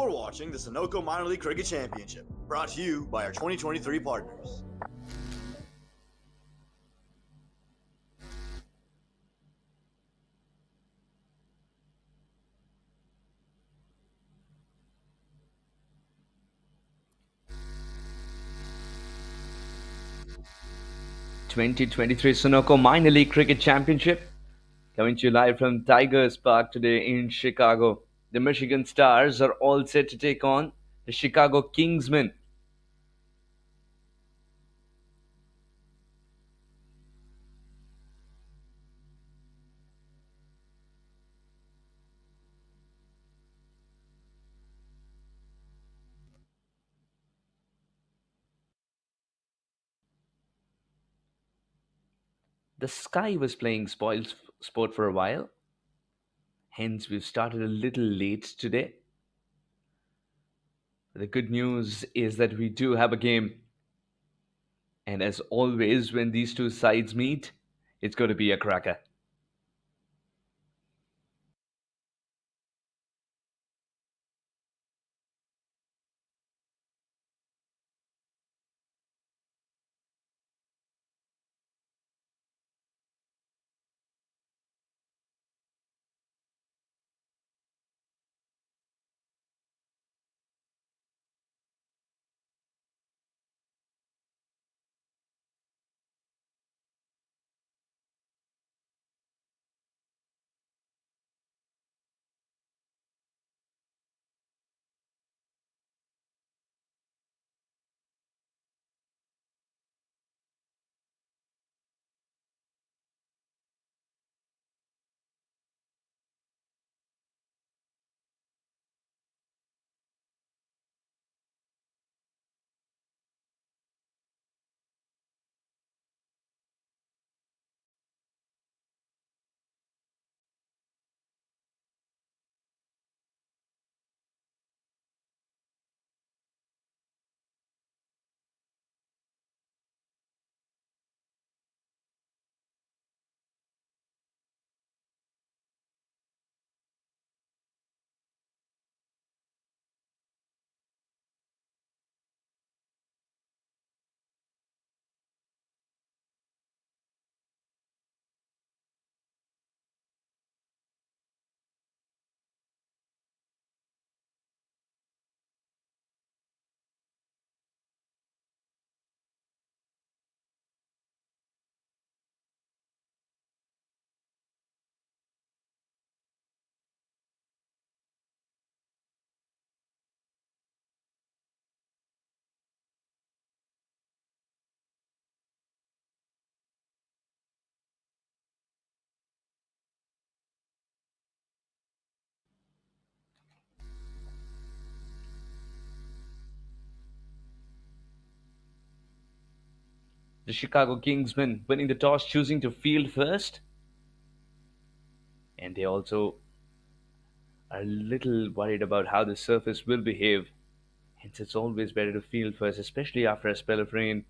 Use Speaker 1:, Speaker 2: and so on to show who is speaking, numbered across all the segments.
Speaker 1: You're watching the Sunoco Minor League Cricket Championship, brought to you by our 2023 partners.
Speaker 2: "2023 Sunoco Minor League Cricket Championship" coming to you live from Tigers Park today in Chicago. The Michigan Stars are all set to take on the Chicago Kingsmen. The sky was playing spoil sport for a while, hence we've started a little late today. The good news is that we do have a game, and as always, when these two sides meet, it's going to be a cracker. The Chicago Kingsmen winning the toss, choosing to field first, and they also are a little worried about how the surface will behave. Hence, it's always better to field first, especially after a spell of rain.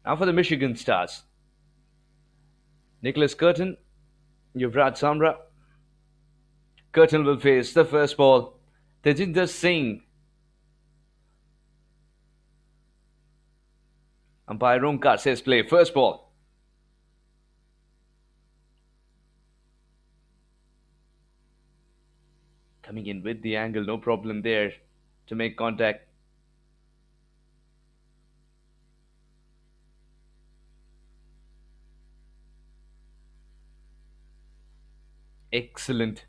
Speaker 2: Now for the Michigan Stars. Nicholas Curtin, Yuvraj Samra. Curtin will face the first ball. Tejinder Singh. Umpire Romkar says play. First ball. Coming in with the angle, no problem there to make contact. Excellent.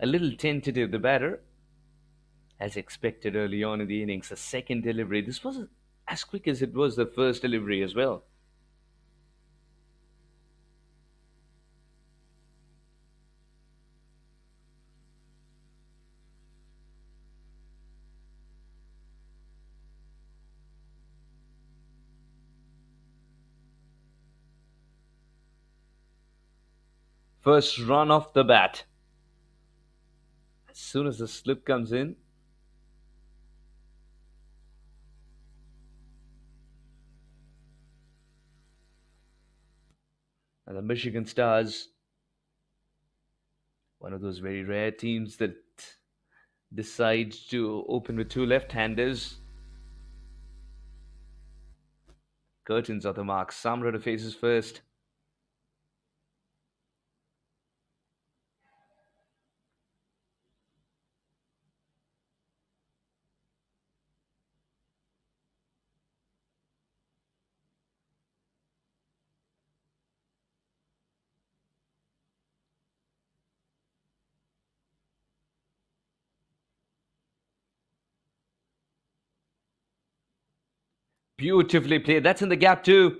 Speaker 2: A little tentative, the batter. As expected early on in the innings, a second delivery. This wasn't as quick as it was the first delivery as well. First run off the bat. As soon as the slip comes in, and the Michigan Stars One of those very rare teams that decide to open with two left-handers. Curtains are the mark. Samra faces first. Beautifully played. That's in the gap too.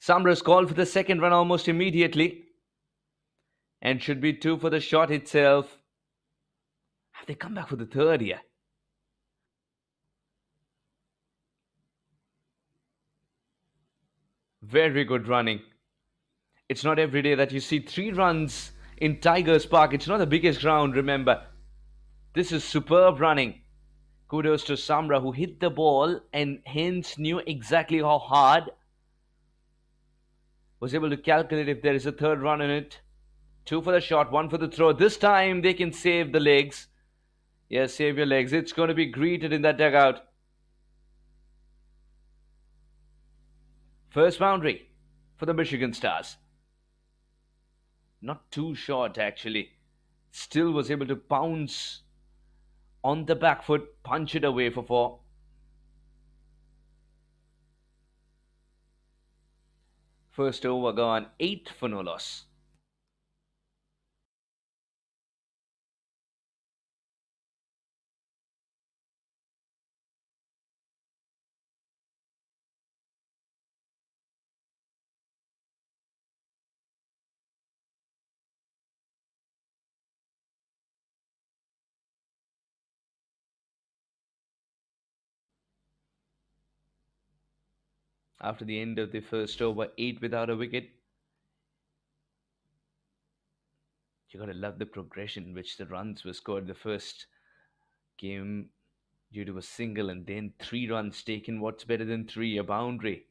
Speaker 2: Samra's called for the second run almost immediately. And should be two for the shot itself. Have they come back for the third here? Very good running. It's not every day that you see 3 runs in Tigers Park. It's not the biggest ground, remember. This is superb running. Kudos to Samra, who hit the ball and hence knew exactly how hard. Was able to calculate if there is a third run in it. 2 for the shot, 1 for the throw. This time they can save the legs. Yes, save your legs. It's going to be greeted in that dugout. First boundary for the Michigan Stars. Not too short, actually. Still was able to pounce on the back foot, punch it away for 4. First over gone, 8 for no loss. After the end of the first over, 8 without a wicket. You gotta love the progression in which the runs were scored. The first game due to a single and then 3 runs taken. What's better than 3? A boundary.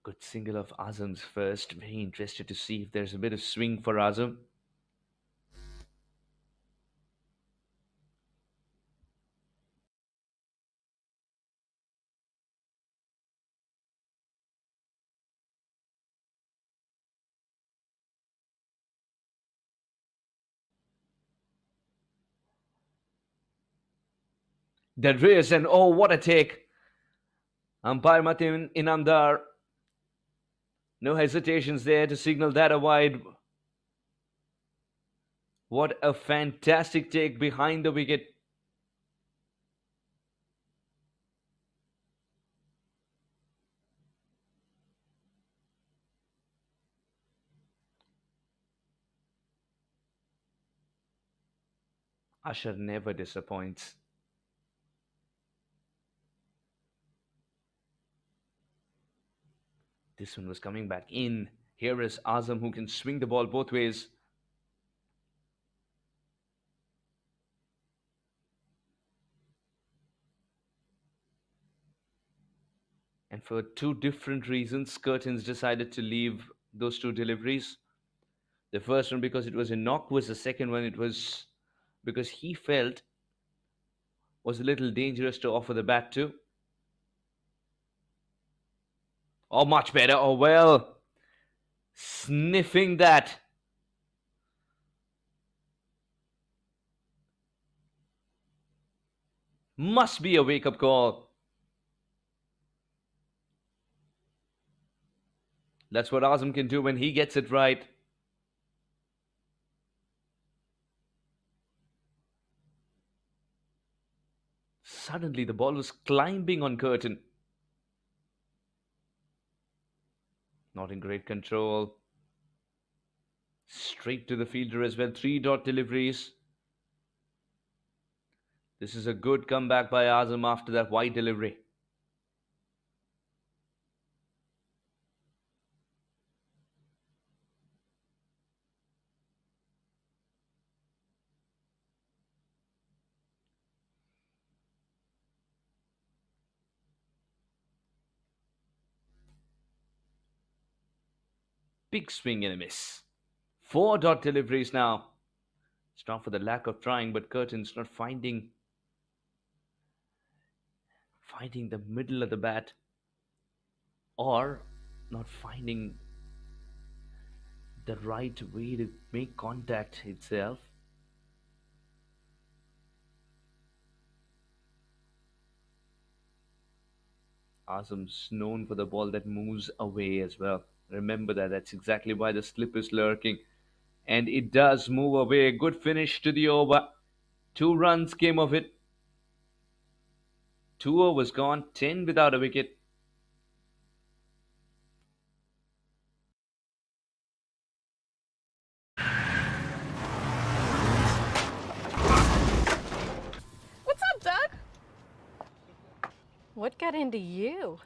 Speaker 2: Good single of Azam's first. Very interested to see if there's a bit of swing for Azam. There is, and oh, what a take! Umpire Matin Inamdar. No hesitations there to signal that a wide. What a fantastic take behind the wicket. Usher never disappoints. This one was coming back in. Here is Azam, who can swing the ball both ways. And for 2 different reasons, Curtains decided to leave those 2 deliveries. The first one because it was a knock, was the second one it was because he felt was a little dangerous to offer the bat to. Oh, much better. Oh, well. Sniffing that. Must be a wake-up call. That's what Azam can do when he gets it right. Suddenly, the ball was climbing on Curtin. Not in great control. Straight to the fielder as well. 3 dot deliveries. This is a good comeback by Azam after that wide delivery. Big swing and a miss. Four dot deliveries now. It's not for the lack of trying, but Curtin's not finding the middle of the bat, or not finding the right way to make contact itself. Azam's known for the ball that moves away as well. Remember that. That's exactly why the slip is lurking. And it does move away. Good finish to the over. 2 runs came of it. 2 overs gone, 10 without a wicket.
Speaker 3: What's up, Doug? What got into you?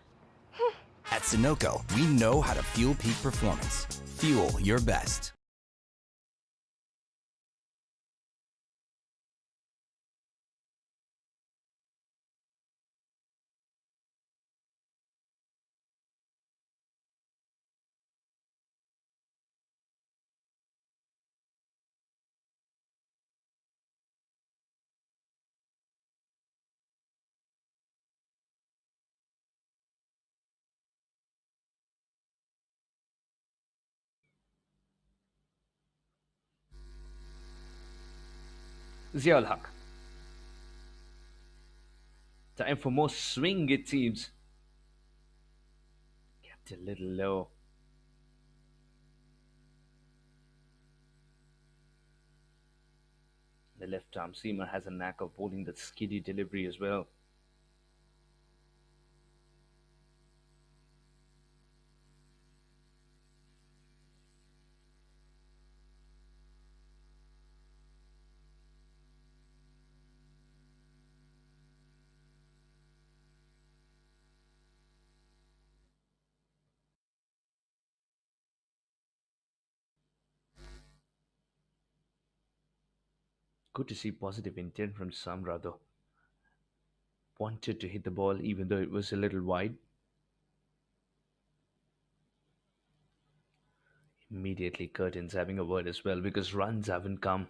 Speaker 4: At Sunoco, we know how to fuel peak performance. Fuel your best.
Speaker 2: Ziaul Haq. Time for more swing, it seems. Kept a little low. The left arm seamer has a knack of bowling that skiddy delivery as well. Good to see positive intent from Samra though. Wanted to hit the ball even though it was a little wide. Immediately Curtin's having a word as well because runs haven't come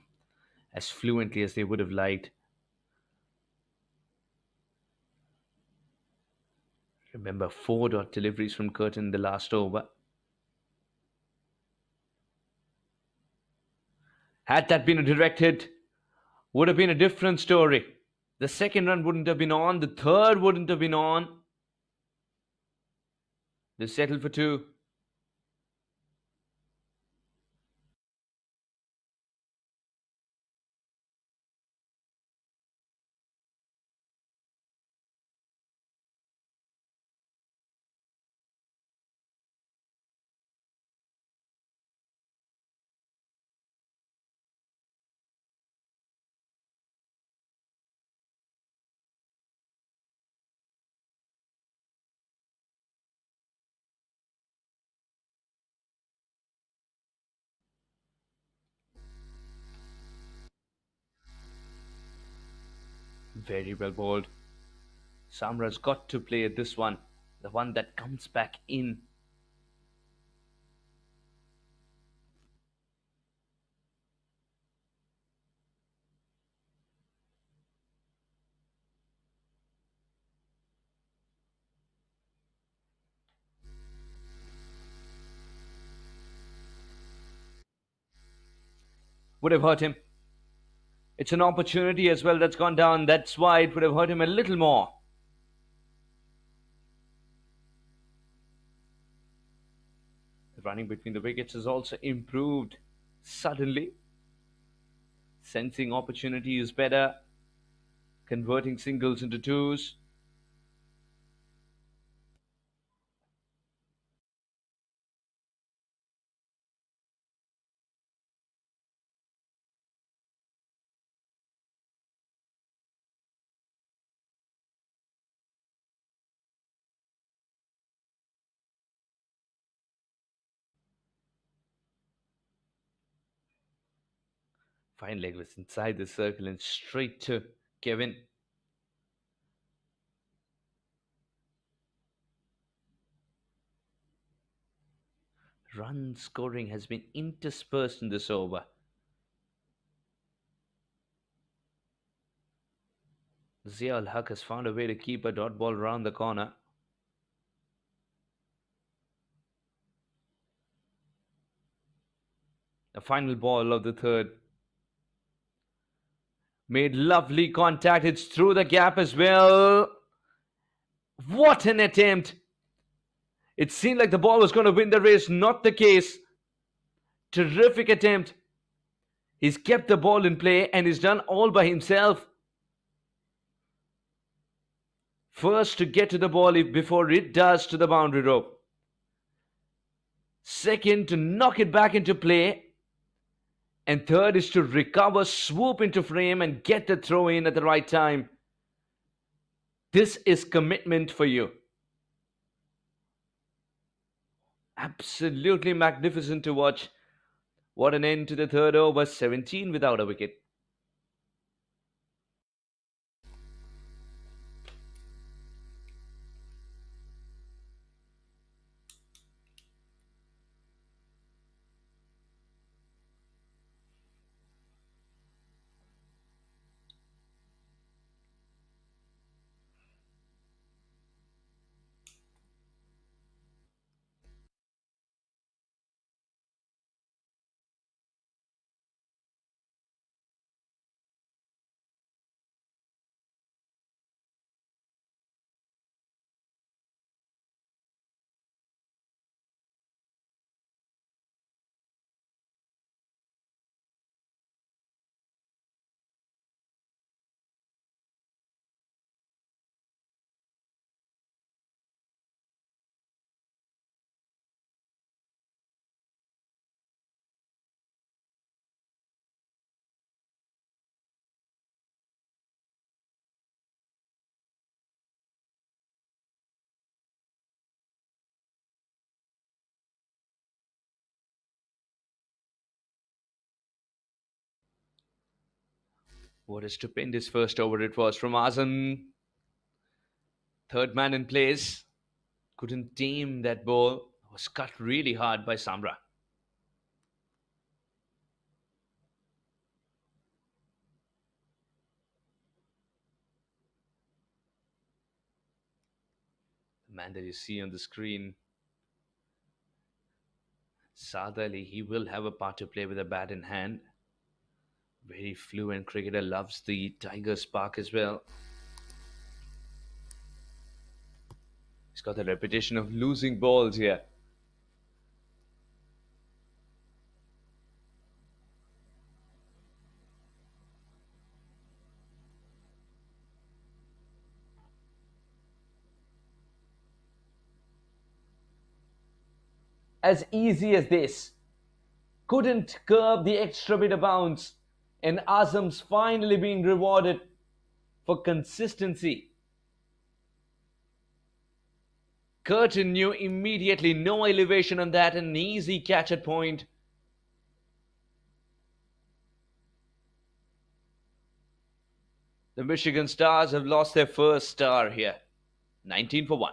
Speaker 2: as fluently as they would have liked. Remember, 4 dot deliveries from Curtin in the last over. Had that been a direct hit, would have been a different story. The second run wouldn't have been on, the third wouldn't have been on. They settled for two. Very well bowled. Samra's got to play this one, the one that comes back in. Would have hurt him. It's an opportunity as well that's gone down. That's why it would have hurt him a little more. The running between the wickets has also improved suddenly. Sensing opportunity is better. Converting singles into twos. Fine leg was inside the circle and straight to Kevin. Run scoring has been interspersed in this over. Zia Haq has found a way to keep a dot ball round the corner. The final ball of the third. Made lovely contact. It's through the gap as well. What an attempt! It seemed like the ball was going to win the race. Not the case. Terrific attempt. He's kept the ball in play and he's done all by himself. First to get to the ball before it does to the boundary rope. Second to knock it back into play. And third is to recover, swoop into frame and get the throw in at the right time. This is commitment for you. Absolutely magnificent to watch. What an end to the third over, 17 without a wicket. What a stupendous first over it was from Azam. Third man in place. Couldn't tame that ball. Was cut really hard by Samra. The man that you see on the screen, Saad Ali, he will have a part to play with a bat in hand. Very fluent cricketer, loves the Tiger Spark as well. He's got the reputation of losing balls here. As easy as this. Couldn't curb the extra bit of bounce. And Azam's finally being rewarded for consistency. Curtin knew immediately, no elevation on that, an easy catch at point. The Michigan Stars have lost their first star here. 19 for 1.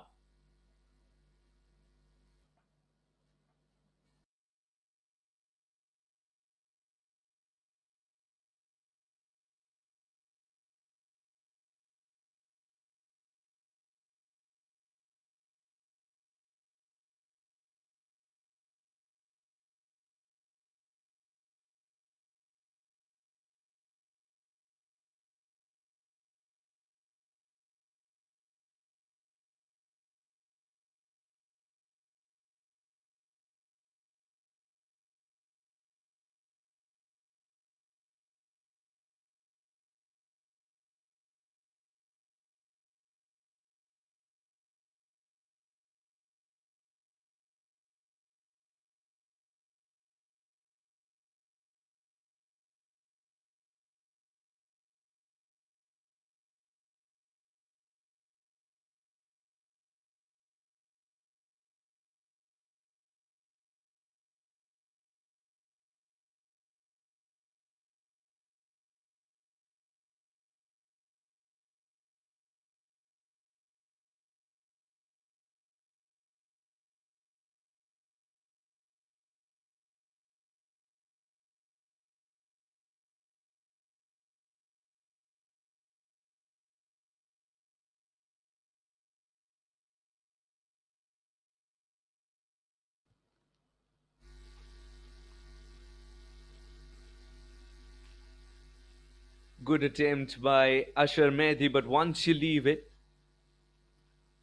Speaker 2: Good attempt by Asher Mehdi, but once you leave it,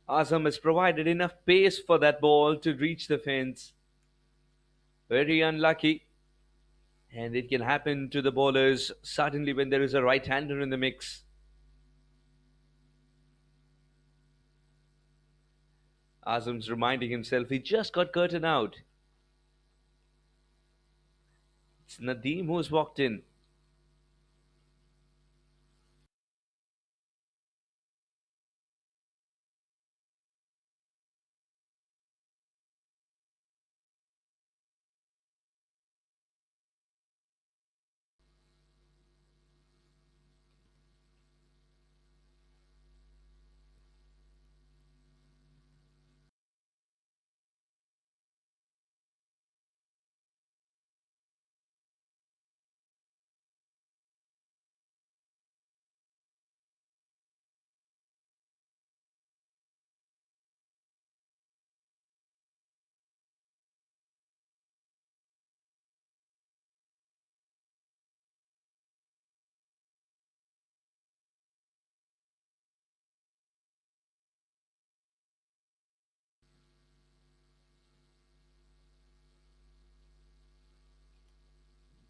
Speaker 2: Azam has provided enough pace for that ball to reach the fence. Very unlucky. And it can happen to the bowlers certainly when there is a right hander in the mix. Azam's reminding himself he just got curtain out. It's Nadeem who's walked in.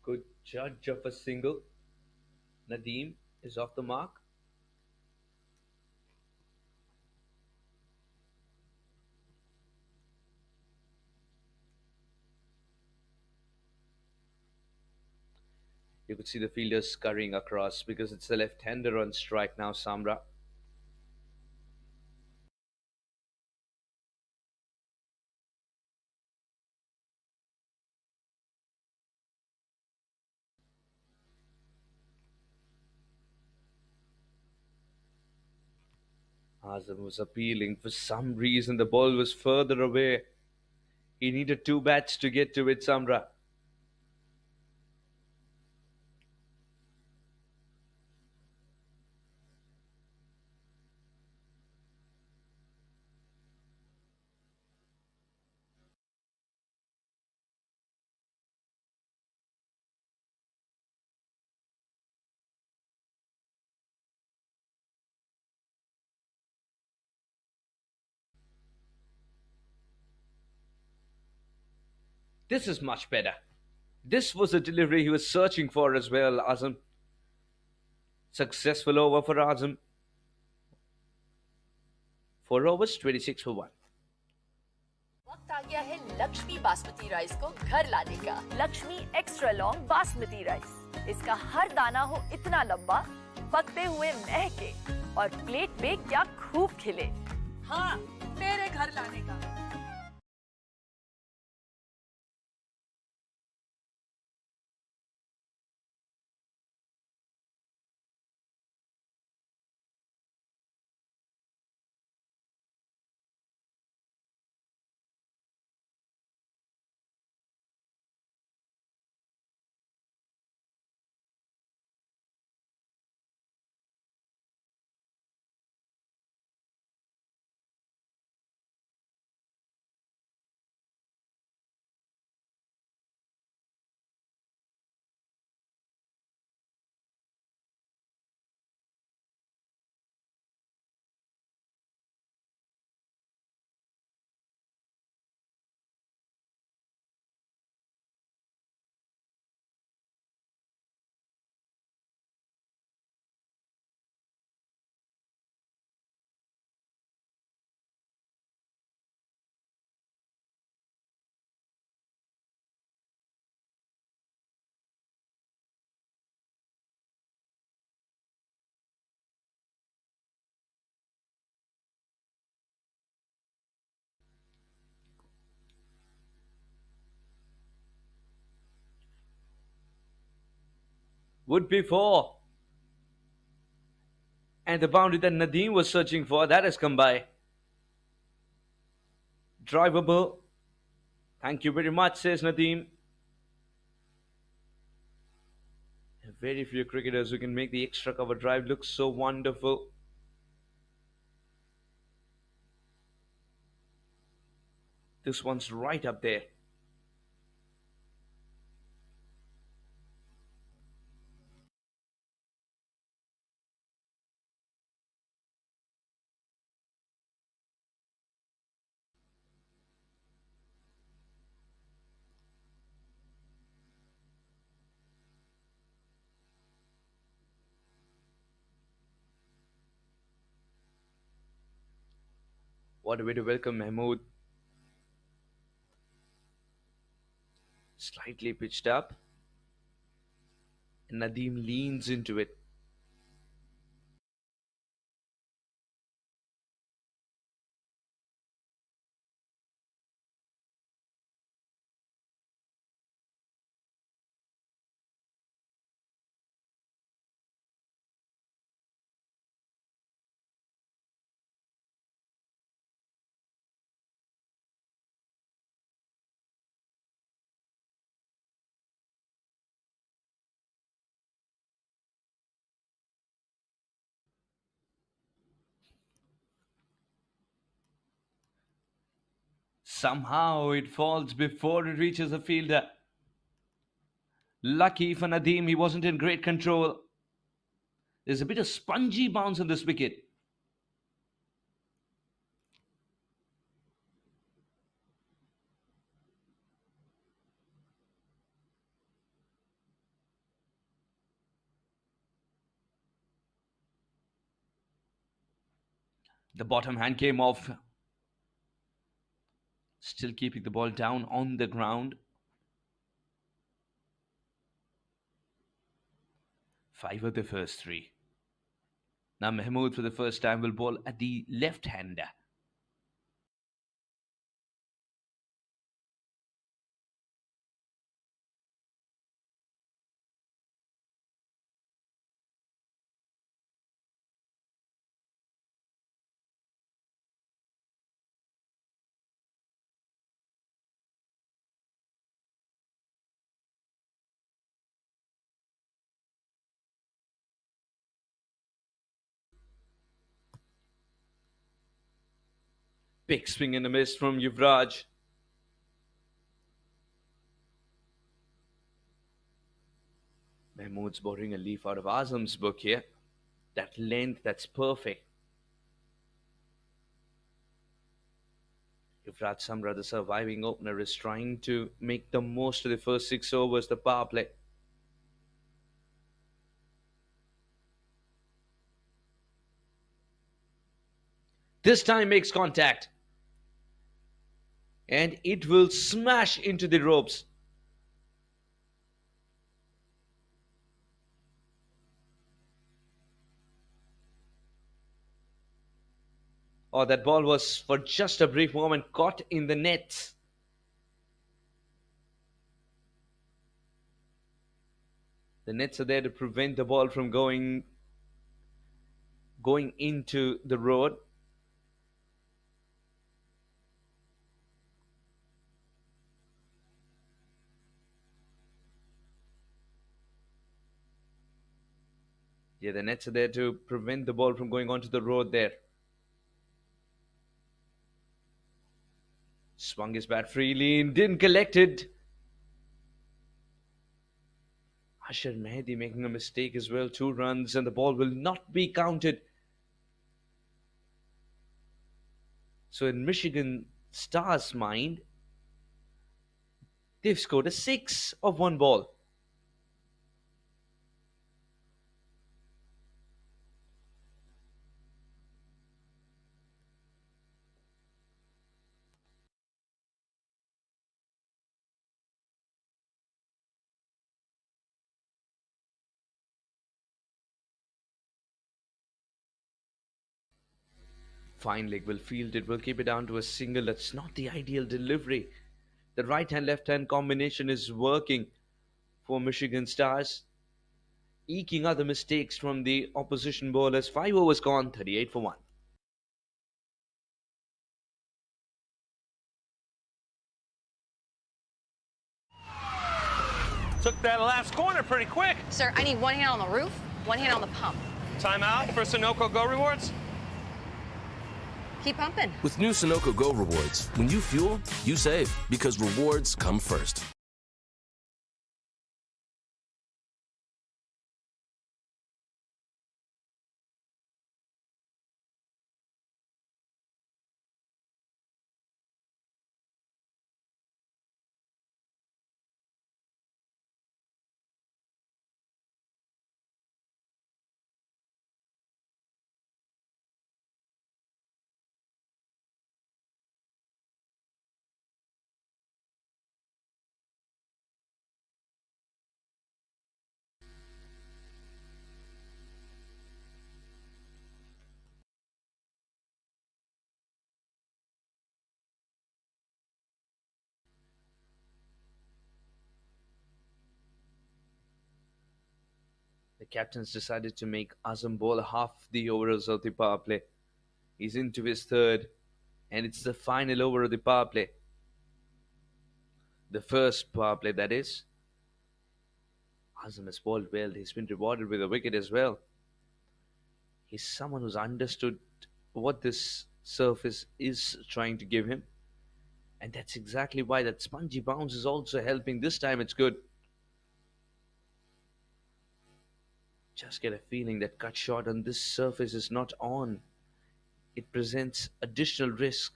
Speaker 2: Good judge of a single. Nadeem is off the mark. You could see the fielders scurrying across because it's the left-hander on strike now, Samra. Azam was appealing. For some reason, the ball was further away. He needed two bats to get to it, Samra. This is much better. This was a delivery he was searching for as well, Azam. Successful over for Azam. 4 overs, 26 for 1.
Speaker 5: वक्त आ गया है Lakshmi basmati rice को घर लाने का। Lakshmi extra long basmati rice. इसका हर दाना हो इतना लंबा, पकते हुए महके और प्लेट पे क्या खूब खिले। हाँ, मेरे घर लाने का।
Speaker 2: Would be 4. And the boundary that Nadeem was searching for, that has come by. Drivable. Thank you very much, says Nadeem. Very few cricketers who can make the extra cover drive look so wonderful. This one's right up there. What a way to welcome Mahmood. Slightly pitched up. And Nadeem leans into it. Somehow it falls before it reaches the fielder. Lucky for Nadeem, he wasn't in great control. There's a bit of spongy bounce on this wicket. The bottom hand came off. Still keeping the ball down on the ground. 5 of the first 3. Now Mahmood for the first time will bowl at the left-hander. Big swing and a miss from Yuvraj. Mahmood's borrowing a leaf out of Azam's book here. That length, that's perfect. Yuvraj Samra, the surviving opener, is trying to make the most of the first 6 overs, the power play. This time makes contact. And it will smash into the ropes. Oh, that ball was for just a brief moment caught in the net. The nets are there to prevent the ball from going into the road. Yeah, the nets are there to prevent the ball from going onto the road there. Swung his bat freely and didn't collect it. Ashar Mehdi making a mistake as well. 2 runs and the ball will not be counted. So in Michigan Stars' mind, they've scored a 6 of 1 ball. Fine leg will field it, will keep it down to a single. That's not the ideal delivery. The right hand left hand combination is working for Michigan Stars, eking out the mistakes from the opposition bowlers. 5 overs gone, 38 for 1.
Speaker 6: Took that last corner pretty quick.
Speaker 3: Sir, I need one hand on the roof, one hand on the pump.
Speaker 6: Timeout for Sunoco Go Rewards.
Speaker 3: Keep pumping.
Speaker 4: With new Sunoco Go rewards, when you fuel, you save because rewards come first.
Speaker 2: captain's decided to make Azam bowl half the overs of the power play. He's into his third, and it's the final over of the power play. The first power play, that is. Azam has bowled well. He's been rewarded with a wicket as well. He's someone who's understood what this surface is trying to give him. And that's exactly why that spongy bounce is also helping. This time it's good. Just get a feeling that cut shot on this surface is not on. It presents additional risk.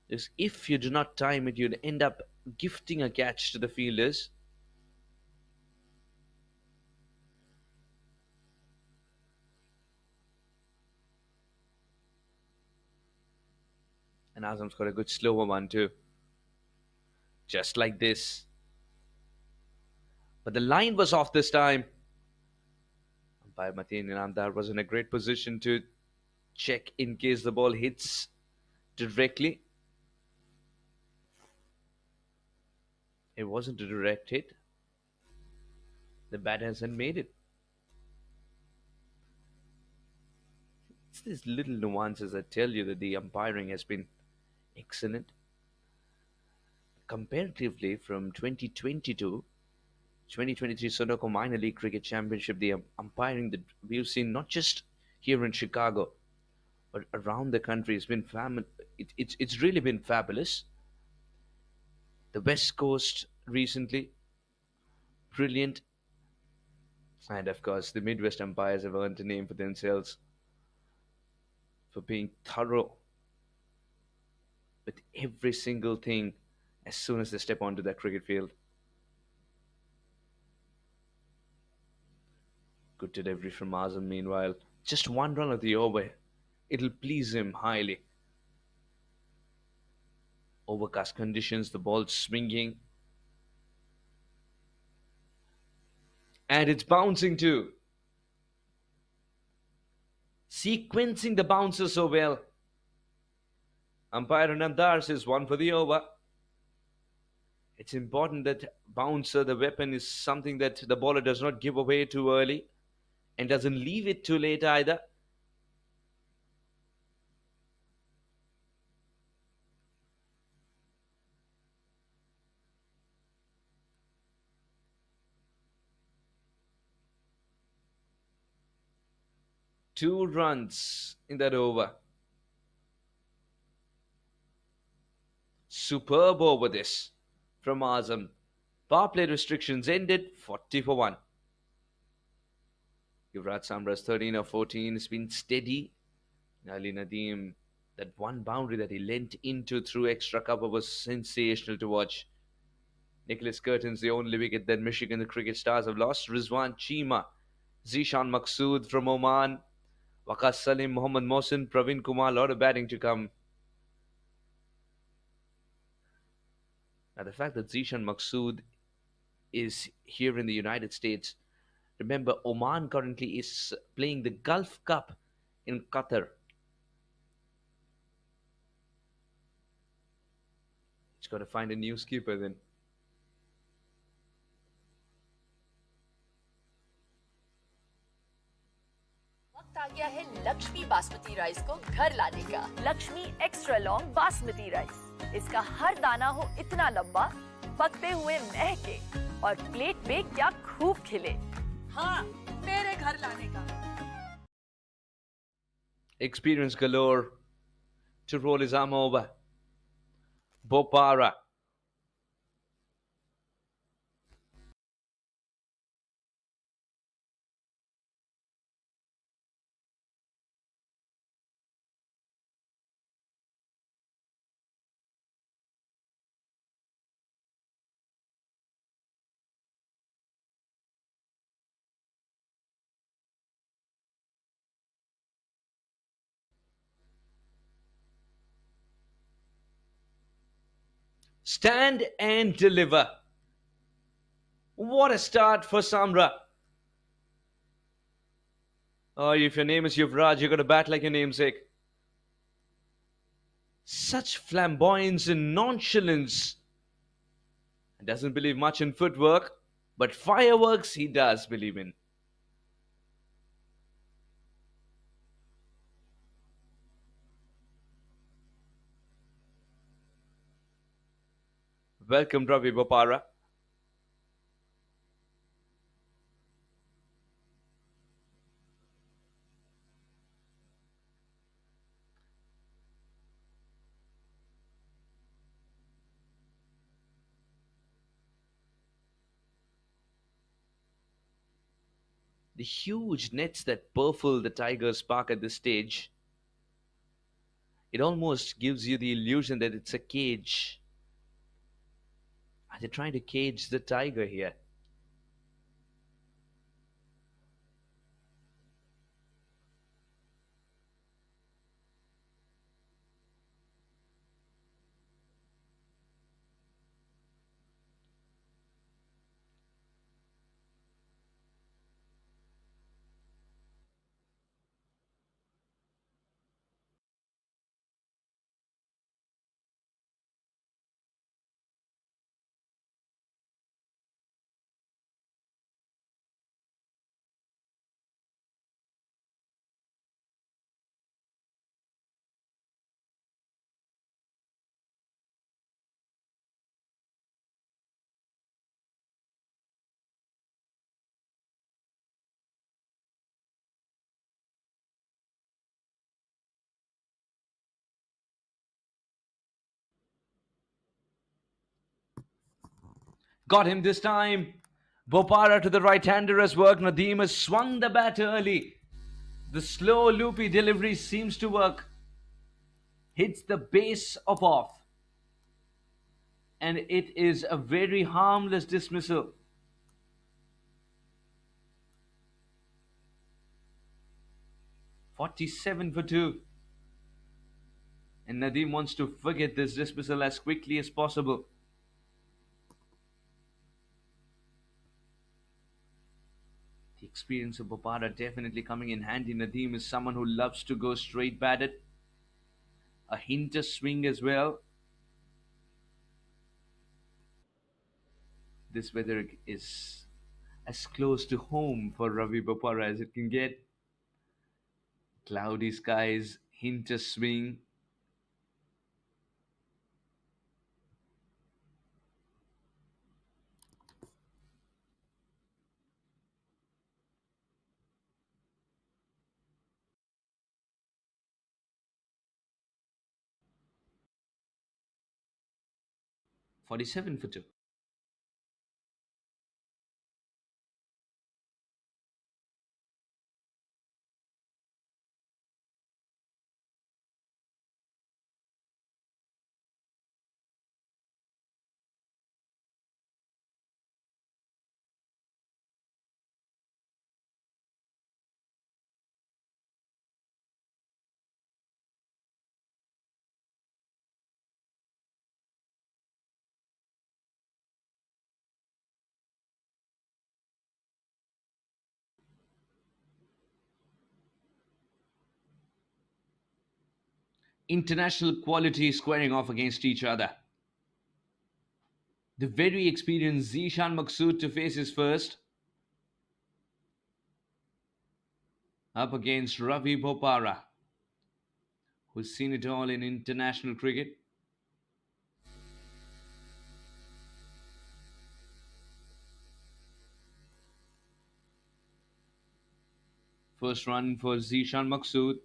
Speaker 2: Because if you do not time it, you'd end up gifting a catch to the fielders. And Azam's got a good slower one too. Just like this. But the line was off this time. Umpire Mateen Inamdar was in a great position to check in case the ball hits directly. It wasn't a direct hit. The bat hasn't made it. It's these little nuances that tell you that the umpiring has been excellent. Comparatively, from 2022 2023 Sunoco Minor League Cricket Championship, the umpiring that we've seen not just here in Chicago, but around the country has been it's really been fabulous. The West Coast recently, brilliant. And of course, the Midwest umpires have earned a name for themselves for being thorough with every single thing as soon as they step onto that cricket field. Good delivery from Azam meanwhile. Just one run of the over. It'll please him highly. Overcast conditions, the ball swinging. And it's bouncing too. Sequencing the bounces so well. Umpire Namdar says one for the over. It's important that bouncer, the weapon, is something that the bowler does not give away too early and doesn't leave it too late either. Two runs in that over. Superb over this from Azam. Power play restrictions ended, 40 for 1. Yuvraj Samra's 13 of 14 has been steady. Ali Nadeem, that one boundary that he leant into through extra cover was sensational to watch. Nicholas Curtin's the only wicket that Michigan the Cricket Stars have lost. Rizwan Cheema, Zishan Maqsood from Oman, Waqas Salim, Mohammad Mohsin, Praveen Kumar, a lot of batting to come. Now the fact that Zishan Maqsood is here in the United States, remember Oman currently is playing the Gulf Cup in Qatar. It's got to find a new skipper then.
Speaker 5: वक्त आ गया है Lakshmi basmati rice को घर लाने का। Lakshmi extra long basmati rice, इसका हर दाना हो इतना लंबा, पकते हुए महके और प्लेट पे क्या खूब खिले। हाँ, मेरे घर लाने का।
Speaker 2: Experience galore to roll his arm over. Bopara. Stand and deliver. What a start for Samra. Oh, if your name is Yuvraj, you're going to bat like your namesake. Such flamboyance and nonchalance. Doesn't believe much in footwork, but fireworks he does believe in. Welcome, Ravi Bopara. The huge nets that purple the Tigers park at this stage, it almost gives you the illusion that it's a cage. Are they trying to cage the tiger here? Got him this time. Bopara to the right-hander has worked. Nadeem has swung the bat early. The slow, loopy delivery seems to work. Hits the base of off. And it is a very harmless dismissal. "47 for 2. And Nadeem wants to forget this dismissal as quickly as possible. The experience of Bopara definitely coming in handy. Nadeem is someone who loves to go straight batted. A hinter swing as well. This weather is as close to home for Ravi Bopara as it can get. Cloudy skies, hinter swing. "47 for 2. International quality squaring off against each other. The very experienced Zishan Maksud to face his first. Up against Ravi Bopara, who's seen it all in international cricket. First run for Zishan Maksud.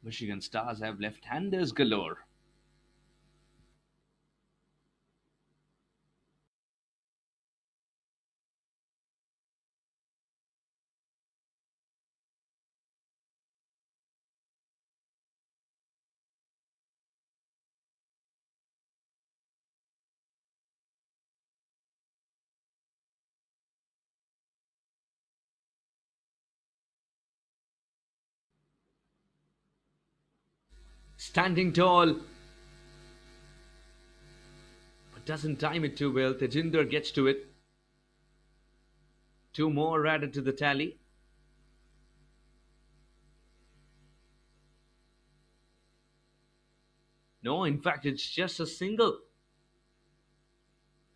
Speaker 2: Michigan Stars have left-handers galore. Standing tall, but doesn't time it too well. Tejinder gets to it. 2 more added to the tally. No, in fact, it's just a single.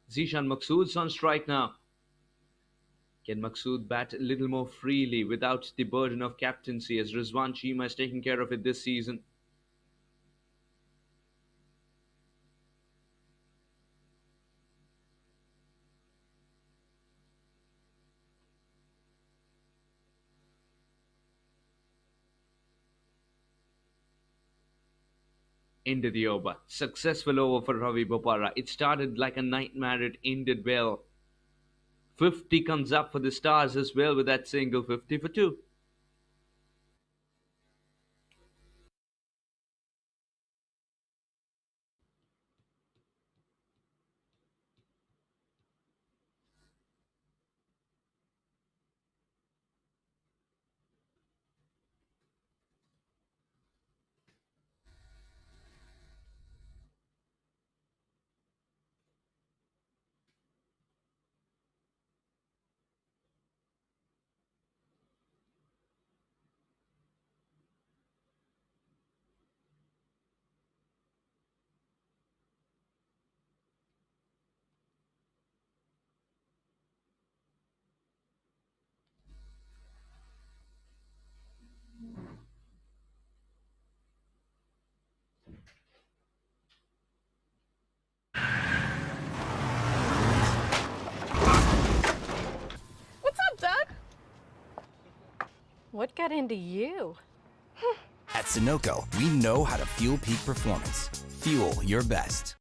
Speaker 2: Zishan Maksud's on strike now. Can Maksud bat a little more freely without the burden of captaincy, as Rizwan Cheema is taking care of it this season? Ended the over. Successful over for Ravi Bopara. It started like a nightmare. It ended well. 50 comes up for the Stars as well with that single 50 for 2.
Speaker 3: What's up, Doug? What got into you?
Speaker 4: At Sunoco, we know how to fuel peak performance. Fuel your best.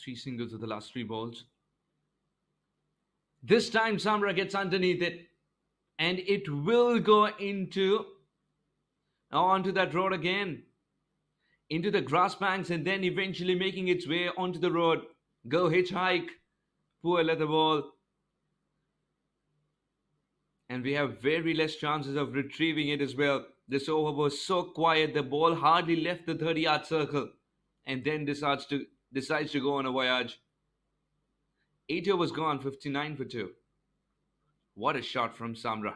Speaker 2: Three singles of the last three balls. This time Samra gets underneath it and it will go onto that road again, into the grass banks, and then eventually making its way onto the road. Go hitchhike. Poor leather ball. And we have very less chances of retrieving it as well. This over was so quiet, the ball hardly left the 30-yard circle and then decides to go on a voyage. 8 overs gone, 59 for 2. What a shot from Samra.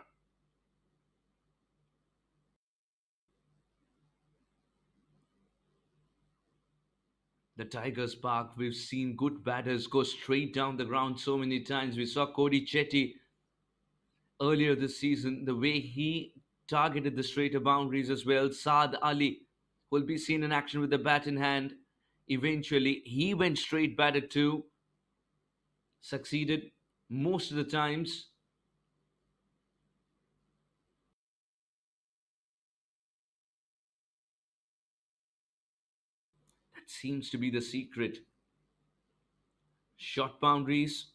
Speaker 2: The Tigers Park, we've seen good batters go straight down the ground so many times. We saw Cody Chetty earlier this season, the way he targeted the straighter boundaries as well. Saad Ali will be seen in action with the bat in hand. Eventually, he went straight batted too. Succeeded most of the times. That seems to be the secret. Short boundaries,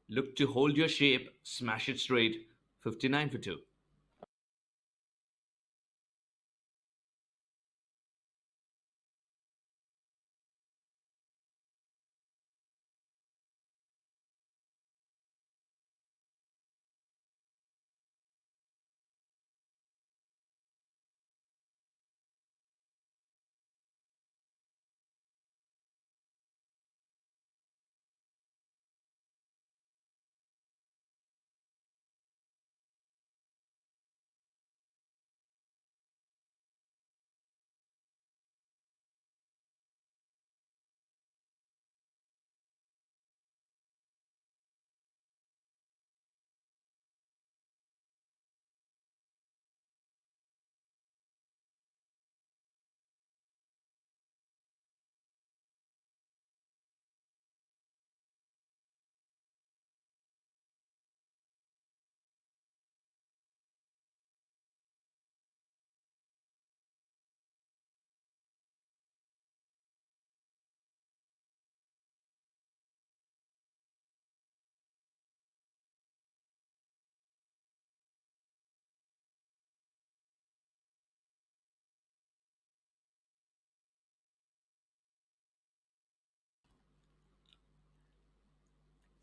Speaker 2: look to hold your shape, smash it straight. 59 for 2.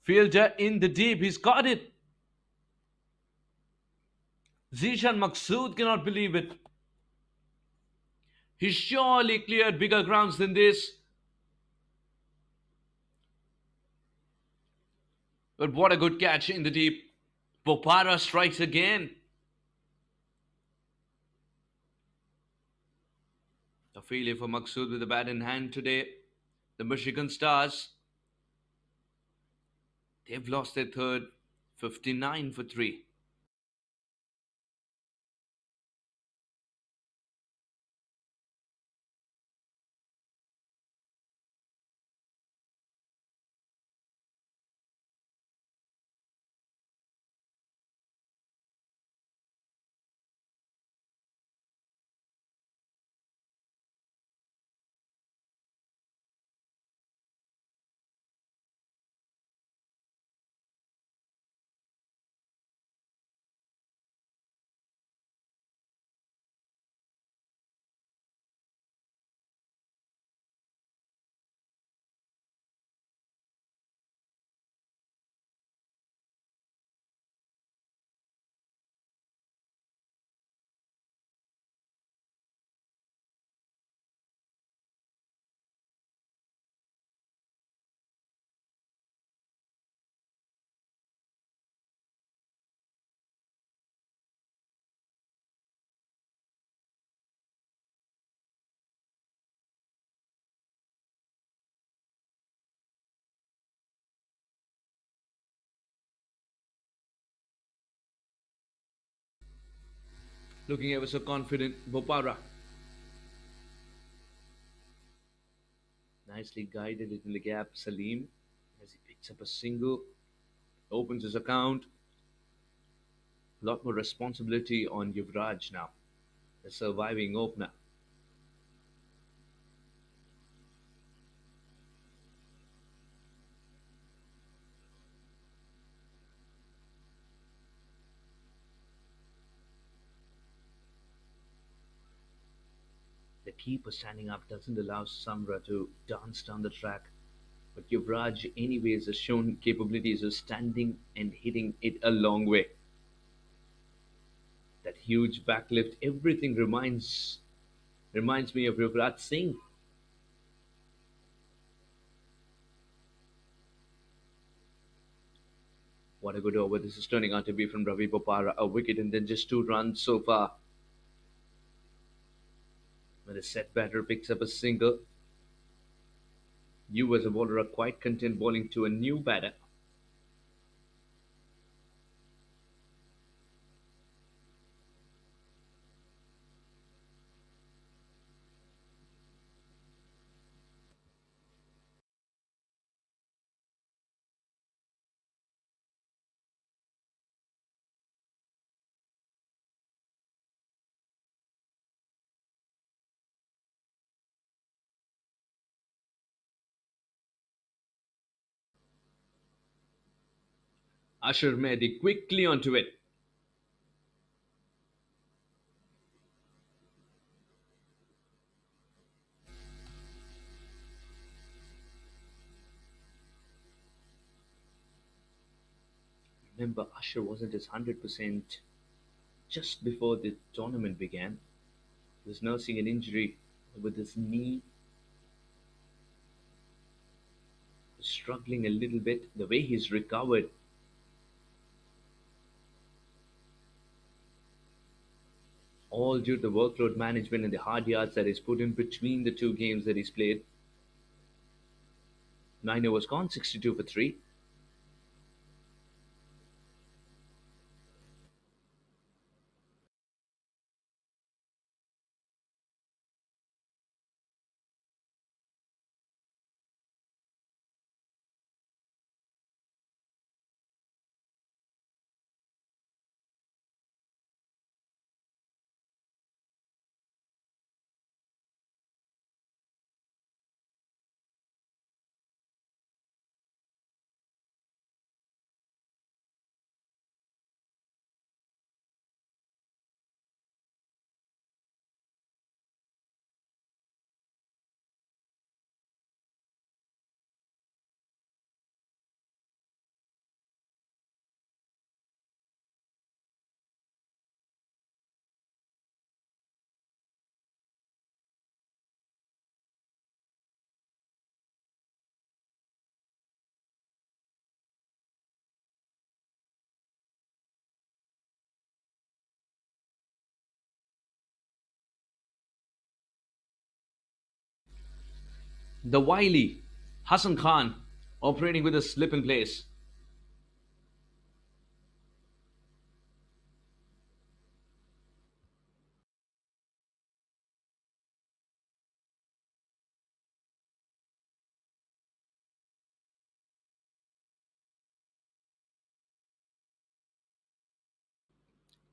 Speaker 2: Fielder in the deep, he's got it. Zishan Maqsood cannot believe it. He surely cleared bigger grounds than this. But what a good catch in the deep. Bopara strikes again. A failure for Maqsood with the bat in hand today. The Michigan Stars, they've lost their third. 59 for 3. Looking ever so confident, Bopara. Nicely guided it in the gap, Salim, as he picks up a single, opens his account. A lot more responsibility on Yuvraj now, the surviving opener. The keeper standing up doesn't allow Samra to dance down the track, but Yuvraj, anyways, has shown capabilities of standing and hitting it a long way. That huge backlift, everything reminds me of Yuvraj Singh. What a good over this is turning out to be from Ravi Bopara. A wicket and then just 2 runs so far. When the set batter picks up a single, you as a bowler are quite content bowling to a new batter. Asher Mehdi quickly onto it. Remember, Asher wasn't his 100% just before the tournament began. He was nursing an injury with his knee, struggling a little bit. The way he's recovered, all due to the workload management and the hard yards that he's put in between the two games that he's played. 9 overs gone, 62 for 3. The wily Hassan Khan operating with a slip in place.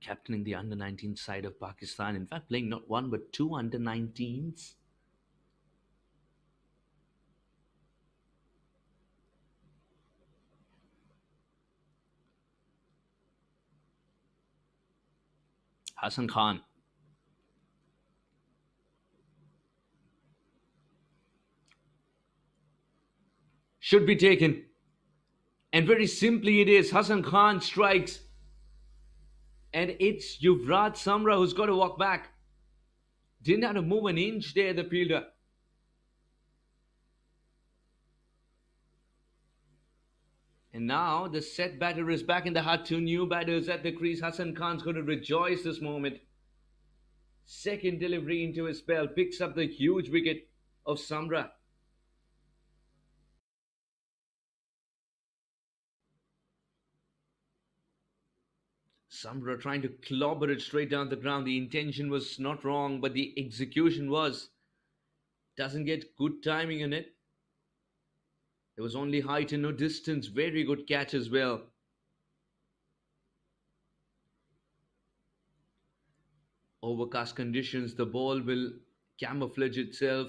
Speaker 2: Captaining the under 19 side of Pakistan. In fact, playing not one but two under 19s. Hassan Khan. Should be taken. And very simply it is. Hassan Khan strikes. And it's Yuvraj Samra who's got to walk back. Didn't have to move an inch there, the fielder. And now the set batter is back in the hut. Two new batters at the crease. Hassan Khan's going to rejoice this moment. Second delivery into his spell. Picks up the huge wicket of Samra. Samra trying to clobber it straight down the ground. The intention was not wrong, but the execution was. Doesn't get good timing in it. There was only height and no distance. Very good catch as well. Overcast conditions, the ball will camouflage itself.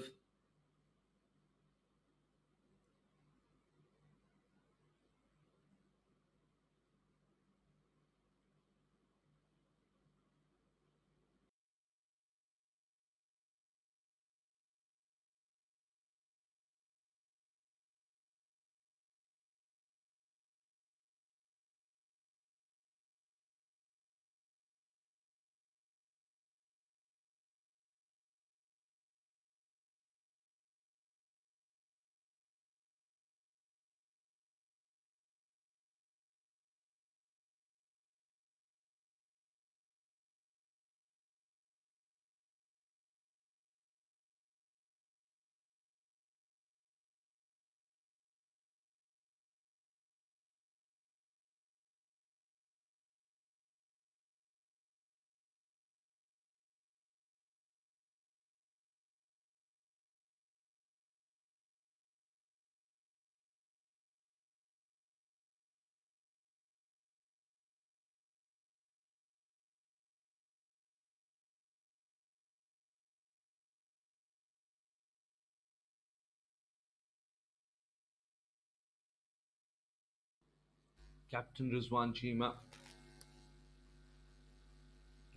Speaker 2: Captain Rizwan Chima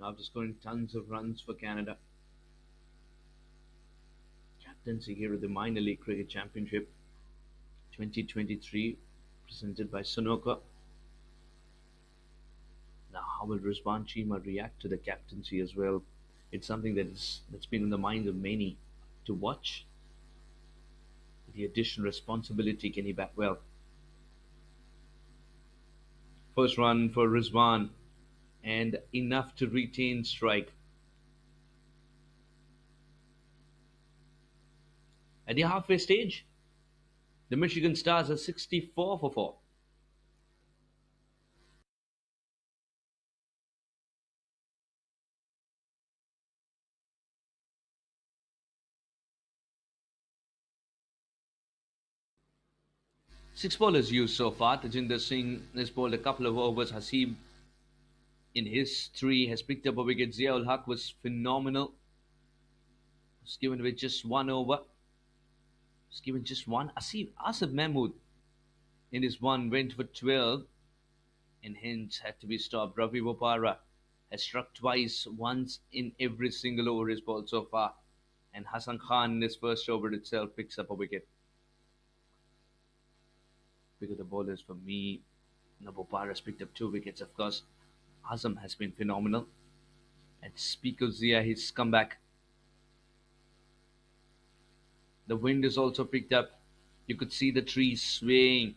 Speaker 2: after scoring tons of runs for Canada. Captaincy here at the Minor League Cricket Championship 2023 presented by Sunoco. Now, how will Rizwan Chima react to the captaincy as well? It's something that's been in the mind of many to watch. The additional responsibility, can he bat well? First run for Rizwan and enough to retain strike. At the halfway stage, the Michigan Stars are 64 for 4. Six bowlers used so far. Tajinder Singh has bowled a couple of overs. Hasib in his three has picked up a wicket. Ziaul Haq was phenomenal. Was given with just one over. Was given just one. Asif Mahmood in his one went for 12 and hence had to be stopped. Ravi Bopara has struck twice, once in every single over he's bowled so far. And Hassan Khan in his first over itself picks up a wicket. Pick of the bowlers for me. Bopara has picked up 2 wickets, of course. Azam has been phenomenal. And speak of Zia, his comeback. The wind is also picked up. You could see the trees swaying.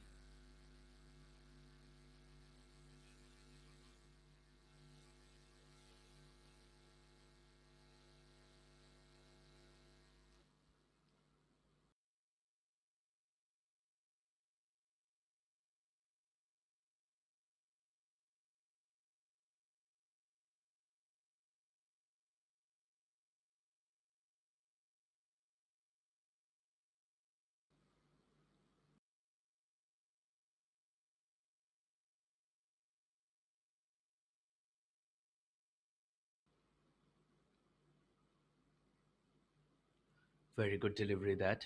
Speaker 2: Very good delivery that.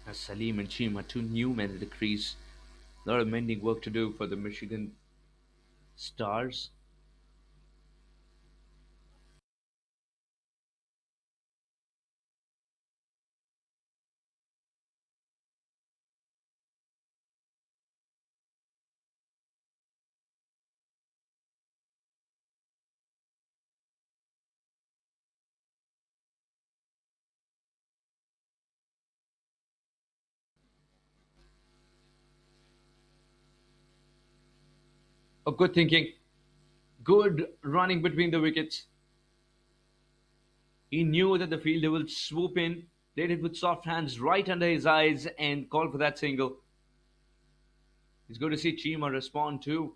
Speaker 2: As Salim and Chima, 2 new men at the crease. A lot of mending work to do for the Michigan Stars. Oh, good thinking. Good running between the wickets. He knew that the fielder will swoop in, laid it with soft hands right under his eyes, and call for that single. He's going to see Chima respond too.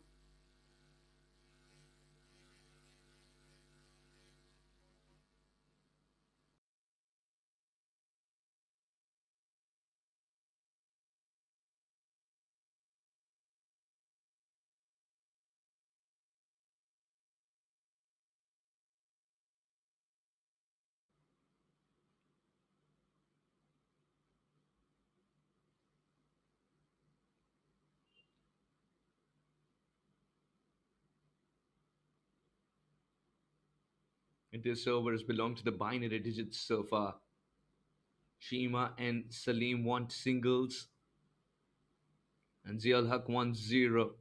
Speaker 2: And this over has belonged to the binary digits so far. Chima and Salim want singles, and Ziaul Haq wants 0.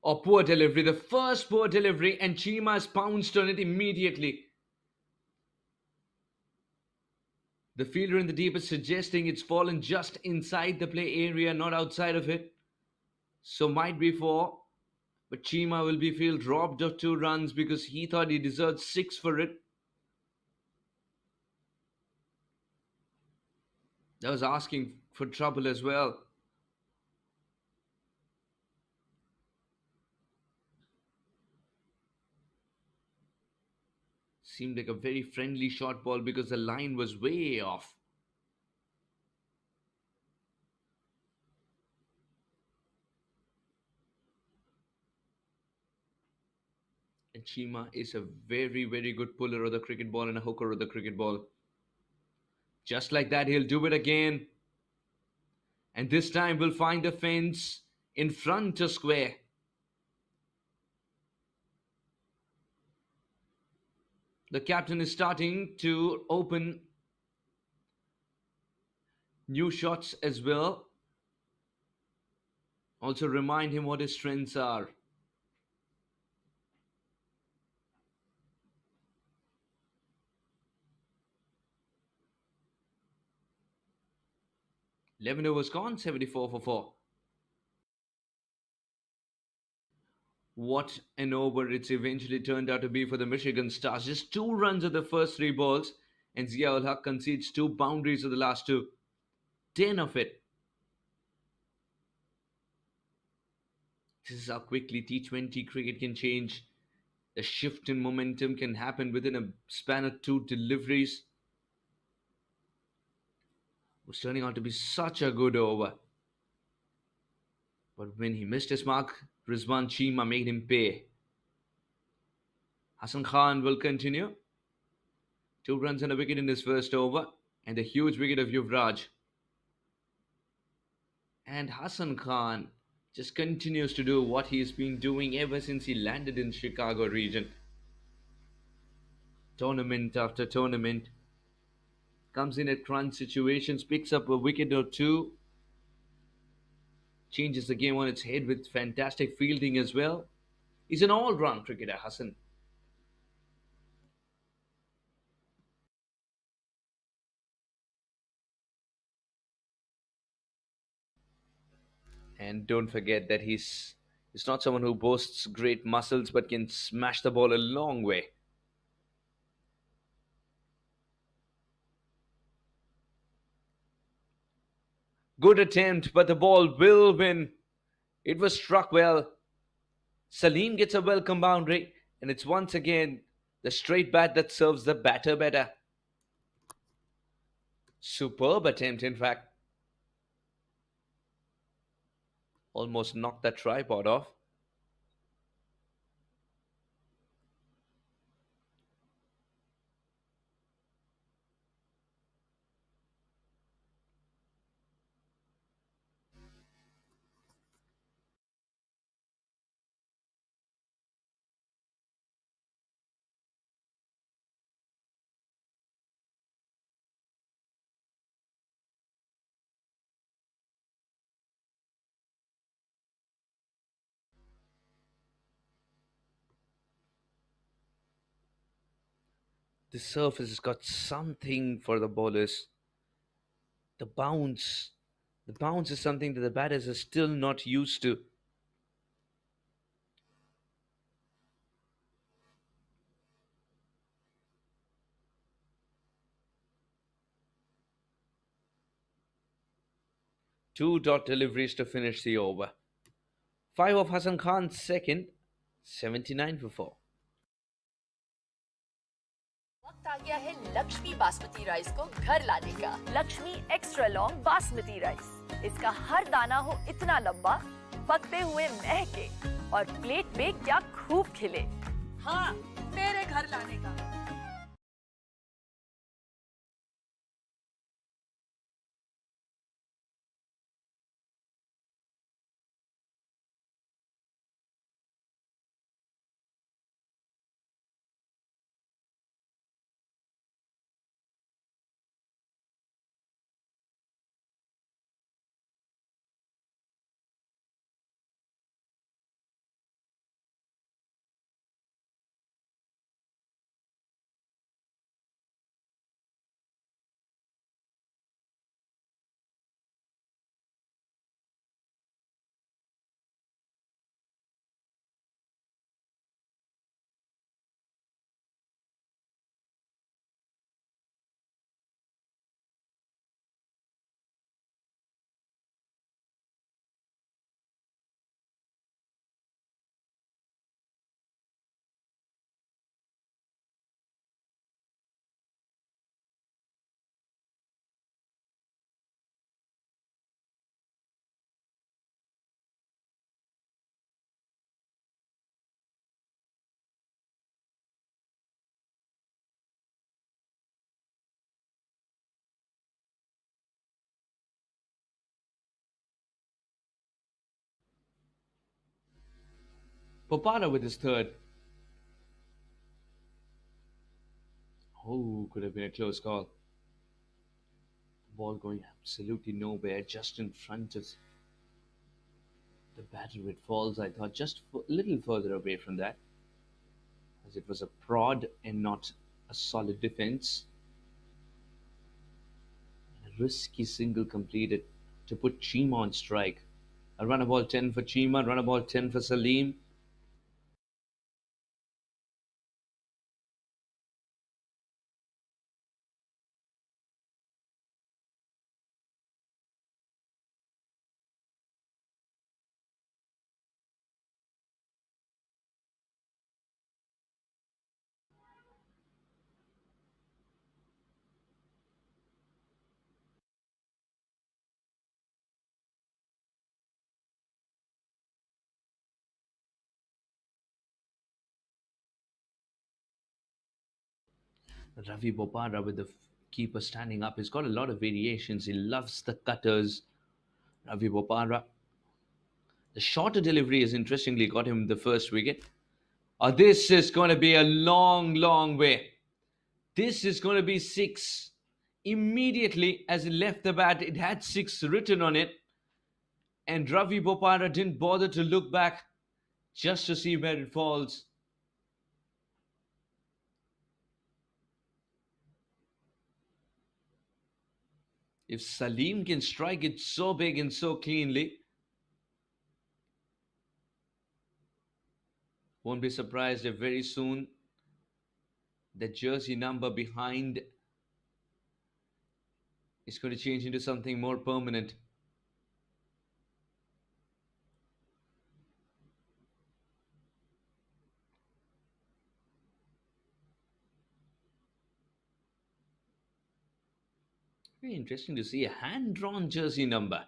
Speaker 2: Oh, poor delivery. The first poor delivery, and Chima has pounced on it immediately. The fielder in the deep is suggesting it's fallen just inside the play area, not outside of it. So might be 4. But Chima will be feel robbed of 2 runs because he thought he deserved 6 for it. That was asking for trouble as well. Seemed like a very friendly short ball because the line was way off. And Chima is a very, very good puller of the cricket ball and a hooker of the cricket ball. Just like that, he'll do it again. And this time we'll find a fence in front of square. The captain is starting to open new shots as well. Also remind him what his strengths are. Eleven overs gone, 74 for 4. What an over it's eventually turned out to be for the Michigan Stars. Just 2 runs of the first 3 balls, and Ziaul Haq concedes 2 boundaries of the last 2. 10 of it. This is how quickly T20 cricket can change. A shift in momentum can happen within a span of 2 deliveries. It was turning out to be such a good over. But when he missed his mark, Rizwan Chima made him pay. Hassan Khan will continue. 2 runs and a wicket in his first over, and a huge wicket of Yuvraj. And Hassan Khan just continues to do what he's been doing ever since he landed in Chicago region. Tournament after tournament. Comes in at crunch situations, picks up a wicket or 2. Changes the game on its head with fantastic fielding as well. He's an all-round cricketer, Hassan. And don't forget that he's not someone who boasts great muscles but can smash the ball a long way. Good attempt, but the ball will win. It was struck well. Salim gets a welcome boundary, and it's once again the straight bat that serves the batter better. Superb attempt, in fact. Almost knocked that tripod off. The surface has got something for the bowlers. The bounce. The bounce is something that the batters are still not used to. Two dot deliveries to finish the over. 5 of Hassan Khan's second, 79 for 4.
Speaker 5: वक्त आ गया है Lakshmi basmati rice को घर लाने का। Lakshmi extra long basmati rice. इसका हर दाना हो इतना लंबा, पकते हुए महके और प्लेट में क्या खूब खिले। हाँ, मेरे घर लाने का।
Speaker 2: Popara with his third. Oh, could have been a close call. The ball going absolutely nowhere, just in front of the batter. It falls, I thought, just a little further away from that, as it was a prod and not a solid defense. A risky single completed to put Chima on strike. A run ball 10 for Chima, run ball 10 for Salim. Ravi Bopara with the keeper standing up. He's got a lot of variations. He loves the cutters. Ravi Bopara. The shorter delivery has interestingly got him the first wicket. This is going to be a long, long way. This is going to be six. Immediately as it left the bat, it had six written on it. And Ravi Bopara didn't bother to look back just to see where it falls. If Salim can strike it so big and so cleanly, won't be surprised if very soon the jersey number behind is going to change into something more permanent. Very interesting to see a hand-drawn jersey number.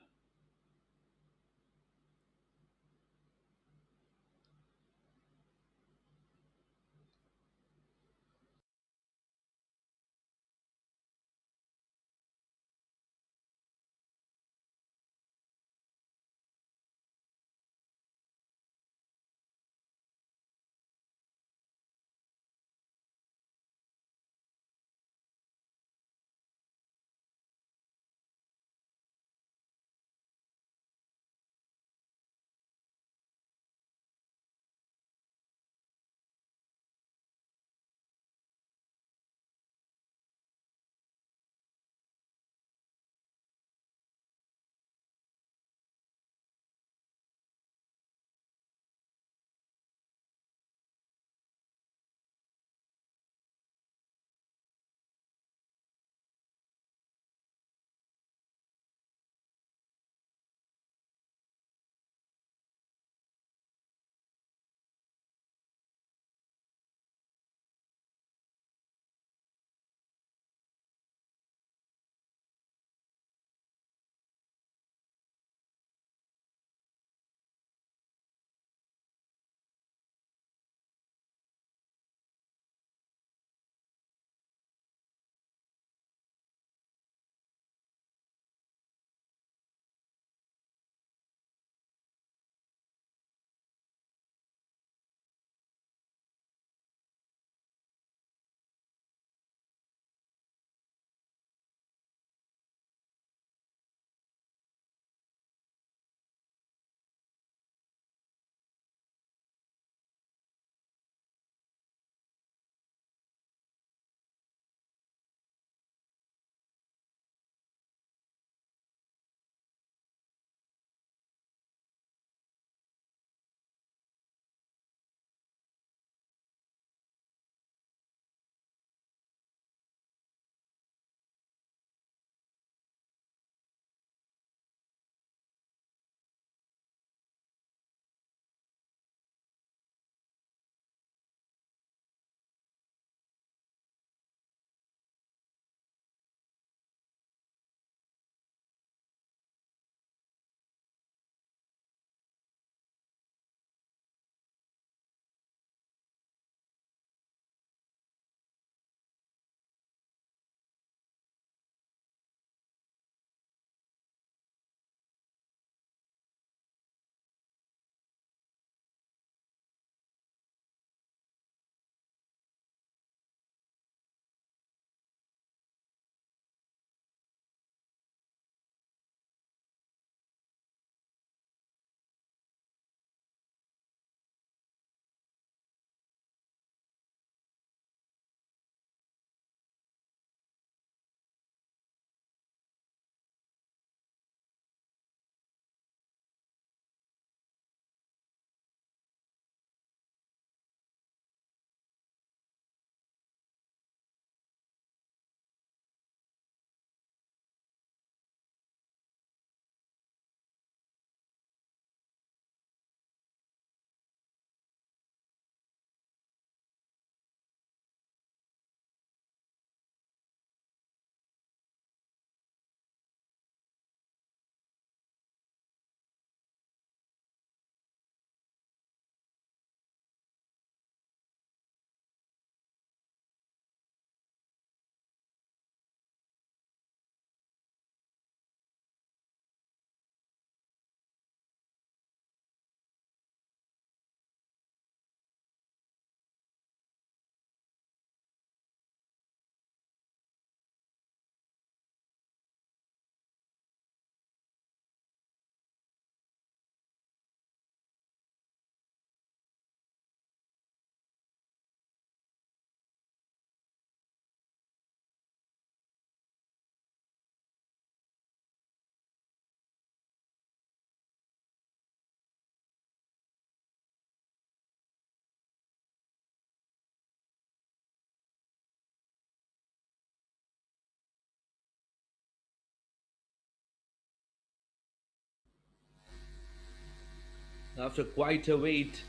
Speaker 2: After quite a wait,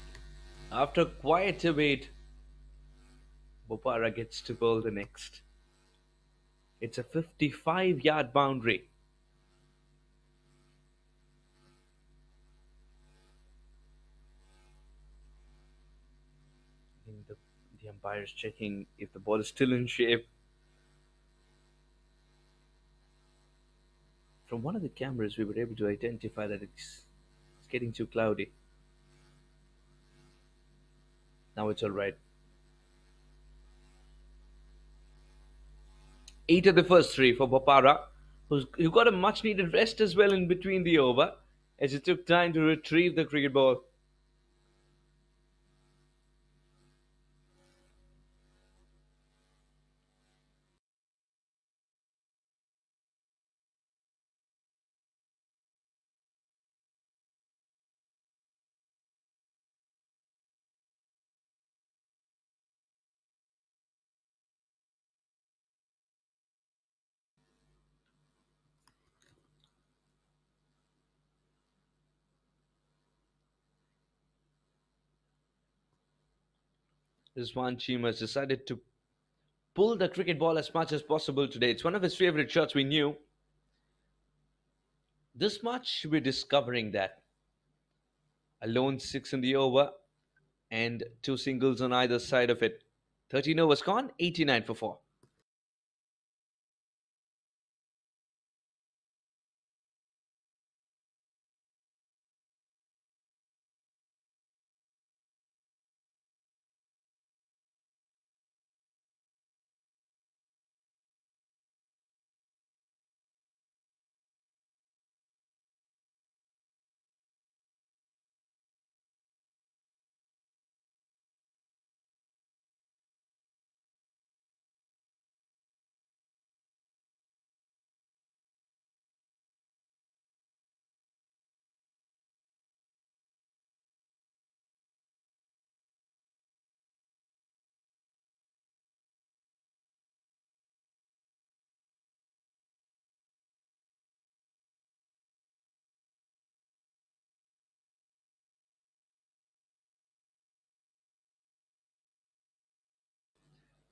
Speaker 2: after quite a wait, Bopara gets to bowl the next. It's a 55-yard boundary. And the umpire is checking if the ball is still in shape. From one of the cameras, we were able to identify that it's getting too cloudy. Now it's all right. 8 of the first 3 for Bopara, who got a much needed rest as well in between the over, as he took time to retrieve the cricket ball. Rizwan Cheema has decided to pull the cricket ball as much as possible today. It's one of his favorite shots, we knew. This much we're discovering that. A lone 6 in the over and 2 singles on either side of it. 13 overs gone, 89 for 4.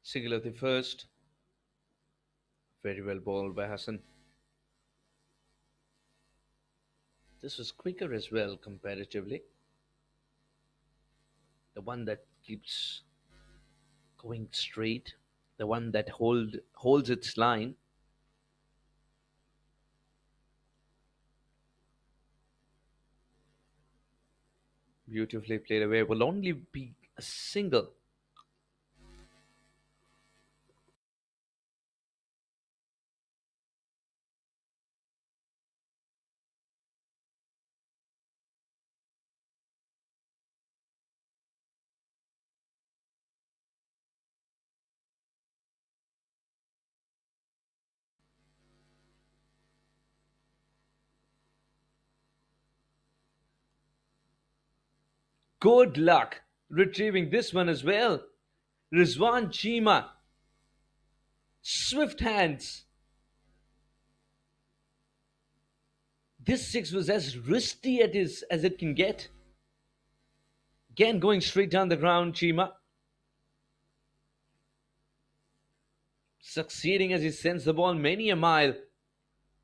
Speaker 2: Single of the first. Very well bowled by Hassan. This was quicker as well comparatively. The one that keeps going straight, the one that holds its line. Beautifully played away. Will only be a single. Good luck retrieving this one as well. Rizwan Cheema. Swift hands. This 6 was as wristy as it can get. Again, going straight down the ground, Cheema. Succeeding as he sends the ball many a mile.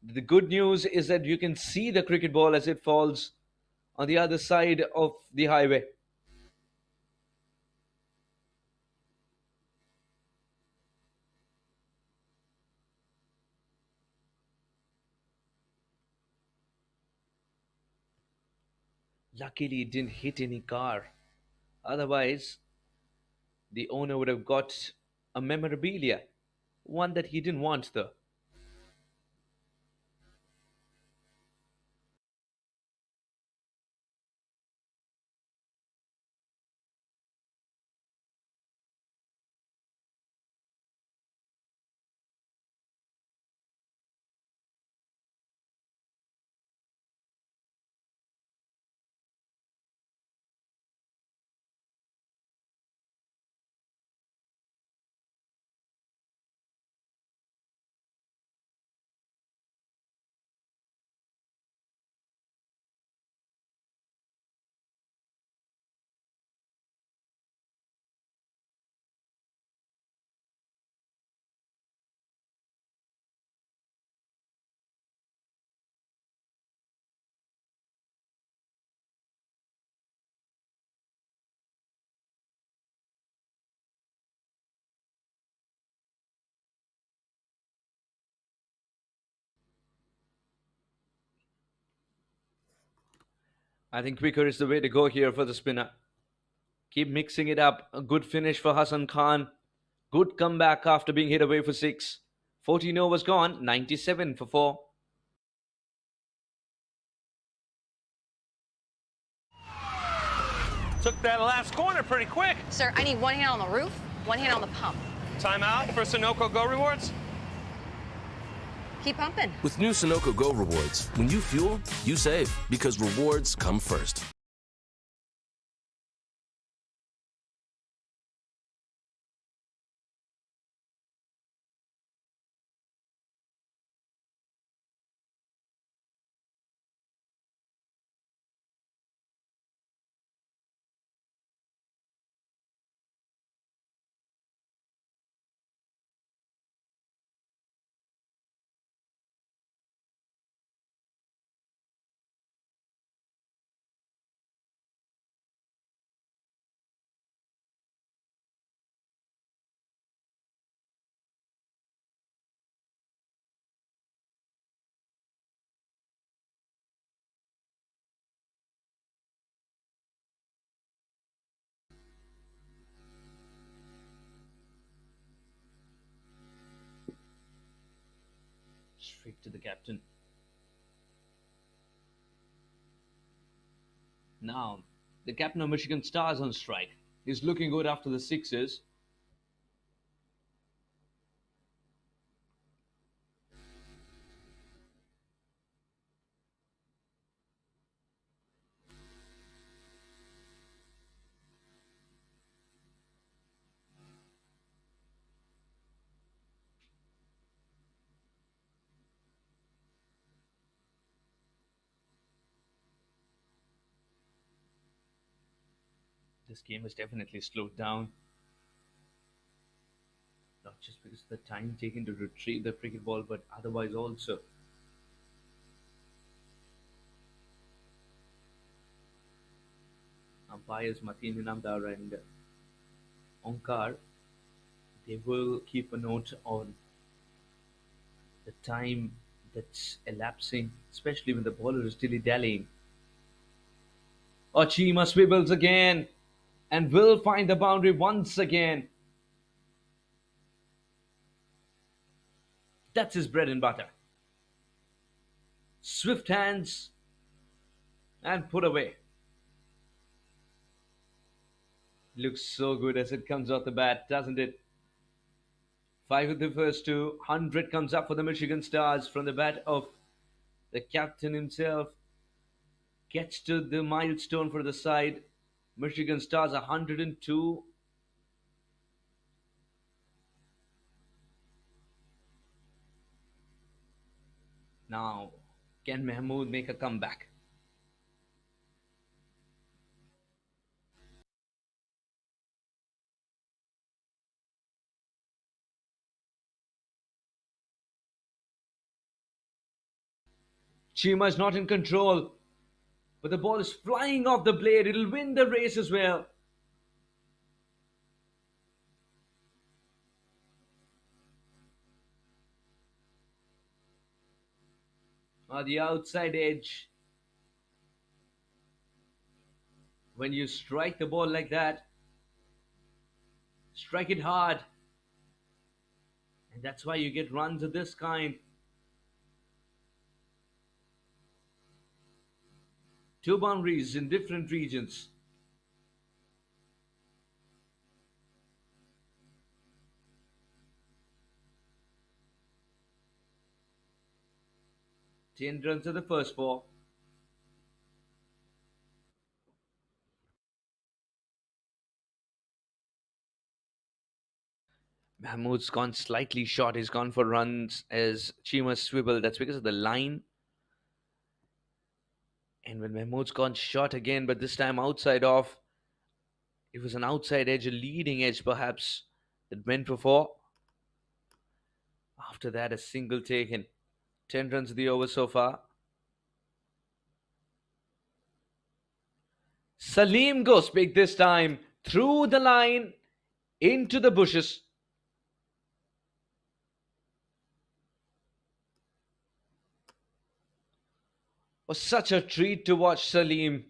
Speaker 2: The good news is that you can see the cricket ball as it falls on the other side of the highway. Luckily, it didn't hit any car. Otherwise, the owner would have got a memorabilia. One that he didn't want, though. I think quicker is the way to go here for the spinner. Keep mixing it up. A good finish for Hassan Khan. Good comeback after being hit away for 6. 14 overs gone, 97 for 4.
Speaker 6: Took that last corner pretty quick.
Speaker 3: Sir, I need one hand on the roof, one hand on the pump.
Speaker 6: Timeout for Sunoco Go Rewards.
Speaker 3: Keep pumping.
Speaker 4: With new Sunoco Go rewards, when you fuel, you save because rewards come first.
Speaker 2: Straight to the captain. Now, the captain of Michigan Stars on strike. He's looking good after the sixes. This game has definitely slowed down. Not just because of the time taken to retrieve the cricket ball, but otherwise also. Umpires Mateen Inamdar and Onkar, they will keep a note on the time that's elapsing, especially when the bowler is dilly-dallying. Ochima swivels again and will find the boundary once again. That's his bread and butter. Swift hands and put away. Looks so good as it comes off the bat, doesn't it? 5 with the first 2. 100 comes up for the Michigan Stars from the bat of the captain himself. Gets to the milestone for the side. Michigan Stars 102. Now, can Mahmood make a comeback? Chima is not in control, but the ball is flying off the blade. It'll win the race as well. On the outside edge. When you strike the ball like that, strike it hard. And that's why you get runs of this kind. 2 boundaries in different regions. Ten runs of the first 4. Mahmood's gone slightly short. He's gone for runs as Chima swivel. That's because of the line. And when Mahmood's gone short again, but this time outside off, it was an outside edge, a leading edge perhaps, that went for 4. After that, a single taken. 10 runs of the over so far. Salim goes big this time. Through the line, into the bushes. Was such a treat to watch Salim.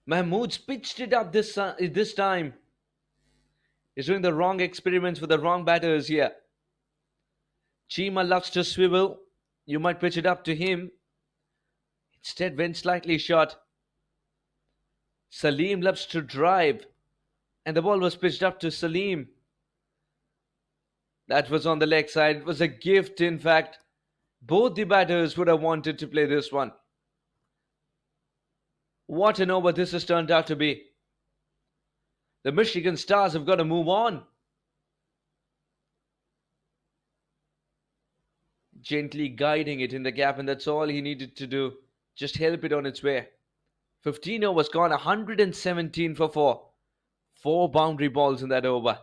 Speaker 2: Mahmood's pitched it up this time. He's doing the wrong experiments with the wrong batters here. Chima loves to swivel. You might pitch it up to him. Instead, went slightly short. Salim loves to drive. And the ball was pitched up to Salim. That was on the leg side. It was a gift, in fact. Both the batters would have wanted to play this one. What an over this has turned out to be. The Michigan Stars have got to move on. Gently guiding it in the gap, and that's all he needed to do. Just help it on its way. 15 overs gone, 117 for 4. 4 boundary balls in that over.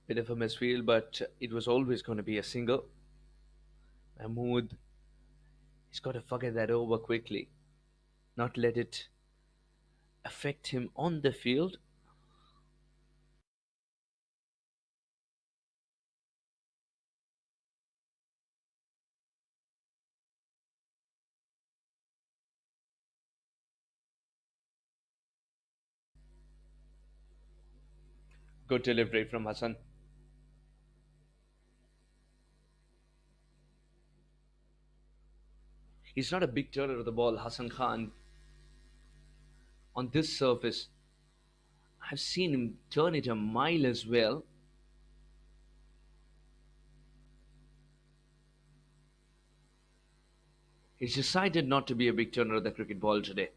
Speaker 2: Bit of a misfield, but it was always going to be a single. Mahmood, he's got to forget that over quickly. Not let it affect him on the field. Good delivery from Hassan. He's not a big turner of the ball, Hassan Khan. On this surface, I've seen him turn it a mile as well. He's decided not to be a big turner of the cricket ball today.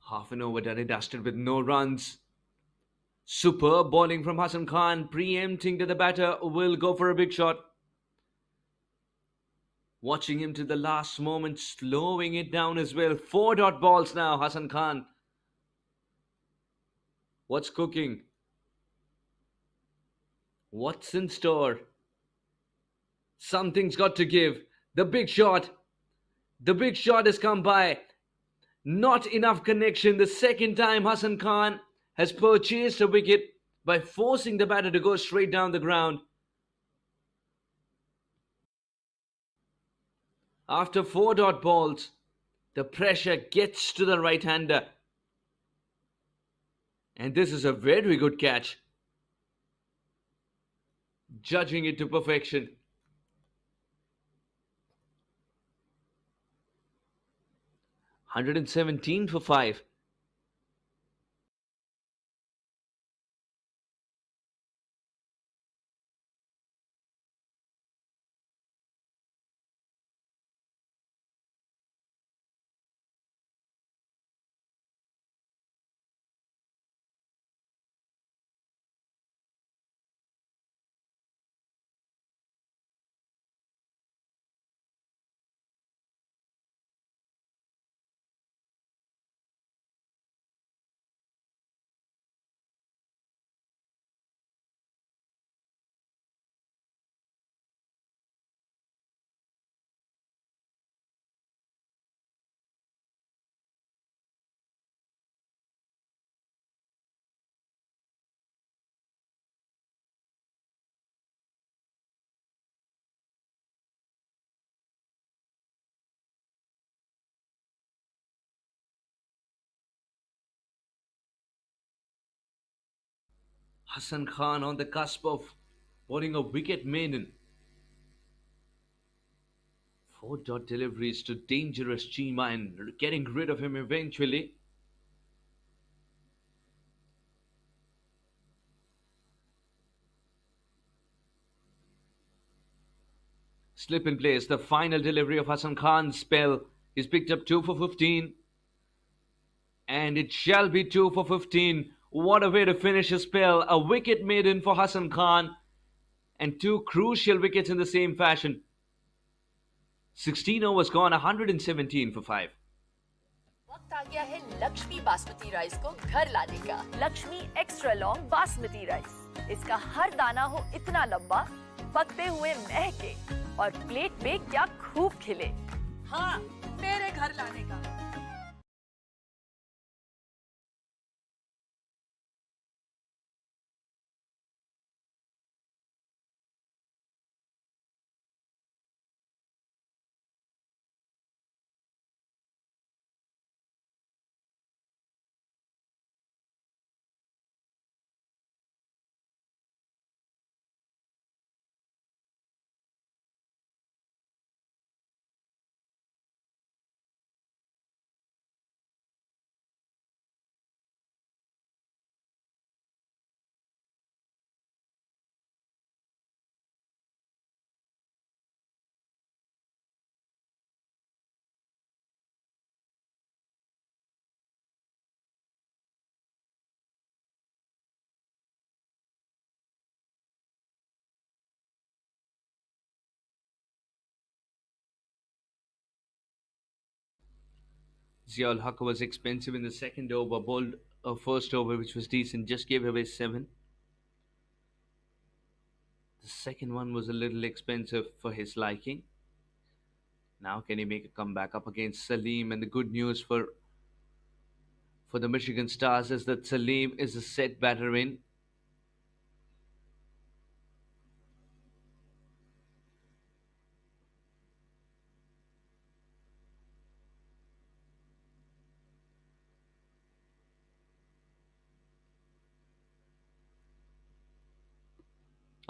Speaker 2: Half an over done and dusted with no runs. Superb bowling from Hassan Khan, preempting to the batter, will go for a big shot. Watching him to the last moment, slowing it down as well. 4 dot balls now, Hassan Khan. What's cooking? What's in store? Something's got to give. The big shot. The big shot has come by. Not enough connection. The second time Hassan Khan has purchased a wicket by forcing the batter to go straight down the ground. After 4 dot balls, the pressure gets to the right-hander. And this is a very good catch. Judging it to perfection. 117 for 5. Hassan Khan on the cusp of bowling a wicket maiden. Four dot deliveries to dangerous Chima and getting rid of him eventually. Slip in place. The final delivery of Hassan Khan's spell. He's picked up 2 for 15. And it shall be 2 for 15. What a way to finish a spell. A wicket maiden for Hassan Khan. And two crucial wickets in the same fashion. 16 overs gone, 117 for 5.
Speaker 5: वक्त आ गया है Lakshmi basmati rice को घर लाने का। Lakshmi extra long basmati rice, इसका हर दाना हो इतना लंबा, पकते हुए महके और प्लेट पे क्या खूब खिले। हाँ, मेरे घर लाने का।
Speaker 2: Ziaul Haq was expensive in the second over, bowled a first over which was decent, just gave away 7. The second one was a little expensive for his liking. Now can he make a comeback up against Salim? And the good news for the Michigan Stars is that Salim is a set batter in.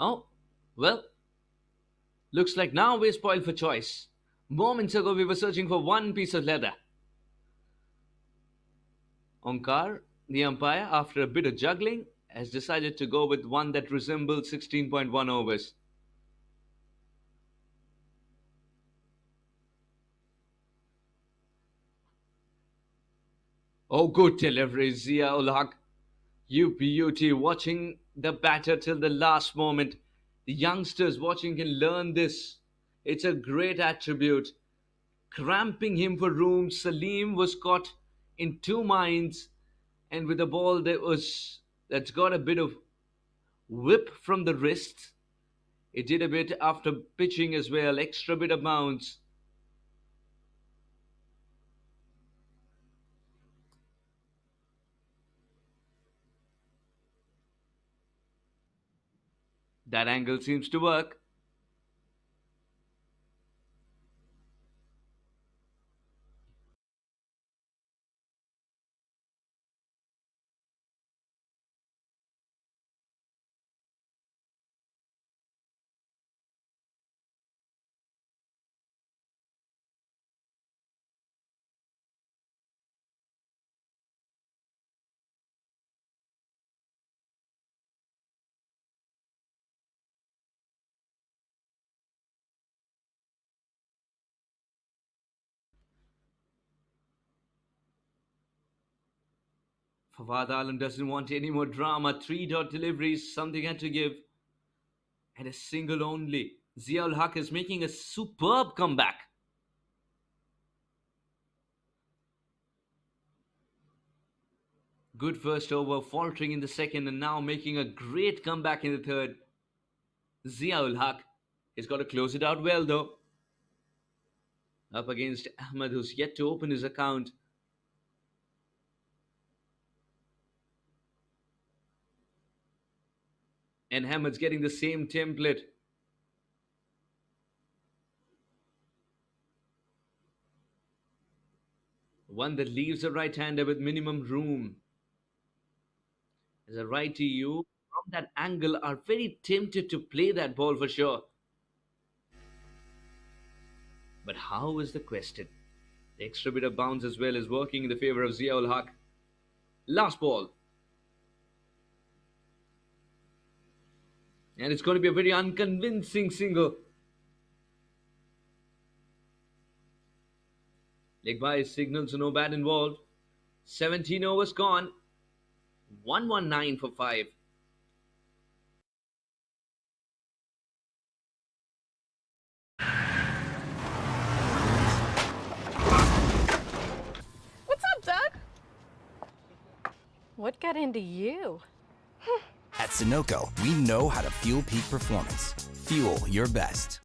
Speaker 2: Oh, well, looks like now we're spoiled for choice. Moments ago we were searching for one piece of leather. Onkar, the umpire, after a bit of juggling, has decided to go with one that resembles 16.1 overs. Oh, good delivery, Ziaul Haq. You beauty, watching the batter till the last moment. The youngsters watching can learn this. It's a great attribute. Cramping him for room, Salim was caught in two minds, and with a ball that's got a bit of whip from the wrist. It did a bit after pitching as well, extra bit of bounce. That angle seems to work. Fawad Alam doesn't want any more drama. 3 dot deliveries, something had to give. And a single only. Ziaul Haq is making a superb comeback. Good first over, faltering in the second, and now making a great comeback in the third. Ziaul Haq has got to close it out well though. Up against Ahmed, who's yet to open his account. And Ahmed's getting the same template. One that leaves a right-hander with minimum room. As a righty, you from that angle are very tempted to play that ball for sure. But how is the question? The extra bit of bounce as well is working in the favor of Ziaul Haq. Last ball. And it's going to be a very unconvincing single. Leg by signals no bat involved. 17 overs gone. 119 for 5.
Speaker 3: What's up, Doug? What got into you?
Speaker 4: At Sunoco, we know how to fuel peak performance. Fuel your best.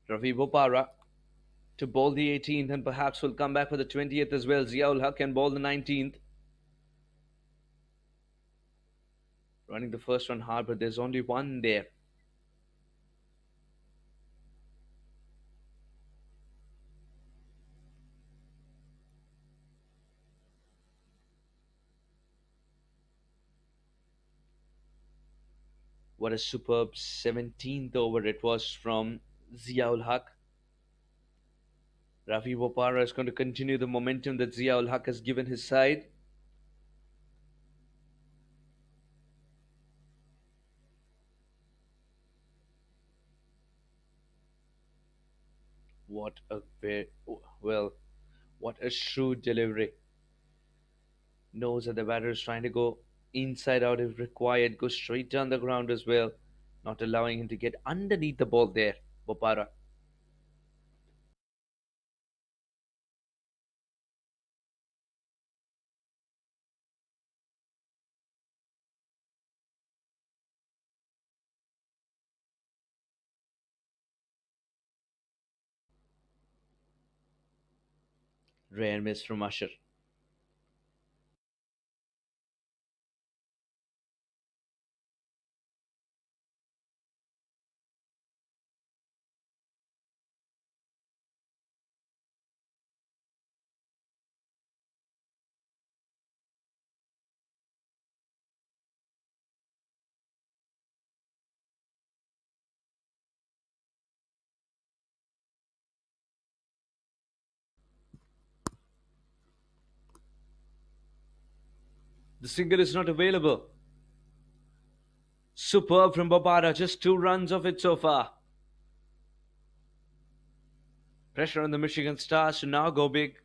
Speaker 2: Ravi Bopara to bowl the 18th and perhaps will come back for the 20th as well. Ziaul Haq can bowl the 19th. Running the first one hard, but there's only one there. What a superb 17th over it was from Ziaul Haq. Ravi Bopara is going to continue the momentum that Ziaul Haq has given his side. What a what a shrewd delivery. Knows that the batter is trying to go inside out if required, go straight down the ground as well, not allowing him to get underneath the ball there. Bopara. Rare miss from Usher. The single is not available. Superb from Bopara, just 2 runs of it so far. Pressure on the Michigan Stars to now go big.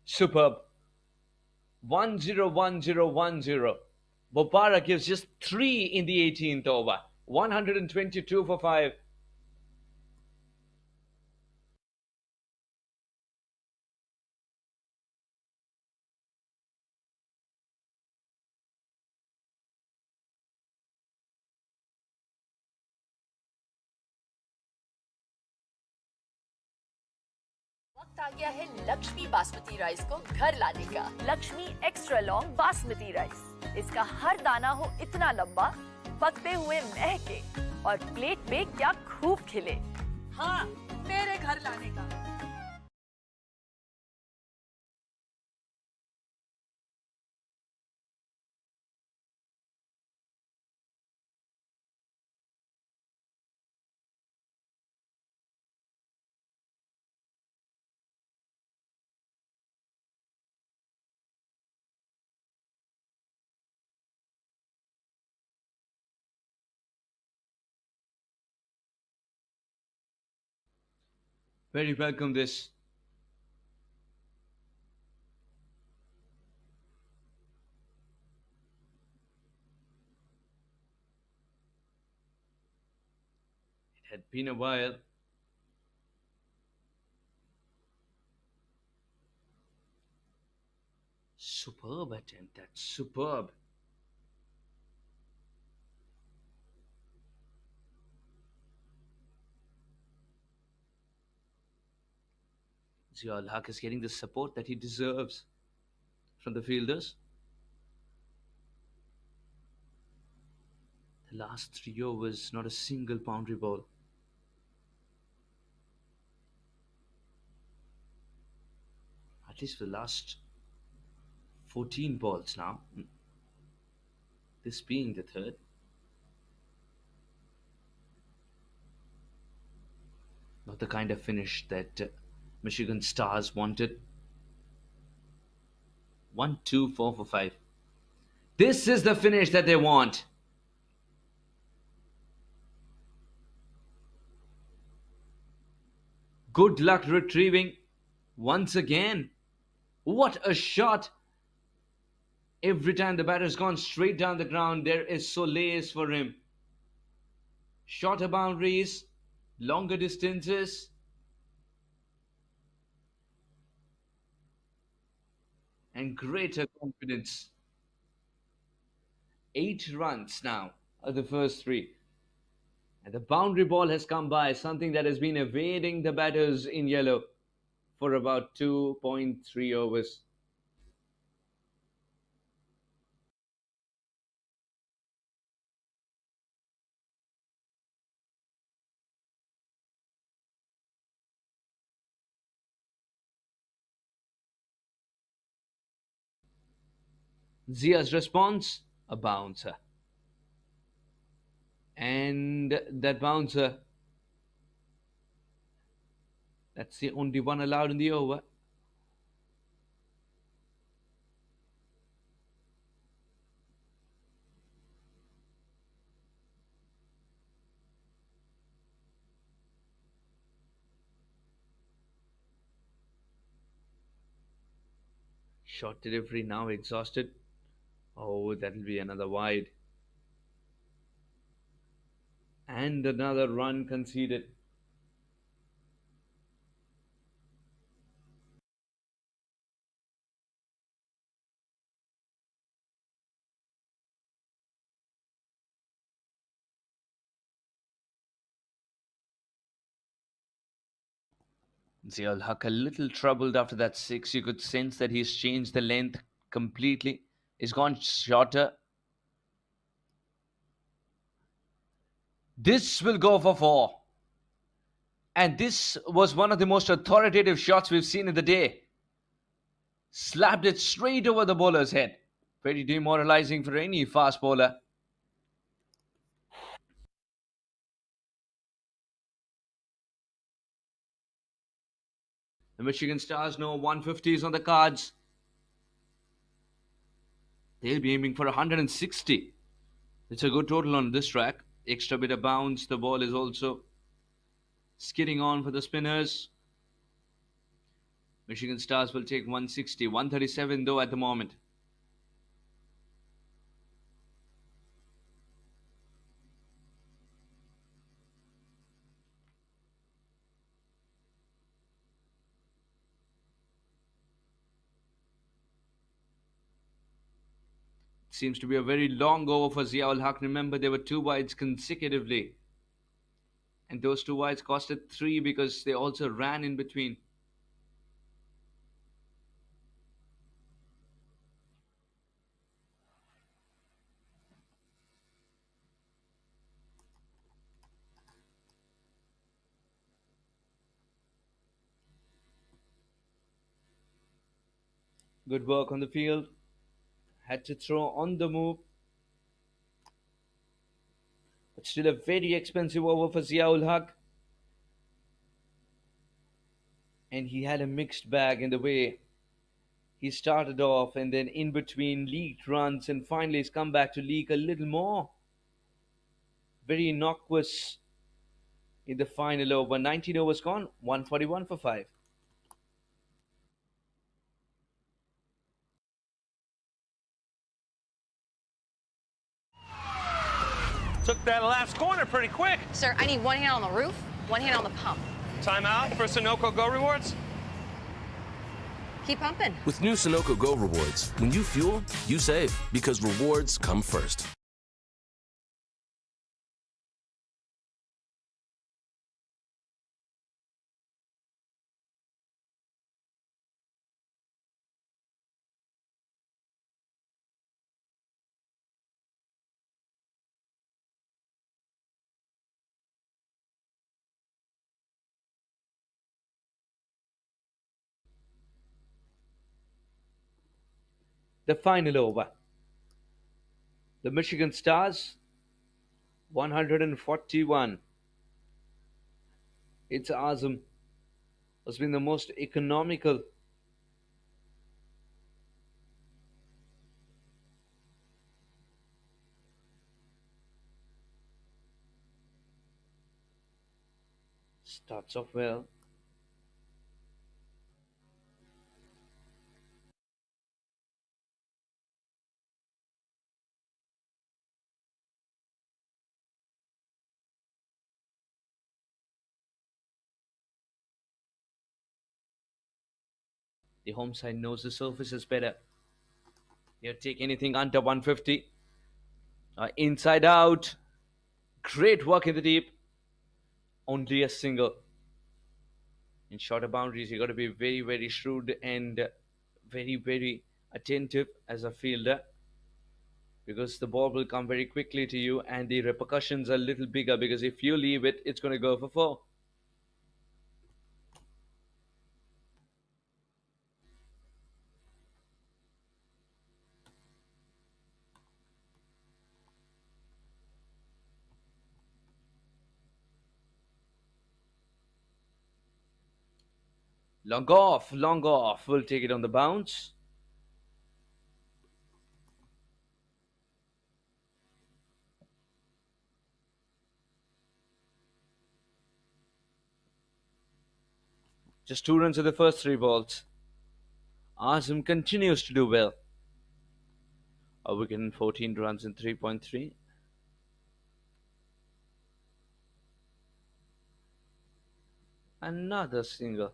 Speaker 2: Superb. 101010. Bopara gives just 3 in the 18th over. 122 for 5.
Speaker 5: वक्त आ गया है Lakshmi basmati rice को घर लाने का। Lakshmi extra long basmati rice, इसका हर दाना हो इतना लंबा, पकते हुए महके और प्लेट पे क्या खूब खिले।
Speaker 3: हाँ, मेरे घर लाने का।
Speaker 2: Very welcome this. It had been a while. Superb attempt. That's superb. Ziaul Haq is getting the support that he deserves from the fielders. The last 3 overs, not a single boundary ball. At least for the last 14 balls now. This being the third. Not the kind of finish that Michigan Stars wanted. 1, 2, 4 for 5. This is the finish that they want. Good luck retrieving once again. What a shot! Every time the batter's gone straight down the ground, there is solace for him. Shorter boundaries, longer distances. And greater confidence. 8 runs now are the first 3. And the boundary ball has come by, something that has been evading the batters in yellow for about 2.3 overs. Zia's response, a bouncer. And that bouncer, that's the only one allowed in the over. Short delivery now exhausted. Oh, that'll be another wide. And another run conceded. Ziaul Haq a little troubled after that 6. You could sense that he's changed the length completely. He's gone shorter. This will go for 4. And this was one of the most authoritative shots we've seen in the day. Slapped it straight over the bowler's head. Very demoralizing for any fast bowler. The Michigan Stars know 150 is on the cards. They'll be aiming for 160. It's a good total on this track. Extra bit of bounce. The ball is also skidding on for the spinners. Michigan Stars will take 160. 137 though at the moment. Seems to be a very long over for Ziaul Haq. Remember, there were 2 wides consecutively. And those 2 wides costed 3 because they also ran in between. Good work on the field. Had to throw on the move. But still a very expensive over for Ziaul Haq. And he had a mixed bag in the way he started off, and then in between leaked runs, and finally he's come back to leak a little more. Very innocuous in the final over. 19 overs gone, 141 for 5.
Speaker 6: Took that last corner pretty quick.
Speaker 7: Sir, I need one hand on the roof, one hand on the pump.
Speaker 6: Timeout for Sunoco Go Rewards.
Speaker 7: Keep pumping.
Speaker 8: With new Sunoco Go rewards, when you fuel, you save because rewards come first.
Speaker 2: The final over. The Michigan Stars, 141. It's Azam. Has been the most economical. Starts off well. The home side knows the surface is better. They'll take anything under 150. Inside out. Great work in the deep. Only a single. In shorter boundaries, you got to be very, very shrewd and very, very attentive as a fielder, because the ball will come very quickly to you and the repercussions are a little bigger, because if you leave it, it's going to go for 4. Long off, long off. We'll take it on the bounce. Just 2 runs of the first 3 balls. Azam continues to do well. A wicket and 14 runs in 3.3. Another single.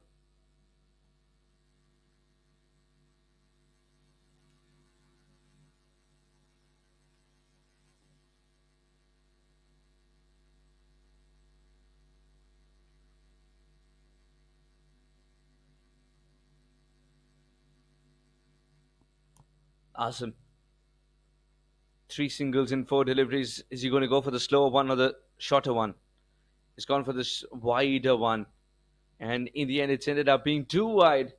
Speaker 2: Awesome. 3 singles in 4 deliveries. Is he going to go for the slower one or the shorter one? He's gone for this wider one. And in the end, it's ended up being too wide.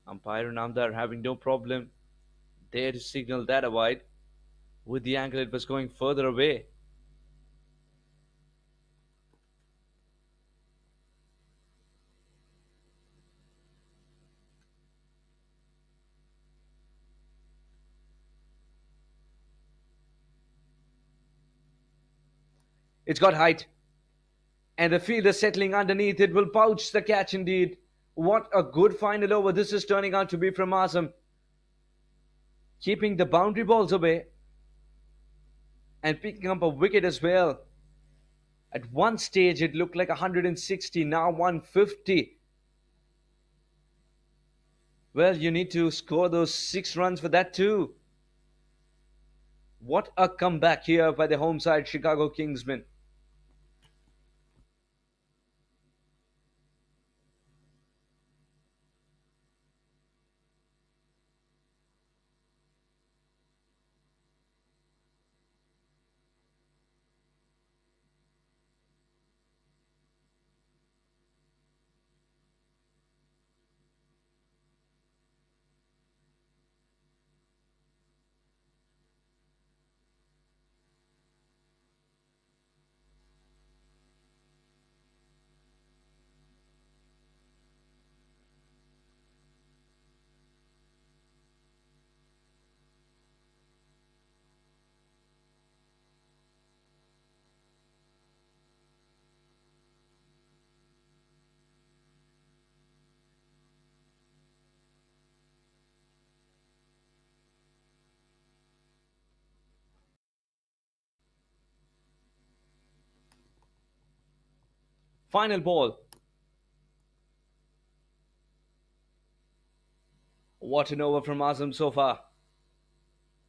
Speaker 2: Umpire and Amdar having no problem there to signal that a wide. With the angle, it was going further away. It's got height. And the fielder settling underneath it will pouch the catch indeed. What a good final over this is turning out to be from Azam. Keeping the boundary balls away. And picking up a wicket as well. At one stage it looked like 160, now 150. Well, you need to score those 6 runs for that too. What a comeback here by the home side Chicago Kingsmen. Final ball. What an over from Azam so far.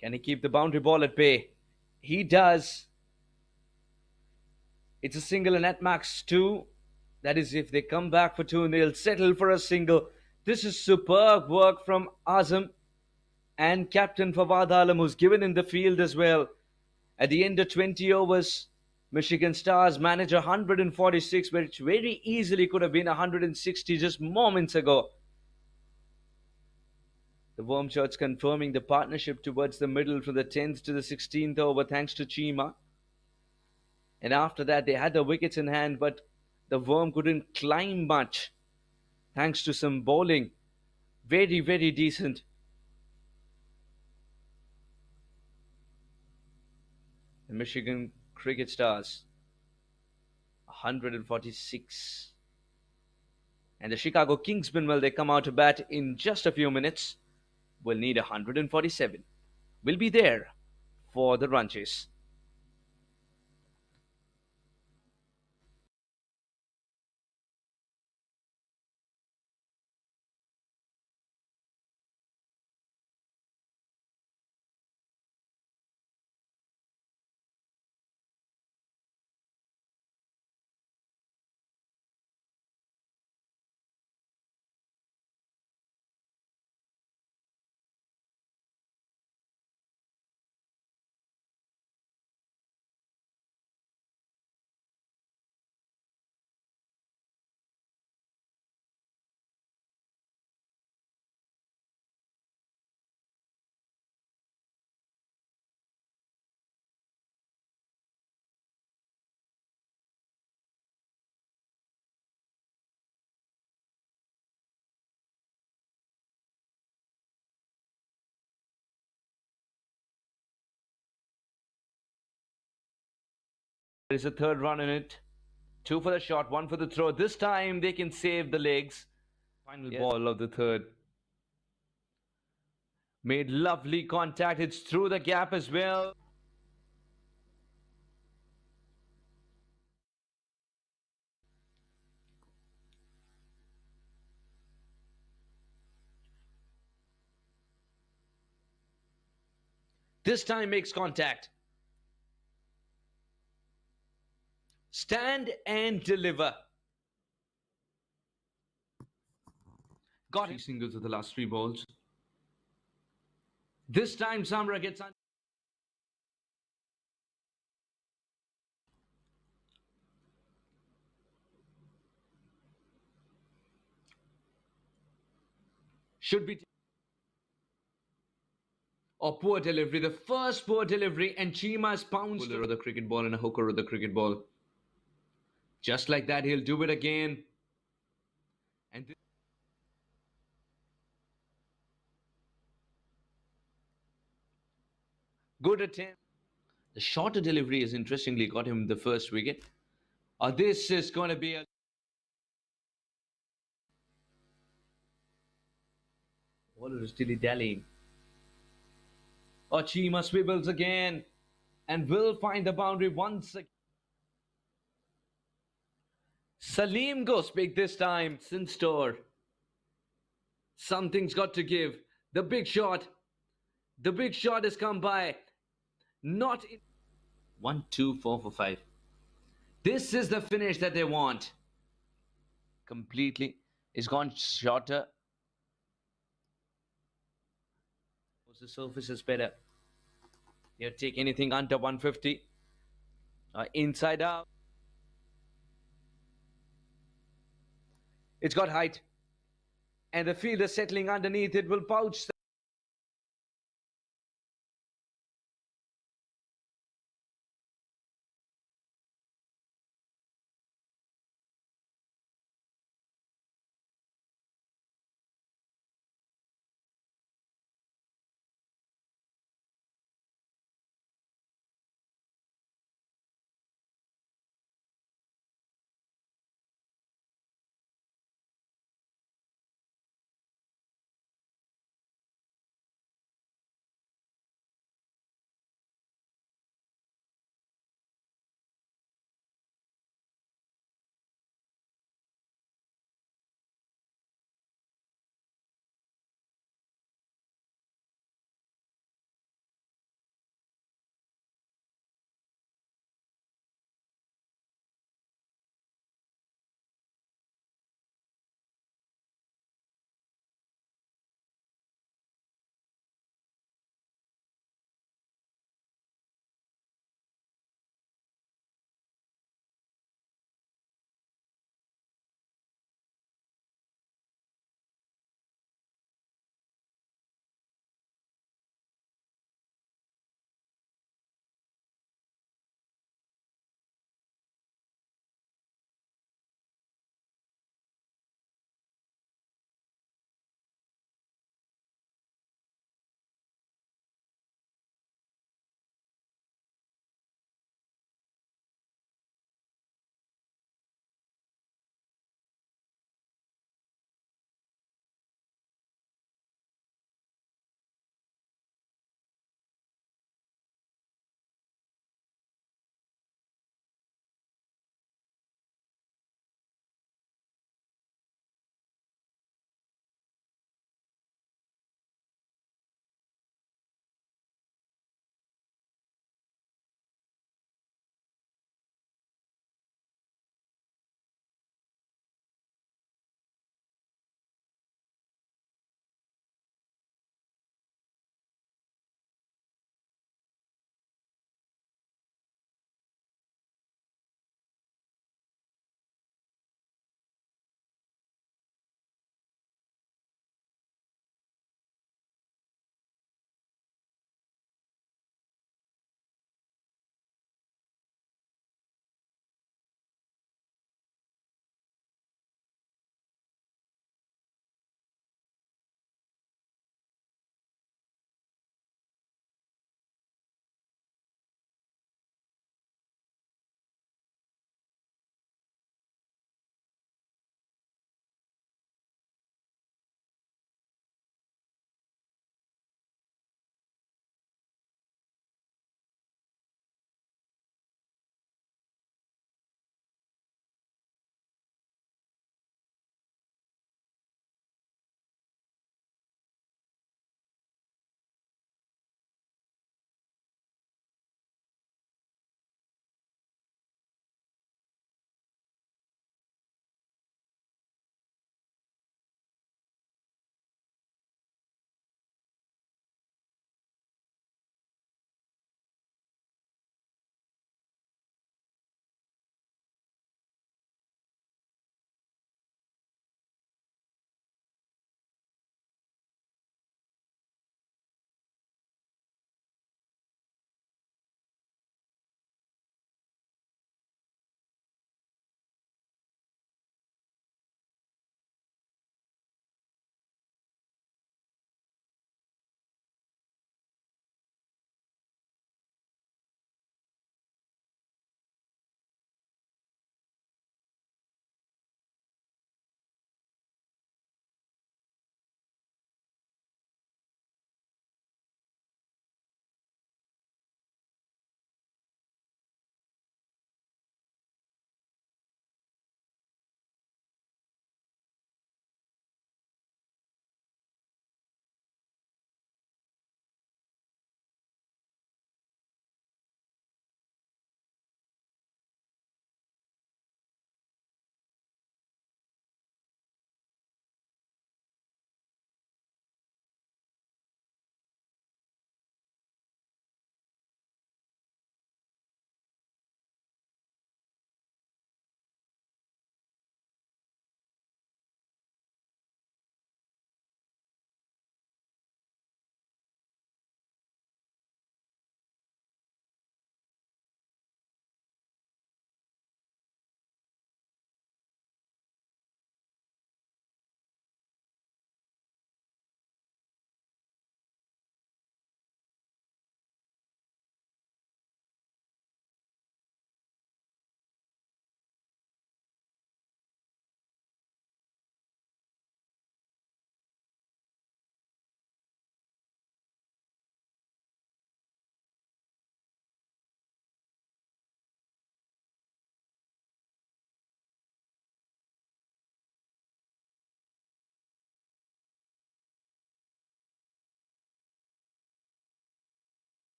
Speaker 2: Can he keep the boundary ball at bay? He does. It's a single and at max 2. That is, if they come back for 2, they'll settle for a single. This is superb work from Azam and Captain Fawad Alam, who's given in the field as well. At the end of 20 overs, Michigan Stars managed 146, which very easily could have been 160 just moments ago. The Worm Shots confirming the partnership towards the middle from the 10th to the 16th over thanks to Chima. And after that, they had the wickets in hand, but the Worm couldn't climb much thanks to some bowling. Very, very decent. The Michigan Cricket Stars 146. And the Chicago Kingsmen, well, they come out to bat in just a few minutes, will need 147. Will be there for the run chase. There is a third run in it. 2 for the shot, 1 for the throw. This time they can save the legs. Final ball of the third. Made lovely contact. It's through the gap as well. This time makes contact. Stand and deliver. Got 3 singles of the last 3 balls. This time Samra gets on. Should be. Or poor delivery. The first poor delivery, and Chima's pounced with the cricket ball and a hooker with the cricket ball. Just like that, he'll do it again. And good attempt. The shorter delivery has interestingly got him the first wicket. This is going to be a bowler is dilly-dallying. Chima swivels again and will find the boundary once again. Salim goes big this time. Sin store. Something's got to give. The big shot. The big shot has come by. Not in 1, 2, 4 for 5. This is the finish that they want. Completely. It's gone shorter. The surface is better. You take anything under 150. Inside out. It's got height. And the fielder settling underneath it will pouch.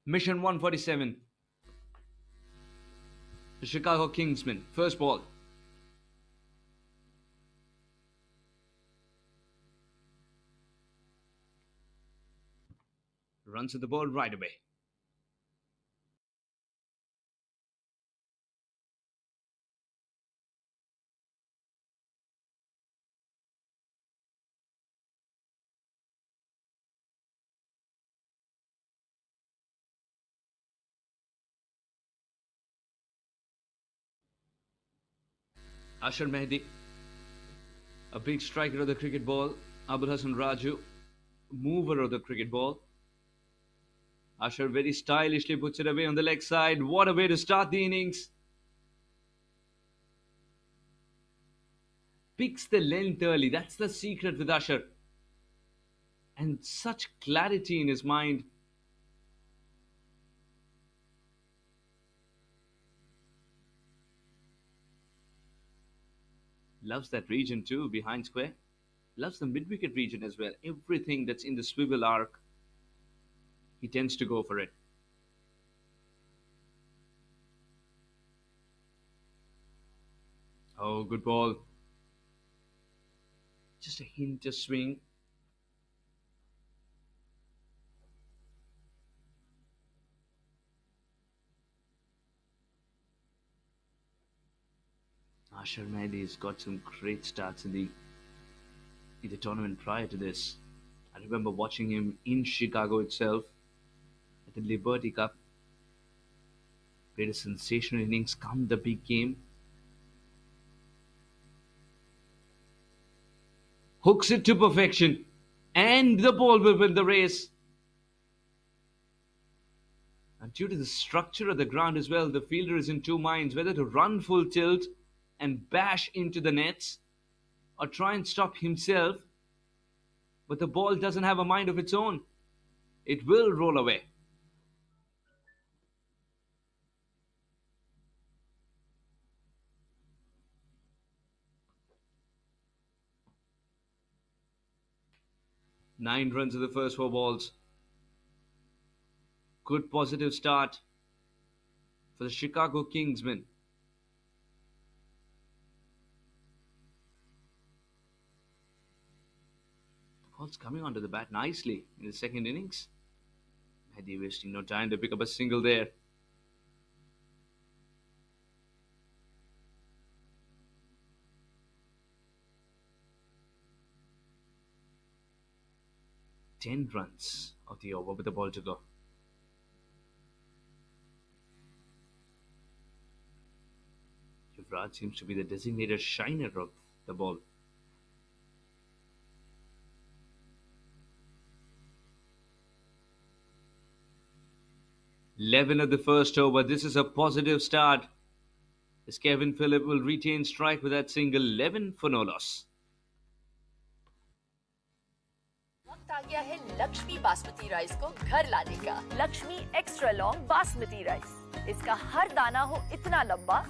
Speaker 2: Mission 147. The Chicago Kingsmen. First ball. Runs at the ball right away. Ashar Mehdi, a big striker of the cricket ball. Abul Hassan Raju, mover of the cricket ball. Ashar very stylishly puts it away on the leg side. What a way to start the innings. Picks the length early. That's the secret with Ashar. And such clarity in his mind. Loves that region too, behind square. Loves the mid-wicket region as well. Everything that's in the swivel arc, he tends to go for it. Oh, good ball. Just a hint of swing. Ashar Mehdi's got some great starts in the tournament prior to this. I remember watching him in Chicago itself at the Liberty Cup. Played a sensational innings come the big game. Hooks it to perfection. And the ball will win the race. And due to the structure of the ground as well, the fielder is in two minds whether to run full tilt and bash into the nets or try and stop himself. But the ball doesn't have a mind of its own. It will roll away. Nine runs in the first four balls. Good positive start for the Chicago Kingsmen. The ball's coming onto the bat nicely in the second innings. Mehdi wasting no time to pick up a single there. Ten runs of the over with the ball to go. Yuvraj seems to be the designated shiner of the ball. Eleven of the first over. This is a positive start. As Kevin Phillip will retain strike with that single. 11 for no loss.
Speaker 5: वक्त आ गया है Lakshmi basmati rice को घर लाने का। Lakshmi extra long basmati rice. इसका हर दाना हो इतना लंबा,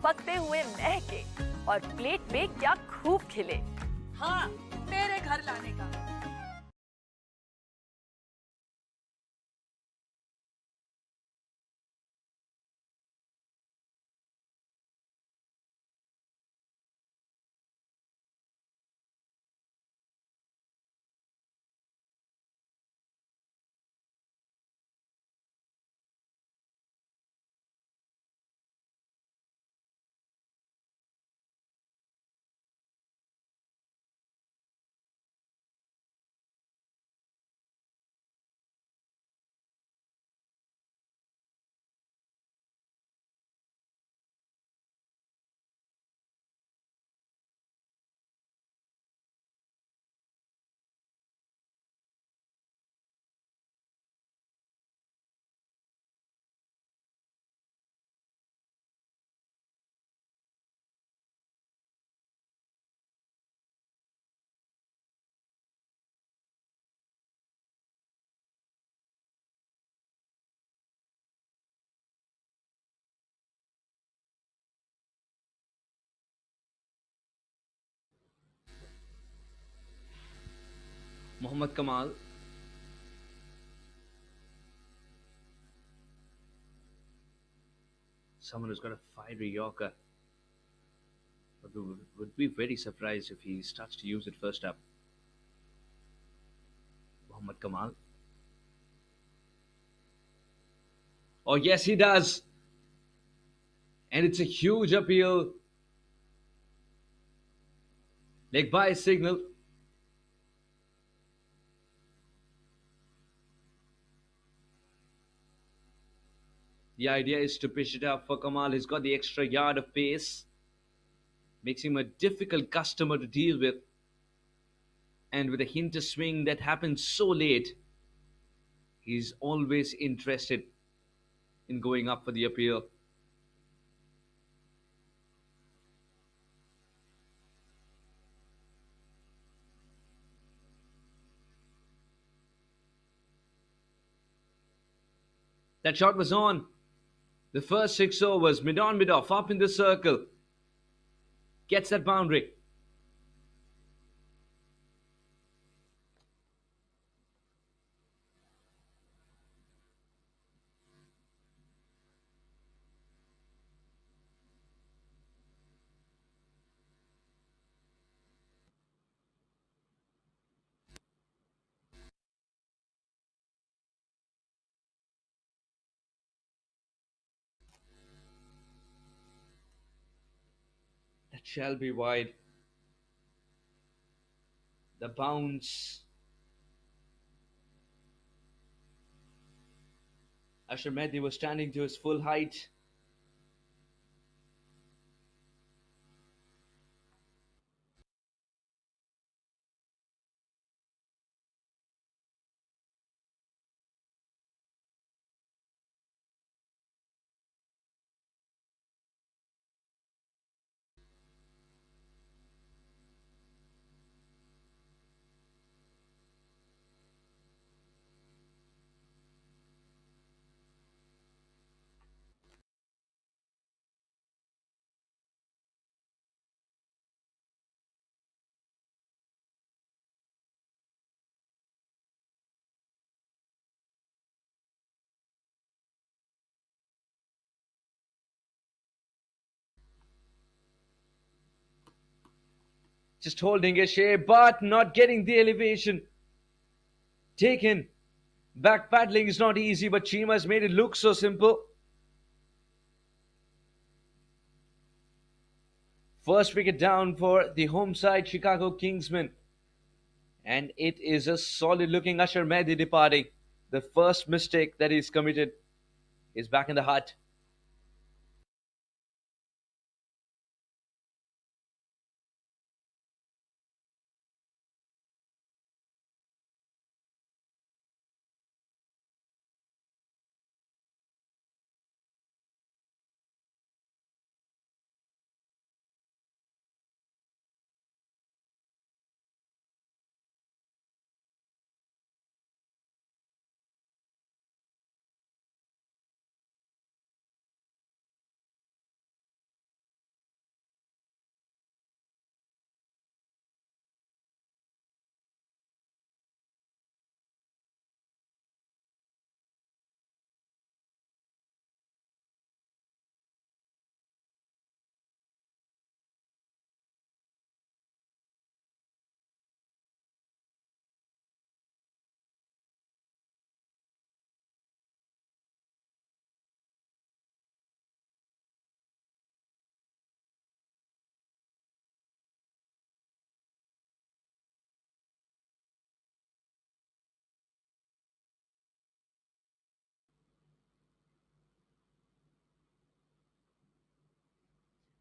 Speaker 5: पकते हुए महके और प्लेट में क्या खूब खिले।
Speaker 3: हाँ, मेरे घर लाने का।
Speaker 2: Mohammad Kamal. Someone who's got a fiery Yorker. But we would be very surprised if he starts to use it first up. Muhammad Kamal. Oh, yes, he does. And it's a huge appeal. Leg by signal. The idea is to pitch it up for Kamal. He's got the extra yard of pace. Makes him a difficult customer to deal with. And with a hint of swing that happens so late, he's always interested in going up for the appeal. That shot was on. The first 6 overs, mid on, mid off, up in the circle. Gets that boundary. That shall be wide. The bounce. Asher Mehdi was standing to his full height. Just holding a shape, but not getting the elevation. Taken. Back paddling is not easy, but Chima has made it look so simple. First wicket down for the home side Chicago Kingsmen. And it is a solid looking Asher Mehdi departing. The first mistake that he's committed is back in the hut.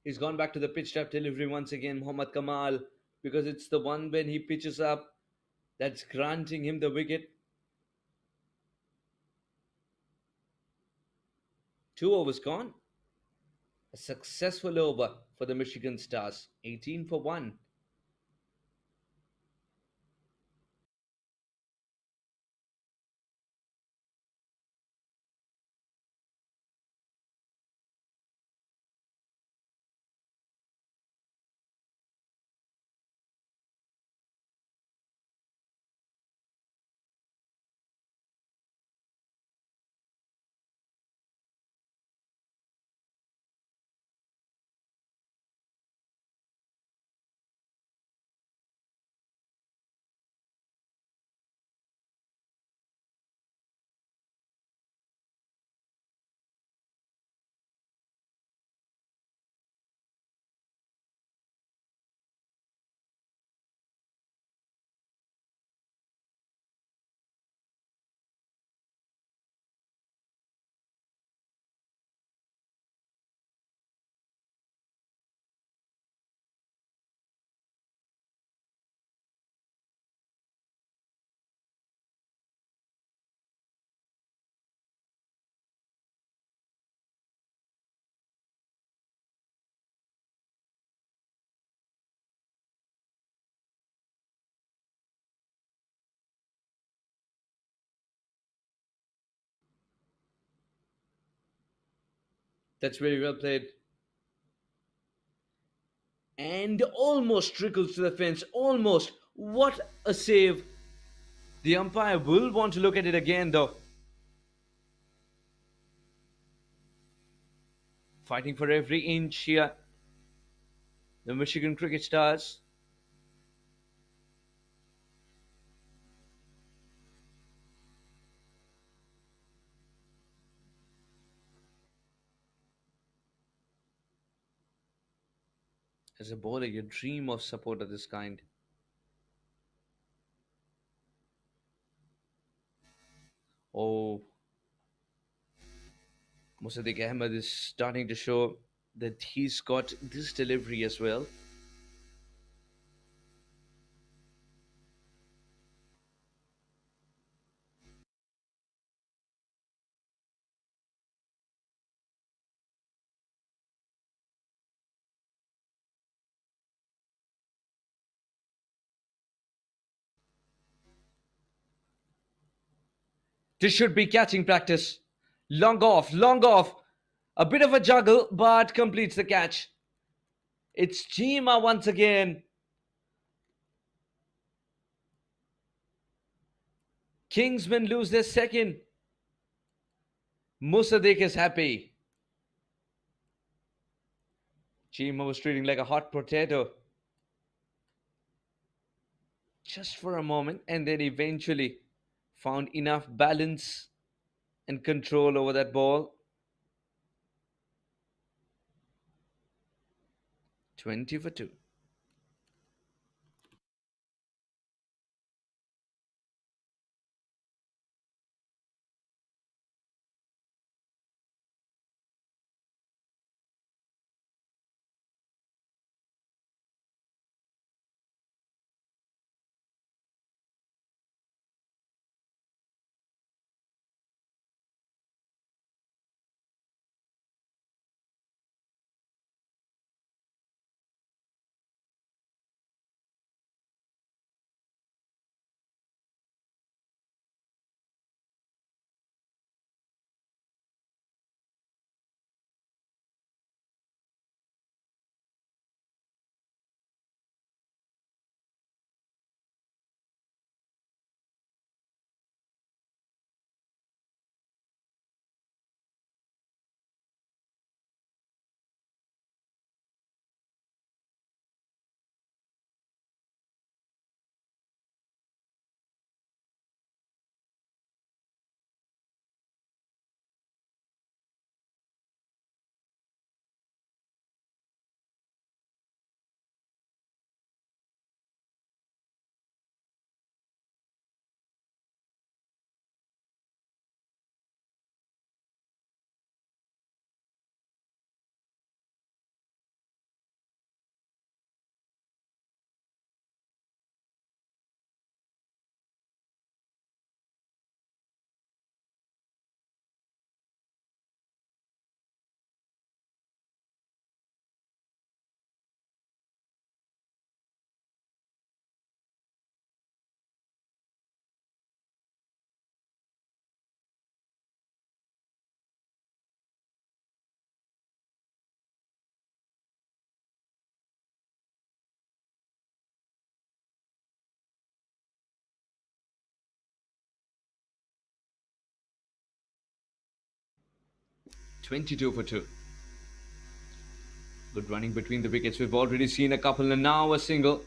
Speaker 2: He's gone back to the pitch trap delivery once again, Muhammad Kamal, because it's the one when he pitches up that's granting him the wicket. 2 overs gone. A successful over for the Michigan Stars. 18 for 1. That's very well played. And almost trickles to the fence. Almost. What a save. The umpire will want to look at it again, though. Fighting for every inch here. The Michigan Cricket Stars. As a bowler, you dream of support of this kind. Oh, Musaddiq Ahmed is starting to show that he's got this delivery as well. This should be catching practice. Long off, long off. A bit of a juggle, but completes the catch. It's Jima once again. Kingsmen lose their second. Musaddiq is happy. Jima was treating like a hot potato. Just for a moment, and then eventually found enough balance and control over that ball. 20 for 2. Twenty-two for 2. Good running between the wickets. We've already seen a couple and now a single.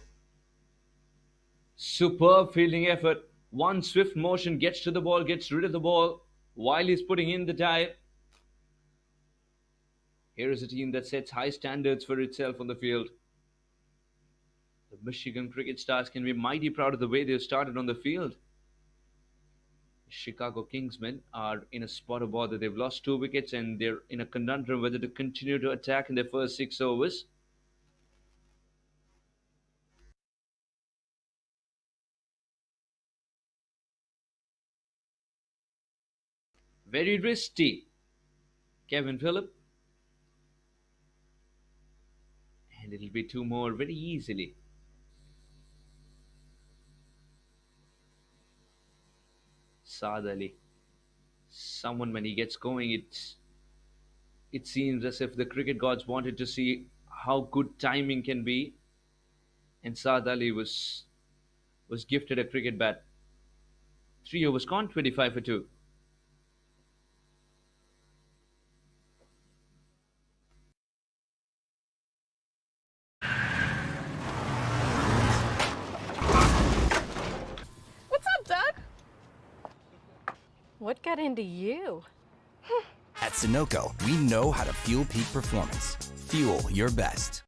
Speaker 2: Superb fielding effort. One swift motion gets to the ball, gets rid of the ball while he's putting in the dive. Here is a team that sets high standards for itself on the field. The Michigan Cricket Stars can be mighty proud of the way they've started on the field. Chicago Kingsmen are in a spot of bother. They've lost 2 wickets and they're in a conundrum whether to continue to attack in their first 6 overs. Very risky. Kevin Phillip. And it'll be 2 more very easily. Saad Ali. Someone, when he gets going, it's It seems as if the cricket gods wanted to see how good timing can be, and Saad Ali was gifted a cricket bat. 3 overs gone, 25 for 2.
Speaker 7: What's up, Doug? What got into you?
Speaker 4: At Sunoco, we know how to fuel peak performance. Fuel your best.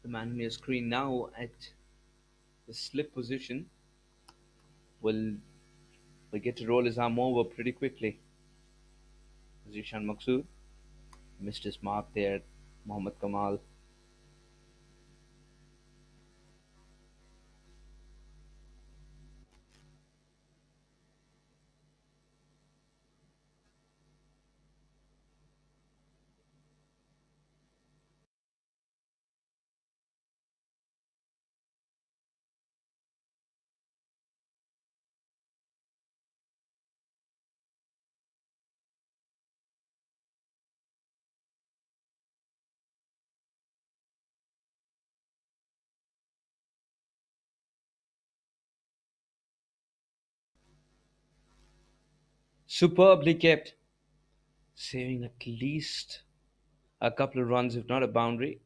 Speaker 2: The man on your screen now at the slip position will get to roll his arm over pretty quickly. Zishan Maksud missed his mark there. Mohammad Kamal. Superbly kept, saving at least a couple of runs, if not a boundary.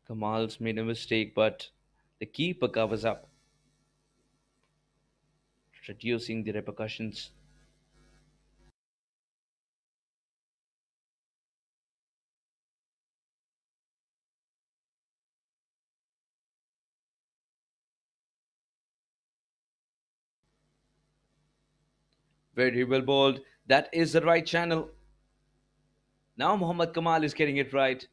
Speaker 2: Kamal's made a mistake, but the keeper covers up, reducing the repercussions. Very well bowled. That is the right channel. Now Muhammad Kamal is getting it right.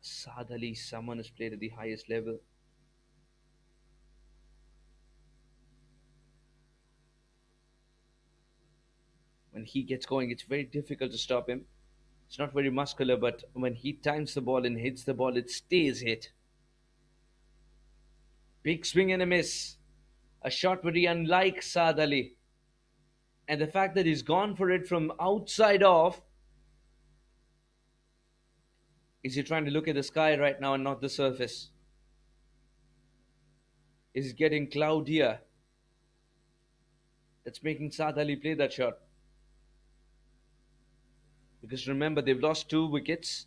Speaker 2: Saad Ali, someone who's played at the highest level. When he gets going, it's very difficult to stop him. It's not very muscular, but when he times the ball and hits the ball, it stays hit. Big swing and a miss. A shot very unlike Saad Ali. And the fact that he's gone for it from outside off. Is he trying to look at the sky right now and not the surface? Is it getting cloudier? That's making Saad Ali play that shot. Because remember, they've lost 2 wickets.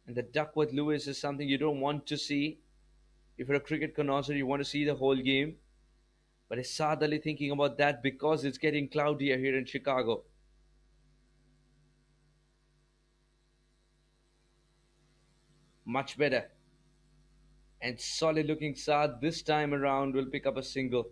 Speaker 2: And the Duckworth Lewis is something you don't want to see. If you're a cricket connoisseur, you want to see the whole game. But is Saad Ali thinking about that because it's getting cloudier here in Chicago? Much better. And solid looking Saad this time around will pick up a single.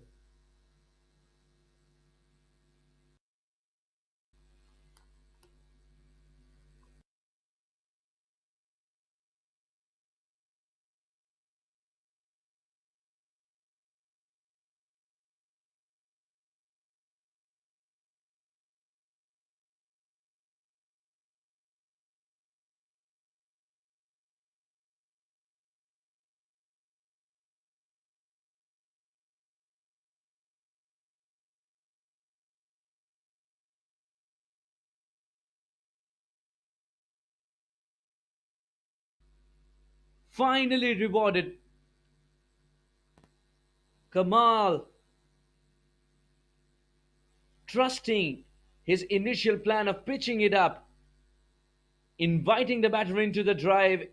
Speaker 2: Finally rewarded. Kamal trusting his initial plan of pitching it up, inviting the batter into the drive,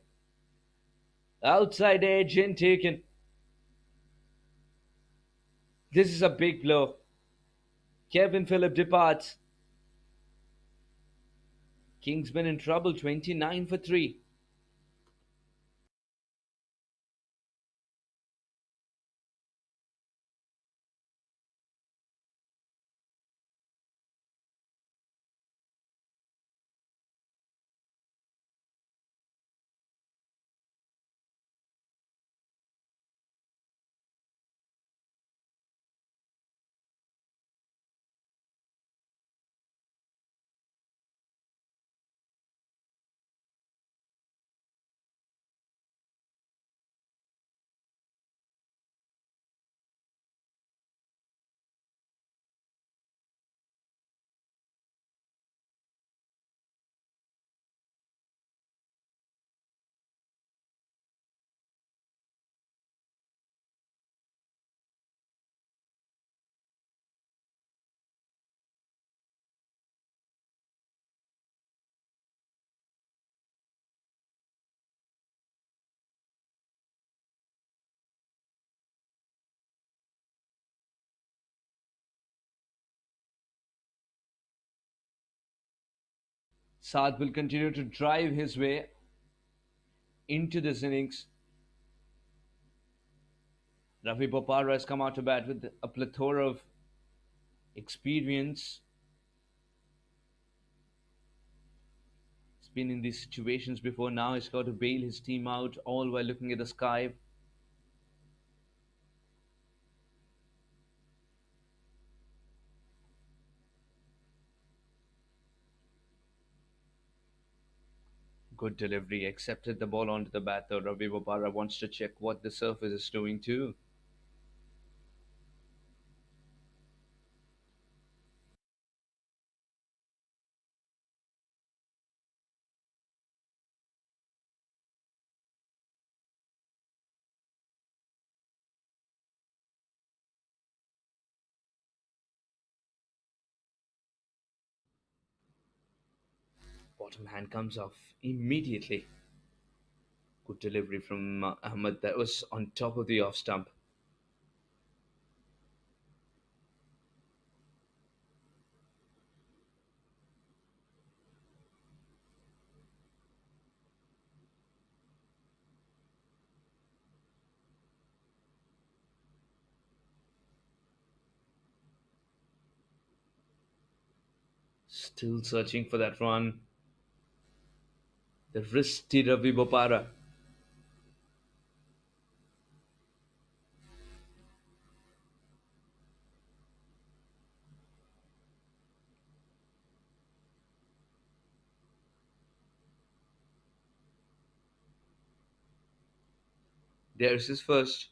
Speaker 2: outside edge and taken. This is a big blow. Kevin Phillip departs. Kingsmen in trouble, 29 for 3. Saad will continue to drive his way into this innings. Ravi Bopara has come out to bat with a plethora of experience. He's been in these situations before. Now he's got to bail his team out, all while looking at the sky. Good delivery, accepted the ball onto the bat though. Ravi Bopara wants to check what the surface is doing too. Bottom hand comes off immediately. Good delivery from Ahmed. That was on top of the off stump. Still searching for that run. The wristy Ravi Bopara. There's his first.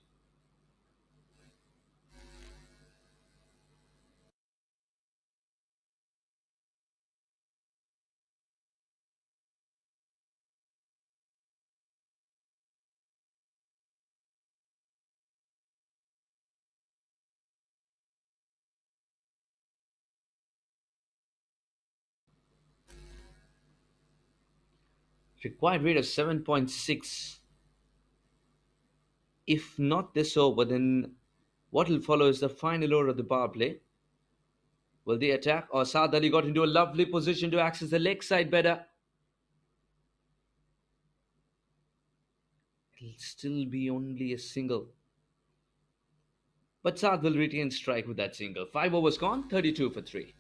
Speaker 2: Required rate of 7.6. If not this over, then what will follow is the final over of the power play. Will they attack? Or Saad Ali got into a lovely position to access the leg side better. It'll still be only a single. But Saad will retain strike with that single. 5 overs gone, 32 for 3.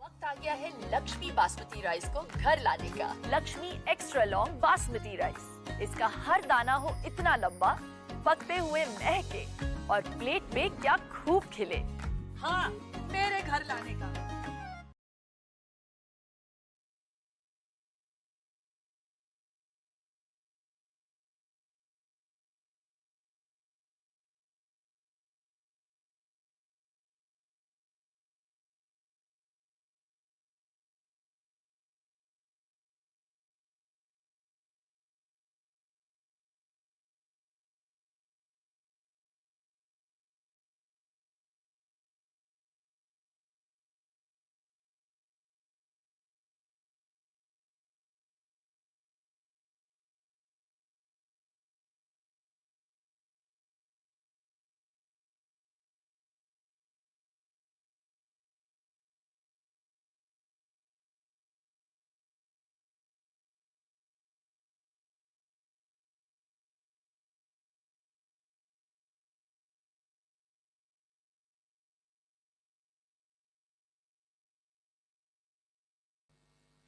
Speaker 5: वक्त आ गया है Lakshmi basmati rice को घर लाने का। Lakshmi extra long basmati rice. इसका हर दाना हो इतना लंबा, पकते हुए महके और प्लेट में क्या खूब खिले।
Speaker 3: हाँ, मेरे घर लाने का।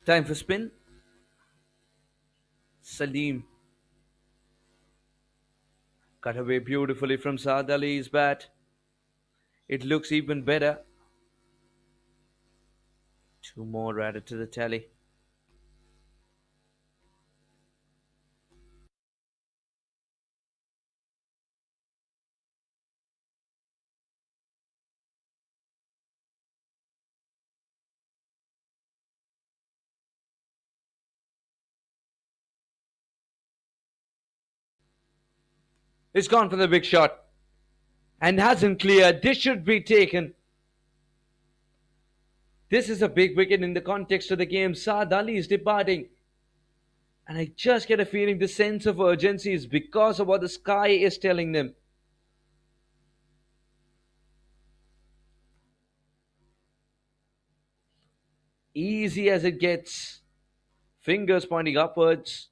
Speaker 2: Time for spin. Salim cut away beautifully from Saad Ali's bat. It looks even better. Two more added to the tally. It's gone for the big shot and hasn't cleared. This should be taken. This is a big wicket in the context of the game. Saad Ali is departing. And I just get a feeling the sense of urgency is because of what the sky is telling them. Easy as it gets. Fingers pointing upwards.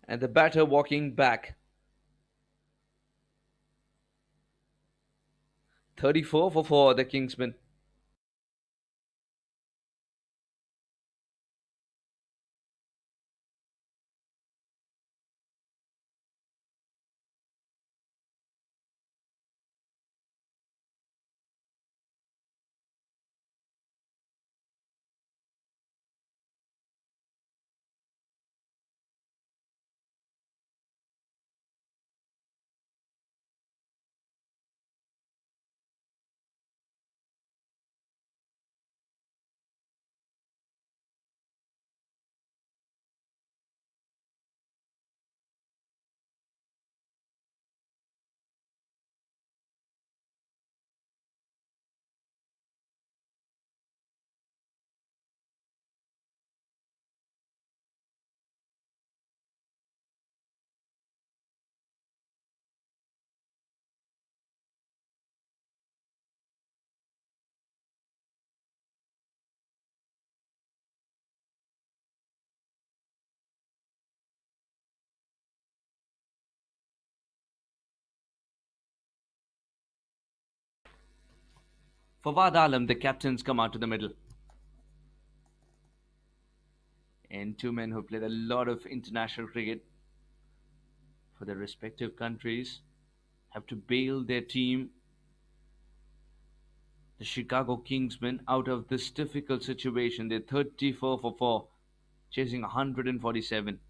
Speaker 2: And the batter walking back. 34 for 4, the Kingsmen. Fawad Alam, the captains, come out to the middle. And two men who played a lot of international cricket for their respective countries have to bail their team, the Chicago Kingsmen, out of this difficult situation. They're 34 for 4, chasing 147.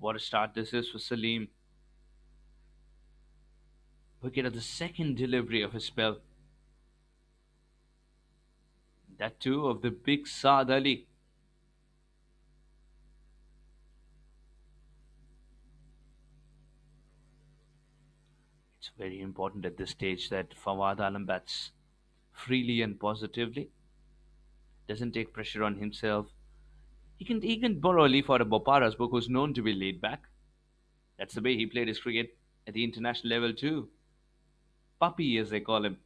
Speaker 2: What a start this is for Salim. Wicket at the second delivery of his spell. That too of the big Saad Ali. It's very important at this stage that Fawad Alam bats freely and positively. Doesn't take pressure on himself. He can borrow a leaf out of Bopara's book, who's known to be laid back. That's the way he played his cricket at the international level too. Puppy, as they call him.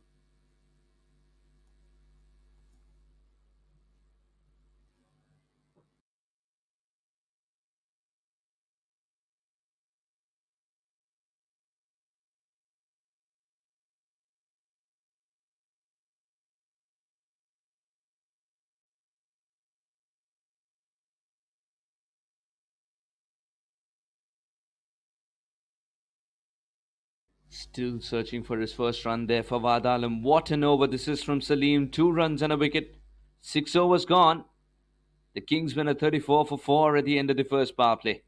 Speaker 2: Still searching for his first run there for Fawad Alam. What an over this is from Salim. 2 runs and a wicket. 6 overs gone. The Kingsmen are 34 for 4 at the end of the first power play.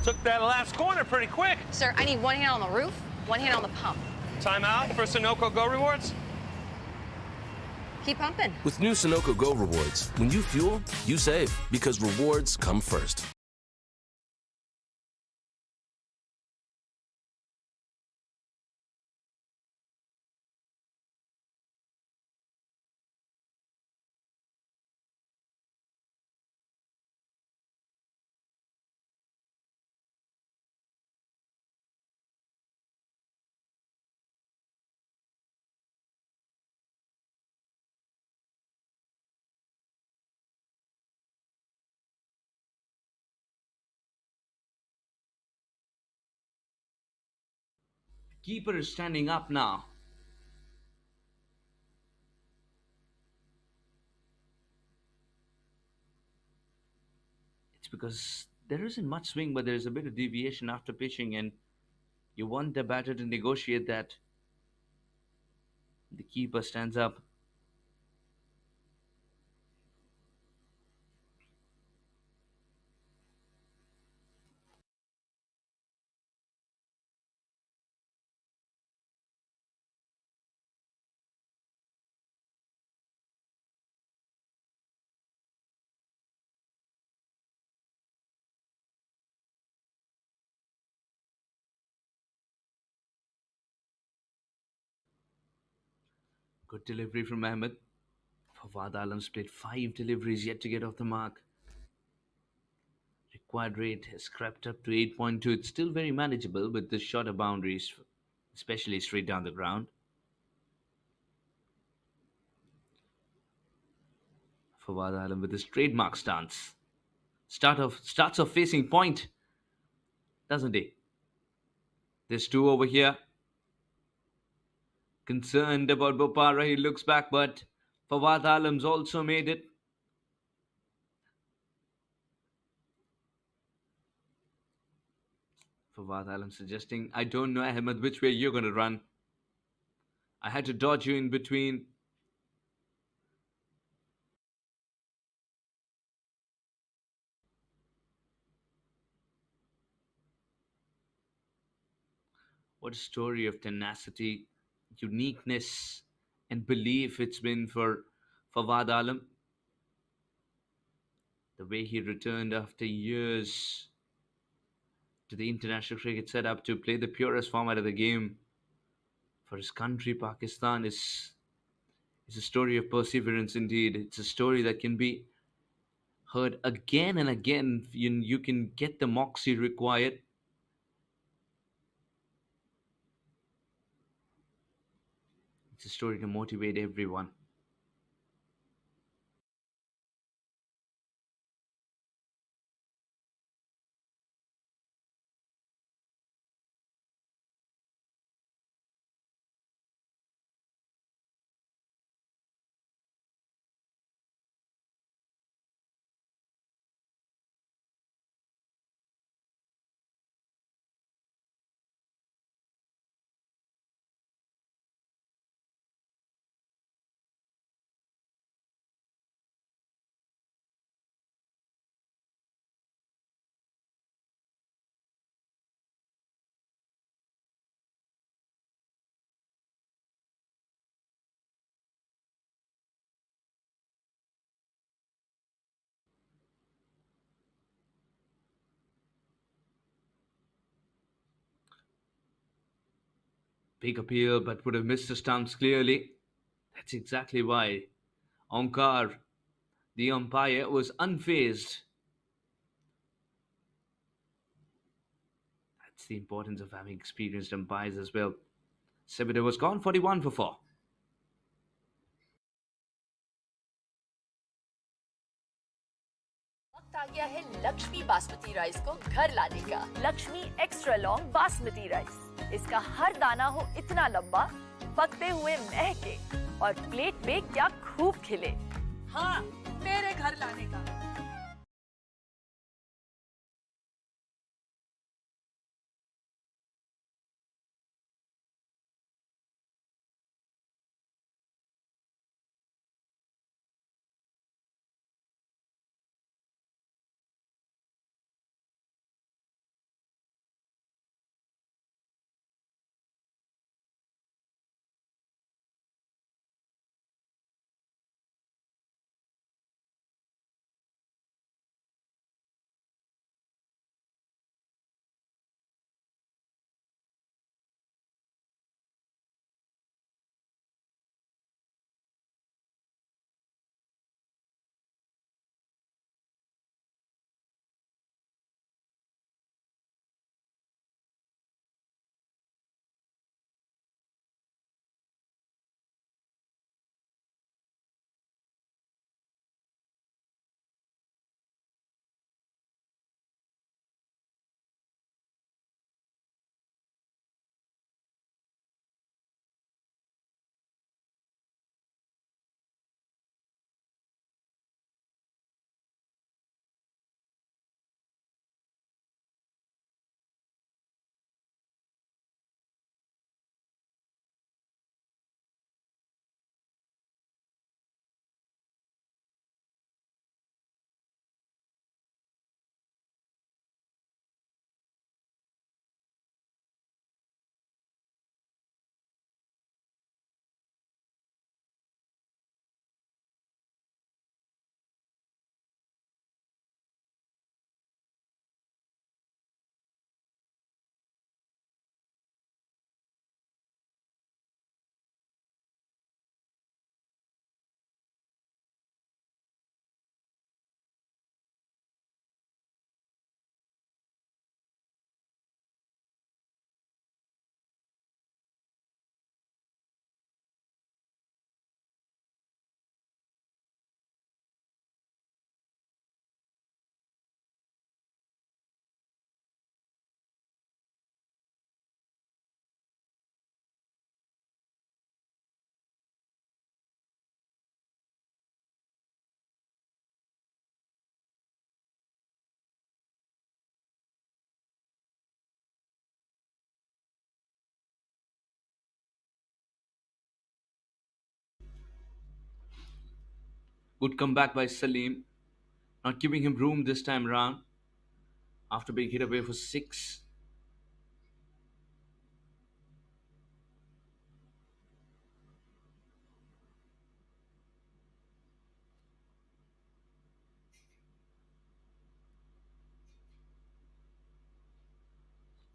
Speaker 6: Took that last corner pretty quick.
Speaker 3: Sir, I need one hand on the roof, one hand on the pump.
Speaker 6: Timeout for Sunoco Go Rewards.
Speaker 3: Keep pumping.
Speaker 8: With new Sunoco Go rewards, when you fuel, you save because rewards come first.
Speaker 2: Keeper is standing up now. It's because there isn't much swing, but there's a bit of deviation after pitching, and you want the batter to negotiate that. The keeper stands up. Good delivery from Ahmed. Fawad Alam's played 5 deliveries yet to get off the mark. Required rate has crept up to 8.2. It's still very manageable with the shorter boundaries, especially straight down the ground. Fawad Alam with his trademark stance. Starts off facing point, doesn't he? There's two over here. Concerned about Bopara, he looks back, but Fawad Alam's also made it. Fawad Alam suggesting, I don't know, Ahmed, which way you're going to run. I had to dodge you in between. What a story of tenacity, uniqueness, and belief it's been for Fawad Alam. The way he returned after years to the international cricket setup to play the purest format of the game for his country, Pakistan, is a story of perseverance indeed. It's a story that can be heard again and again. You can get the moxie required. It's a story to motivate everyone. Big appeal, but would have missed the stance clearly. That's exactly why Onkar, the umpire, was unfazed. That's the importance of having experienced umpires as well. Sebeder was gone 41 for 4.
Speaker 5: वक्त आ गया है Lakshmi basmati rice को घर लाने का। Lakshmi extra long basmati rice, इसका हर दाना हो इतना लंबा, पकते हुए महके और प्लेट में क्या खूब खिले। हाँ, मेरे घर लाने का।
Speaker 2: Good comeback by Salim, not giving him room this time around after being hit away for 6.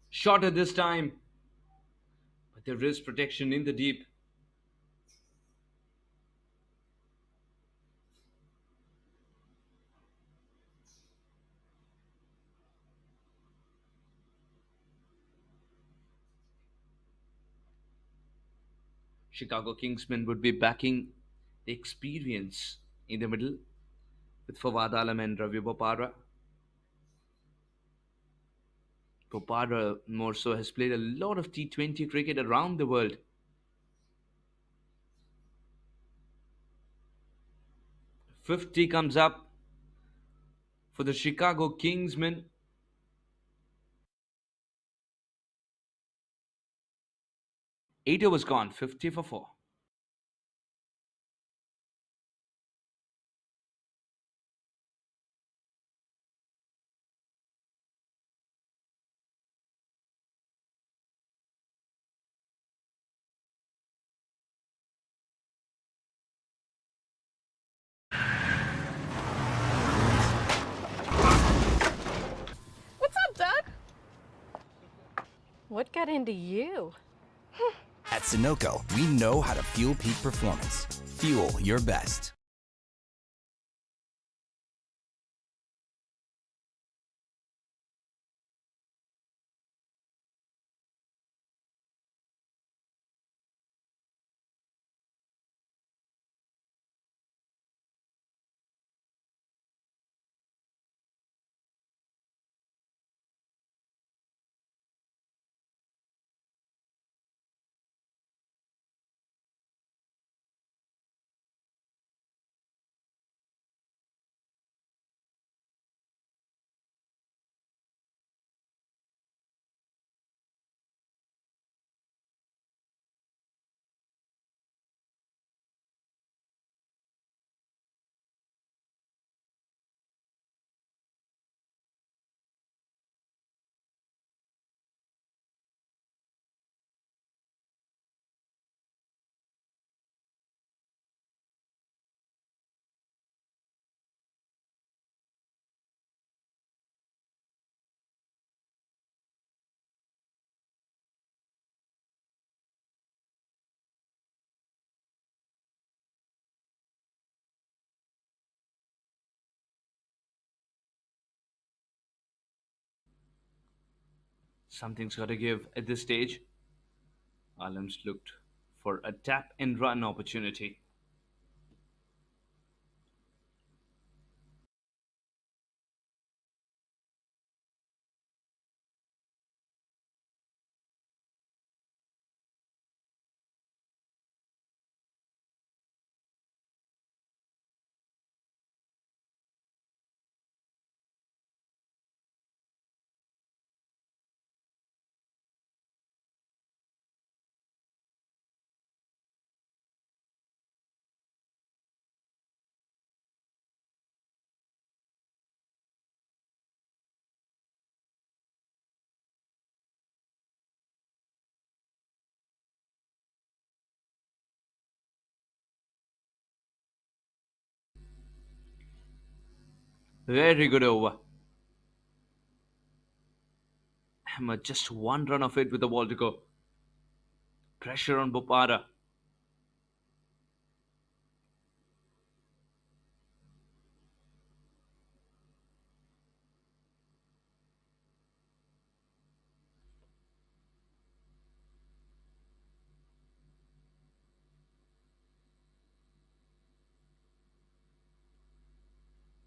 Speaker 2: Shorter this time, but there is protection in the deep. Chicago Kingsmen would be backing the experience in the middle with Fawad Alam and Ravi Bopara. Bopara more so has played a lot of T20 cricket around the world. '50 comes up for the Chicago Kingsmen. Eight overs gone, 50 for 4.
Speaker 7: What's up, Doug? What got into you?
Speaker 4: At Sunoco, we know how to fuel peak performance. Fuel your best.
Speaker 2: Something's got to give at this stage. Alam's looked for a tap and run opportunity. Very good over. Ahmed just one run of it with the ball to go. Pressure on Bopara.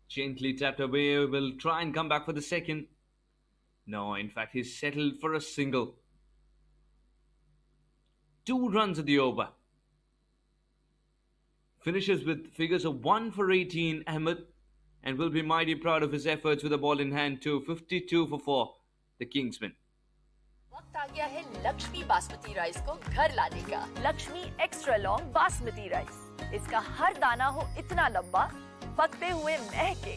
Speaker 2: Gently tapped away, will try and come back for the second. No, in fact, he's settled for a single. 2 runs at the over. Finishes with figures of 1 for 18, Ahmed, and will be mighty proud of his efforts with the ball in hand too. 52 for 4, the Kingsmen.
Speaker 5: वक्त आ गया है Lakshmi basmati rice को घर लाने का। Lakshmi extra long basmati rice इसका हर दाना हो इतना लंबा, पकते हुए महके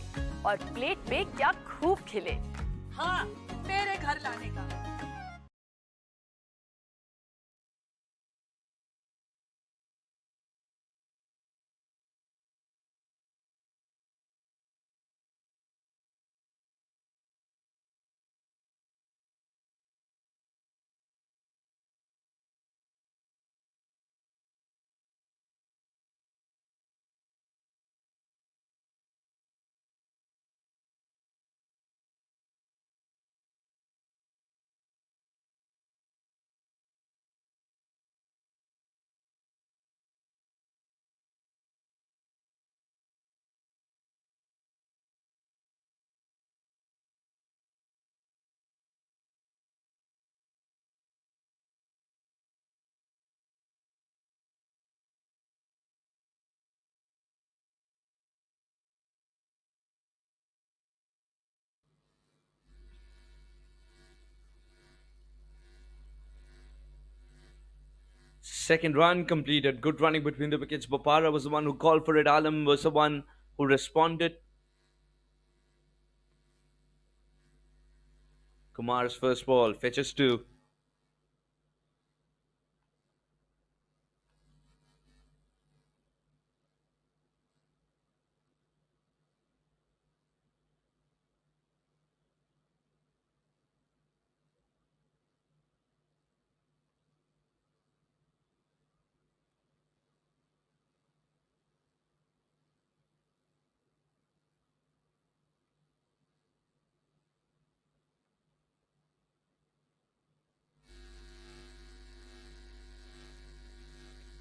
Speaker 5: और प्लेट में क्या खूब खिले।
Speaker 9: हाँ, मेरे घर लाने का।
Speaker 2: Second run completed. Good running between the wickets. Bopara was the one who called for it. Alam was the one who responded. Kumar's first ball fetches two.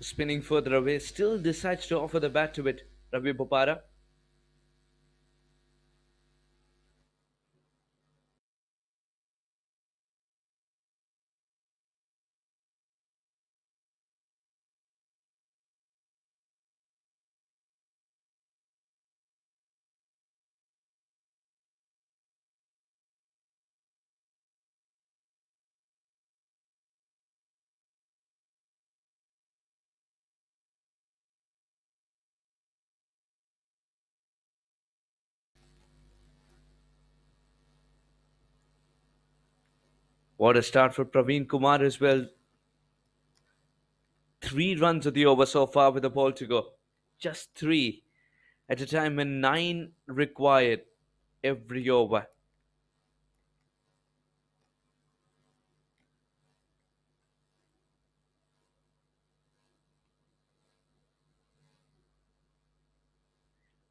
Speaker 2: Spinning further away, still decides to offer the bat to it. Ravi Bopara. What a start for Praveen Kumar as well. 3 runs of the over so far with the ball to go. Just 3 at a time when 9 required every over.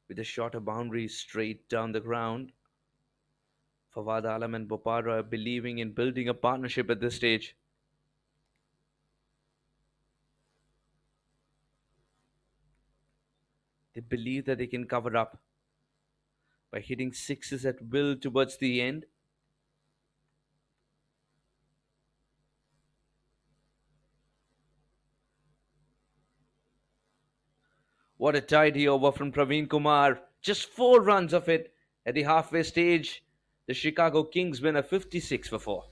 Speaker 2: With a shorter boundary straight down the ground, Fawad Alam and Bopara are believing in building a partnership at this stage. They believe that they can cover up by hitting sixes at will towards the end. What a tidy over from Praveen Kumar. Just 4 runs of it at the halfway stage. The Chicago Kingsmen are 56 for 4.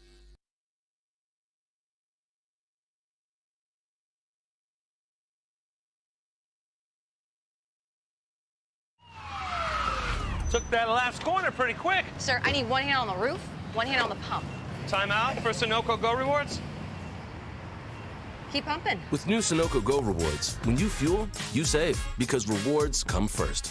Speaker 6: Took that last corner pretty quick.
Speaker 3: Sir, I need one hand on the roof, one hand on the pump.
Speaker 6: Timeout for Sunoco Go Rewards.
Speaker 3: Keep pumping.
Speaker 8: With new Sunoco Go rewards, when you fuel, you save because rewards come first.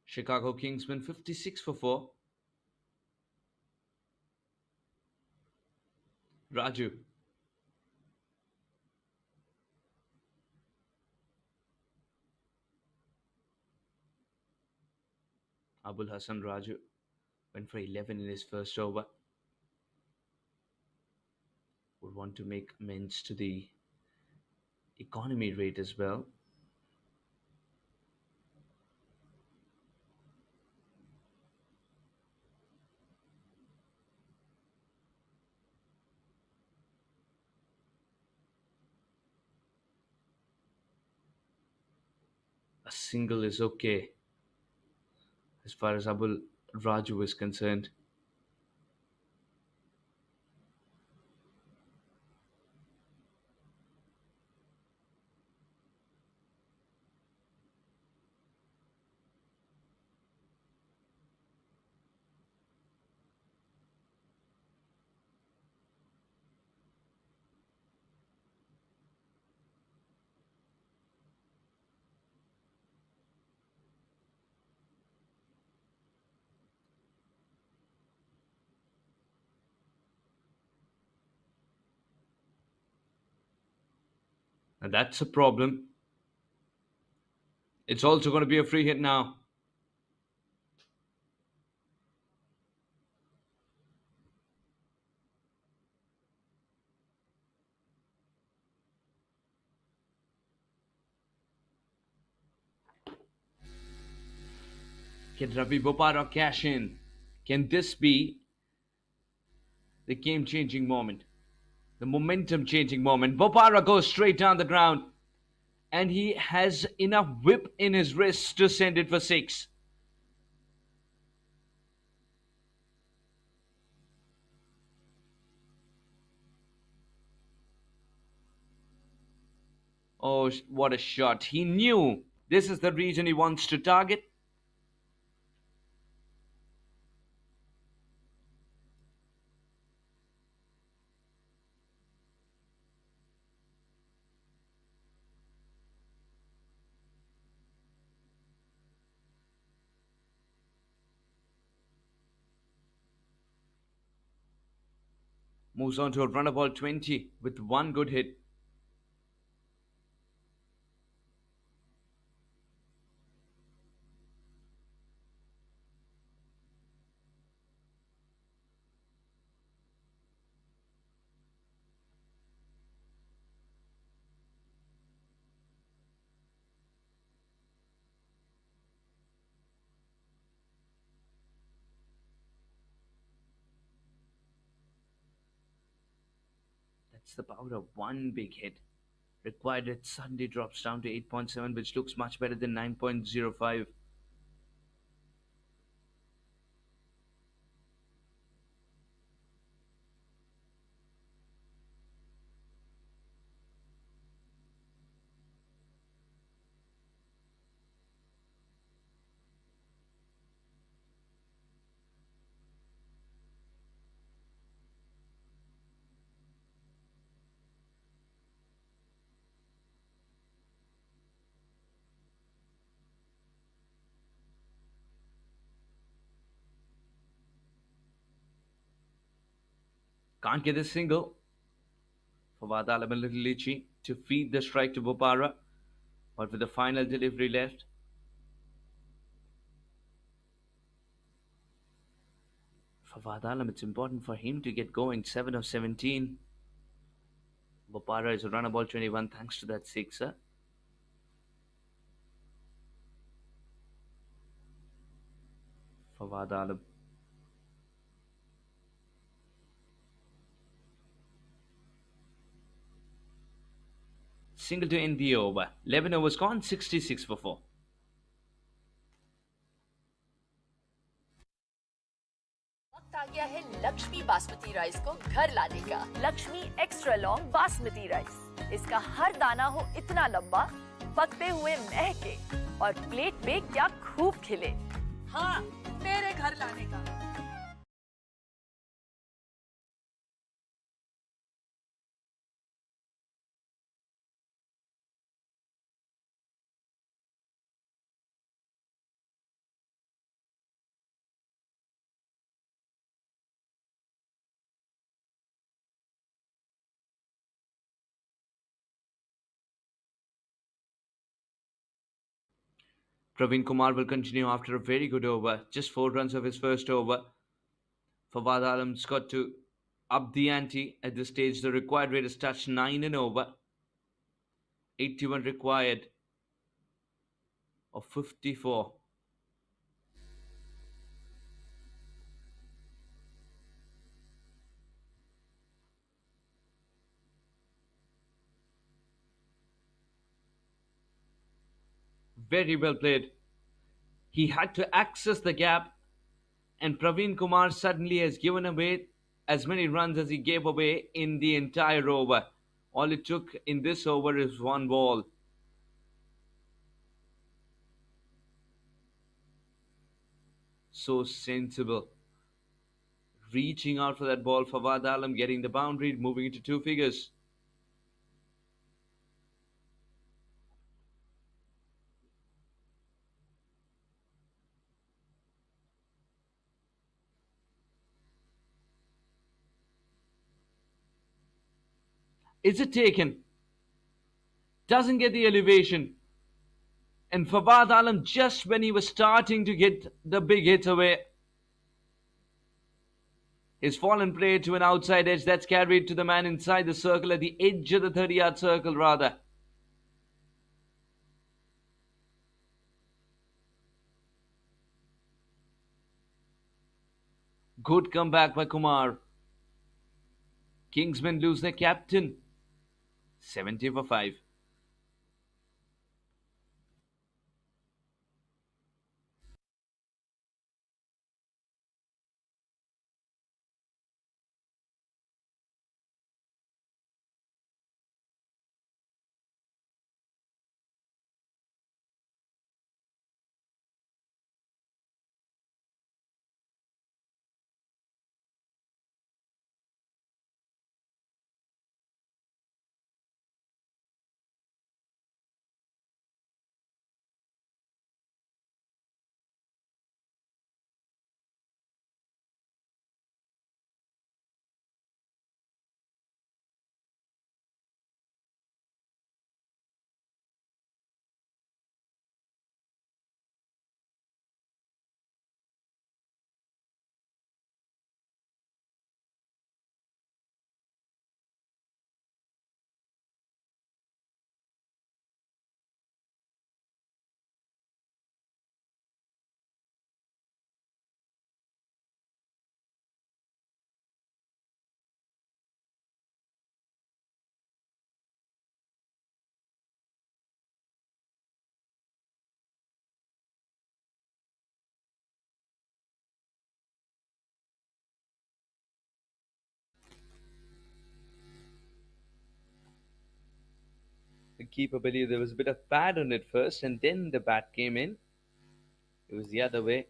Speaker 2: Chicago Kingsmen 56 for 4. Raju. Abul Hassan Raju went for 11 in his first over. Would want to make amends to the economy rate as well. A single is okay as far as Abul Raju is concerned. And that's a problem. It's also going to be a free hit now. Can Ravi Bopara cash in? Can this be the game-changing moment? The momentum-changing moment. Bopara goes straight down the ground. And he has enough whip in his wrists to send it for 6. Oh, what a shot. He knew this is the region he wants to target. Moves on to a runner ball 20 with one good hit. That's the power of one big hit. Required it suddenly drops down to 8.7, which looks much better than 9.05. Can't get a single. Fawad Alam a little itchy to feed the strike to Bopara, but with the final delivery left. Fawad Alam, it's important for him to get going. 7 of 17. Bopara is a runner ball 21 thanks to that sixer. Fawad Alam. Single to end the over. 11 overs gone, 66 for 4.
Speaker 5: वक्त आ गया है Lakshmi basmati rice को घर लाने का। Lakshmi extra long basmati rice, इसका हर दाना हो इतना लंबा, पकते हुए महके और प्लेट में क्या खूब खिले।
Speaker 9: हाँ, मेरे घर लाने का।
Speaker 2: Praveen Kumar will continue after a very good over. Just 4 runs of his first over. Fawad Alam's got to up the ante at this stage. The required rate is touched 9 and over. 81 required of 54. Very well played. He had to access the gap, and Praveen Kumar suddenly has given away as many runs as he gave away in the entire over. All it took in this over is one ball. So sensible. Reaching out for that ball, Fawad Alam getting the boundary, moving into two figures. Is it taken? Doesn't get the elevation. And Fawad Alam, just when he was starting to get the big hit away, is fallen prey to an outside edge that's carried to the man inside the circle, at the edge of the 30-yard circle rather. Good comeback by Kumar. Kingsmen lose their captain. 70 for 5. The keeper believed there was a bit of pad on it first, and then the bat came in. It was the other way.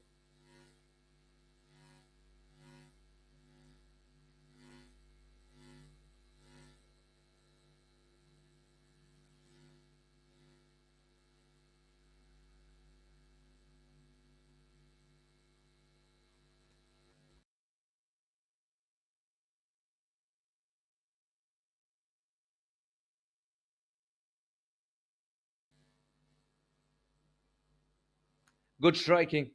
Speaker 2: Good striking.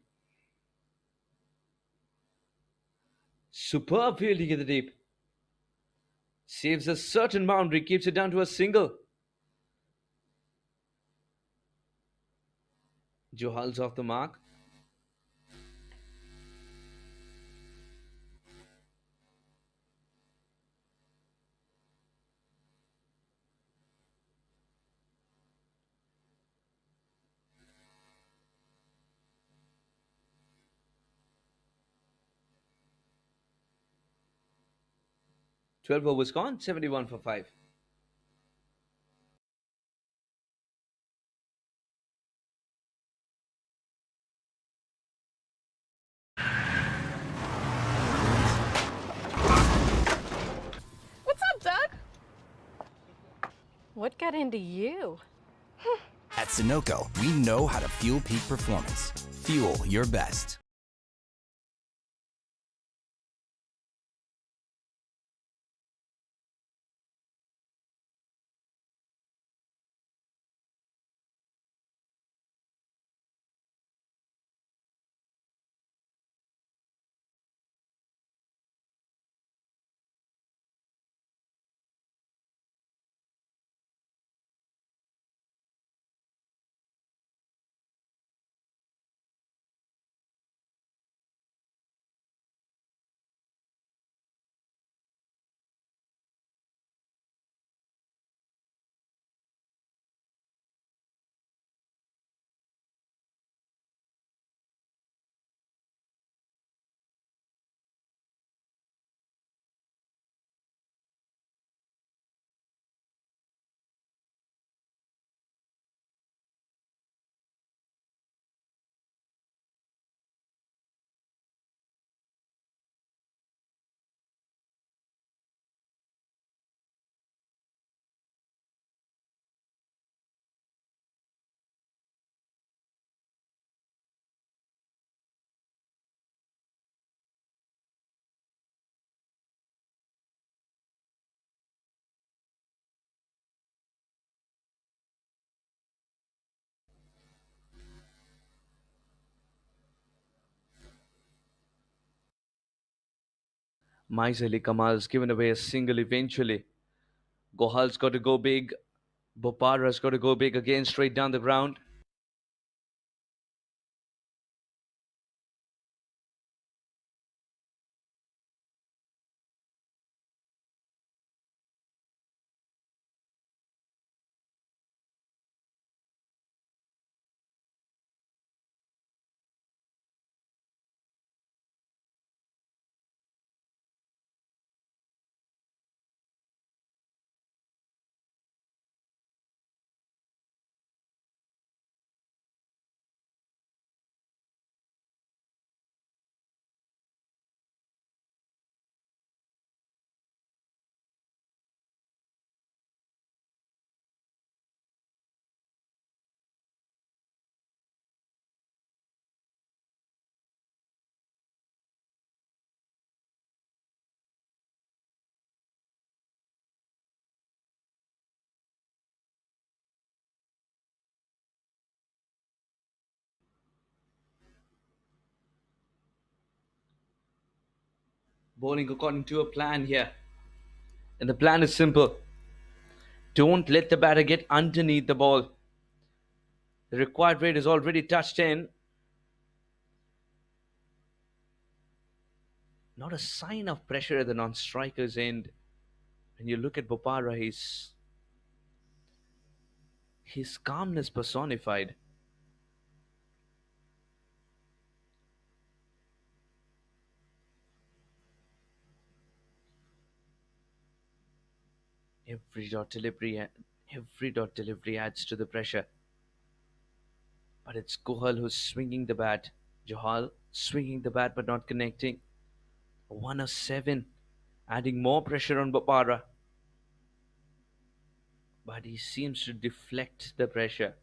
Speaker 2: Superb fielding in the deep. Saves a certain boundary, keeps it down to a single. Johal's off the mark. Twelve overs gone, 71 for 5.
Speaker 7: What's up, Doug? What got into you?
Speaker 4: At Sunoco, we know how to fuel peak performance. Fuel your best.
Speaker 2: Miserly Kamal's given away a single eventually. Gohal's got to go big. Bopara's got to go big again, straight down the ground. Bowling according to a plan here. And the plan is simple. Don't let the batter get underneath the ball. The required rate is already touched in. Not a sign of pressure at the non-striker's end. When you look at Bopara, his calmness personified. Every dot delivery adds to the pressure. But it's Kohal who's swinging the bat. Johal swinging the bat but not connecting. 107, adding more pressure on Bopara. But he seems to deflect the pressure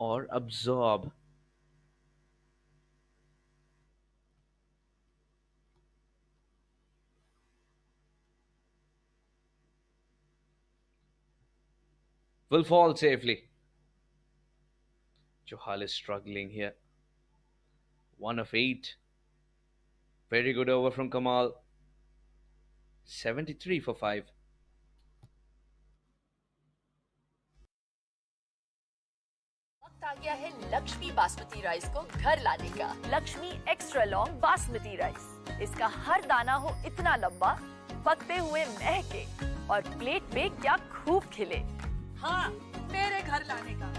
Speaker 2: or absorb. Will fall safely. Johal is struggling here. 1 of 8. Very good over from Kamal. 73 for 5.
Speaker 5: वक्त आ गया है Lakshmi basmati rice को घर लाने का। Lakshmi extra long basmati rice, इसका हर दाना हो इतना लंबा, पकते हुए महके और प्लेट पे क्या खूब खिले।
Speaker 9: हाँ, मेरे घर लाने का।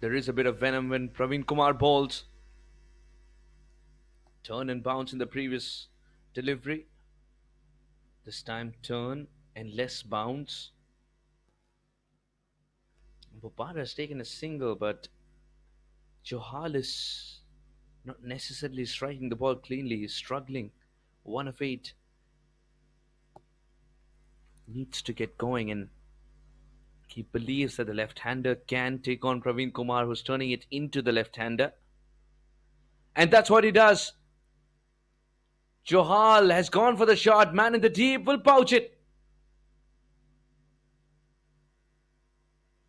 Speaker 2: There is a bit of venom when Praveen Kumar bowls. Turn and bounce in the previous delivery. This time turn and less bounce. Bopara has taken a single, but Johal is not necessarily striking the ball cleanly. He's struggling. 1 of 8. Needs to get going, and he believes that the left-hander can take on Praveen Kumar, who's turning it into the left-hander. And that's what he does. Johal has gone for the shot. Man in the deep will pouch it.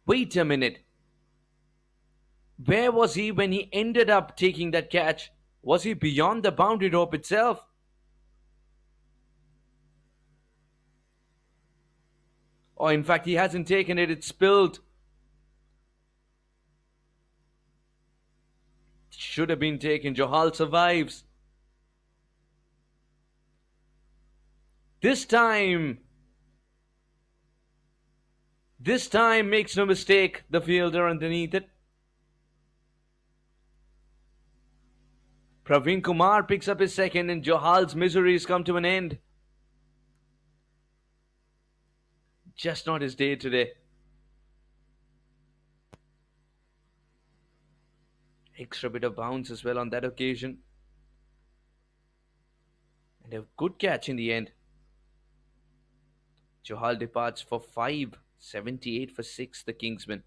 Speaker 2: Wait a minute. Where was he when he ended up taking that catch? Was he beyond the boundary rope itself? Or in fact, he hasn't taken it, it's spilled. Should have been taken. Johal survives. This time makes no mistake, the fielder underneath it. Praveen Kumar picks up his second, and Johal's miseries come to an end. Just not his day today. Extra bit of bounce as well on that occasion. And a good catch in the end. Johal departs for 5, 78 for 6, the Kingsmen.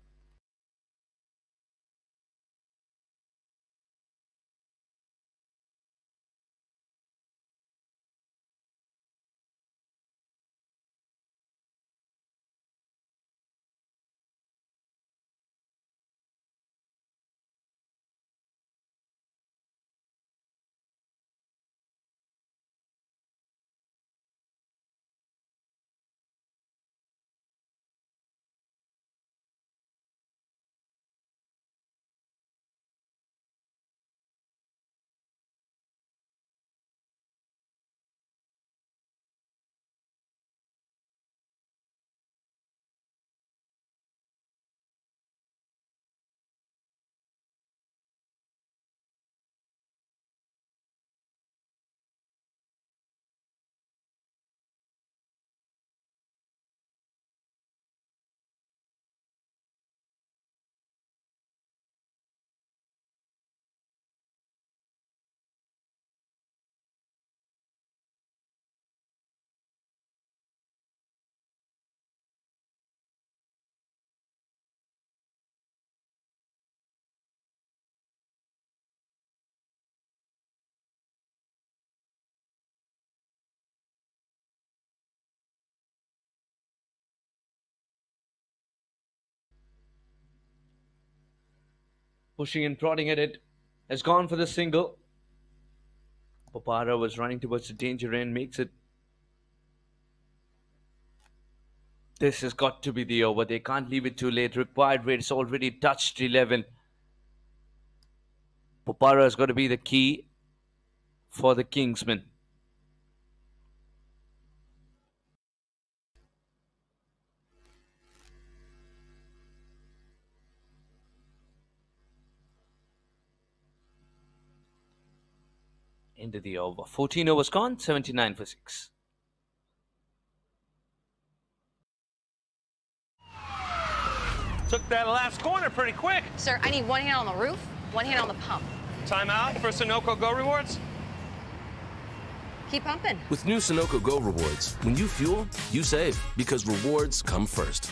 Speaker 2: Pushing and prodding at it. Has gone for the single. Bopara was running towards the danger end. Makes it. This has got to be the over. They can't leave it too late. Required rate is already touched 11. Bopara has got to be the key for the Kingsmen. Into the over. 14 overs gone, 79 for 6.
Speaker 6: Took that last corner pretty quick.
Speaker 3: Sir, I need one hand on the roof, one hand on the pump.
Speaker 6: Timeout for Sunoco Go rewards.
Speaker 3: Keep pumping.
Speaker 8: With new Sunoco Go rewards, when you fuel, you save because rewards come first.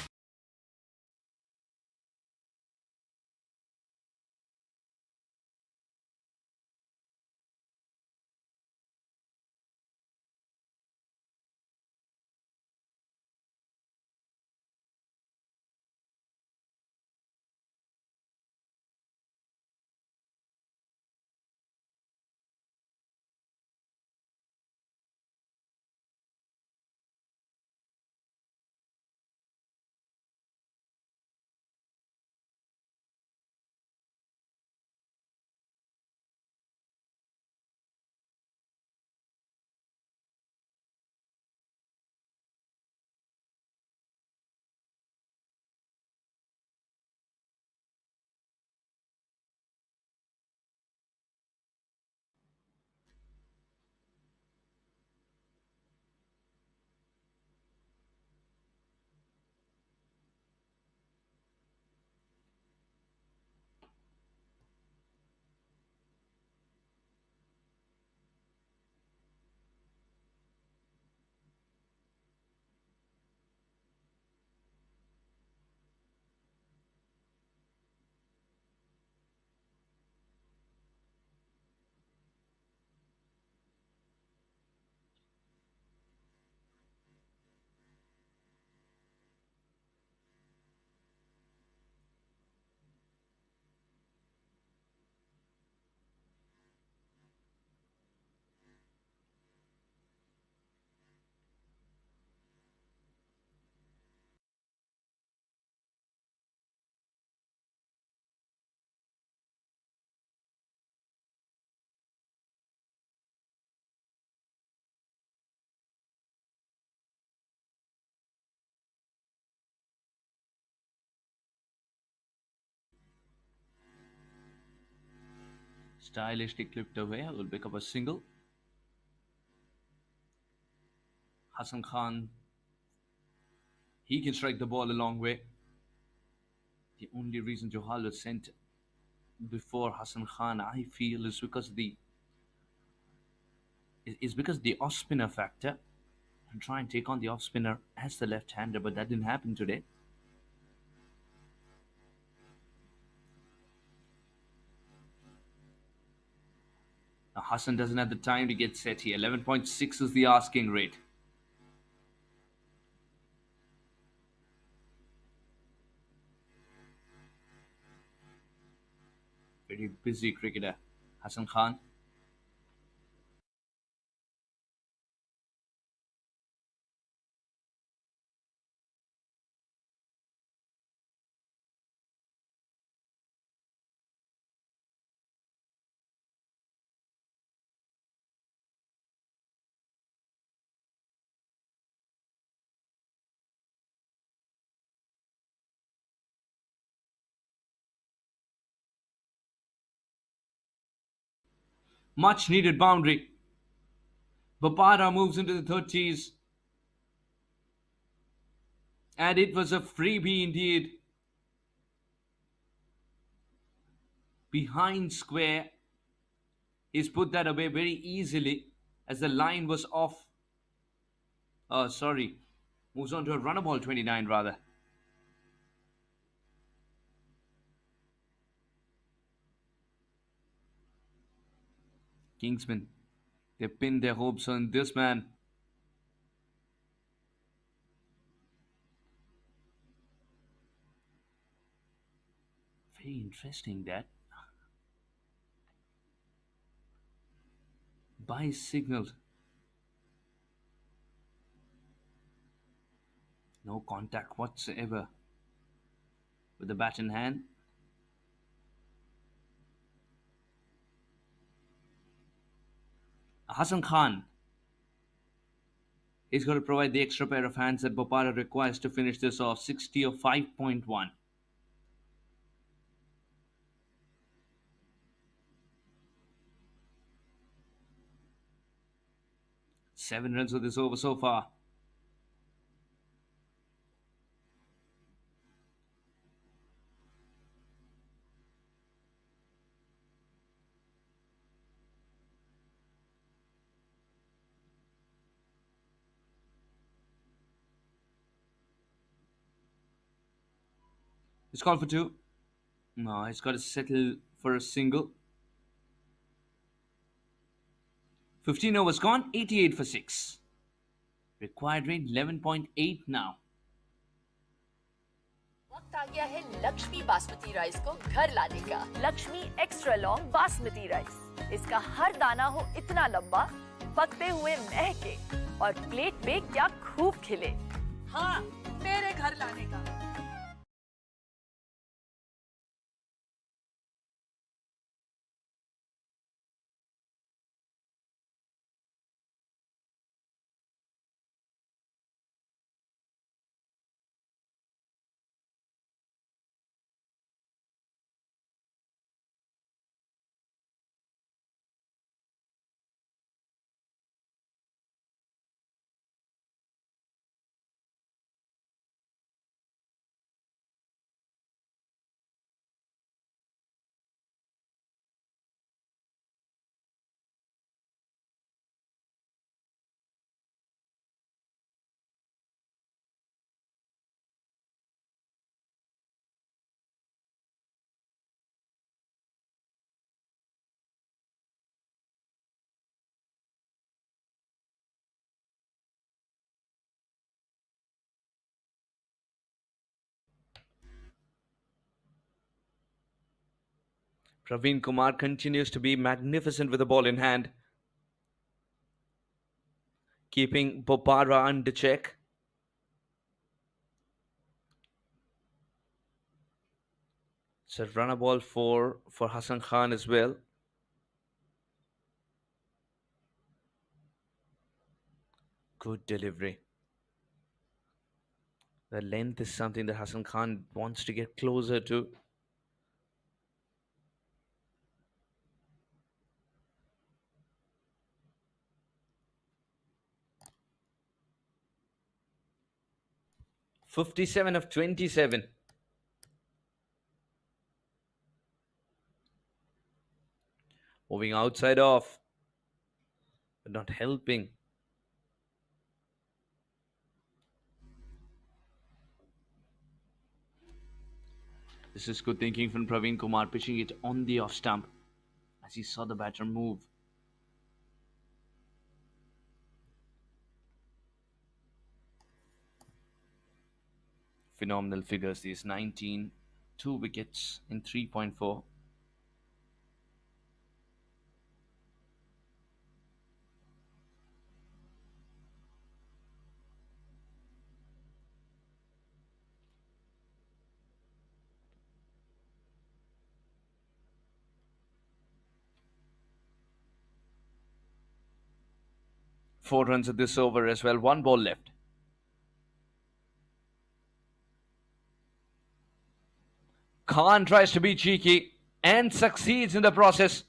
Speaker 2: Stylishly clipped away. Will pick up a single. Hassan Khan He can strike the ball a long way. The only reason Johal was sent before Hassan Khan, I feel, is because the off spinner factor, and try and take on the off spinner as the left hander, but that didn't happen today. Now Hassan doesn't have the time to get set here. 11.6 is the asking rate. Very busy cricketer, Hassan Khan. Much needed boundary. Bopara moves into the 30s. And it was a freebie indeed. Behind square. He's put that away very easily as the line was off. Oh, sorry. Moves on to a runner ball 29 rather. Kingsmen. They pinned their hopes on this man. Very interesting that. By signaled. No contact whatsoever with the bat in hand. Hassan Khan is going to provide the extra pair of hands that Bopara requires to finish this off. 60 or 5.1. Seven runs with this over so far. It's called for two. No, he's got to settle for a single. 15 overs gone, 88 for 6. Required rate 11.8 now.
Speaker 5: वक्त आ गया है Lakshmi basmati rice को घर लाने का। Lakshmi extra long basmati rice. इसका हर दाना हो इतना लंबा, पकते हुए महके और प्लेट पे क्या खूब खिले।
Speaker 9: हाँ, मेरे घर लाने का।
Speaker 2: Praveen Kumar continues to be magnificent with the ball in hand, keeping Bopara under check. It's a runner ball for Hassan Khan as well. Good delivery. The length is something that Hassan Khan wants to get closer to. 57 of 27. Moving outside off, but not helping. This is good thinking from Praveen Kumar, pitching it on the off stump as he saw the batter move. Phenomenal figures these 19, 2 wickets in 3.4. Four runs at this over as well, 1 ball left. Khan tries to be cheeky and succeeds in the process.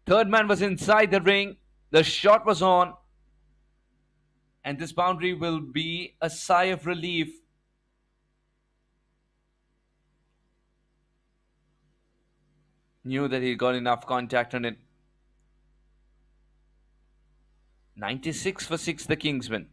Speaker 2: Third man was inside the ring. The shot was on. And this boundary will be a sigh of relief. Knew that he got enough contact on it. 96 for 6, the Kingsmen.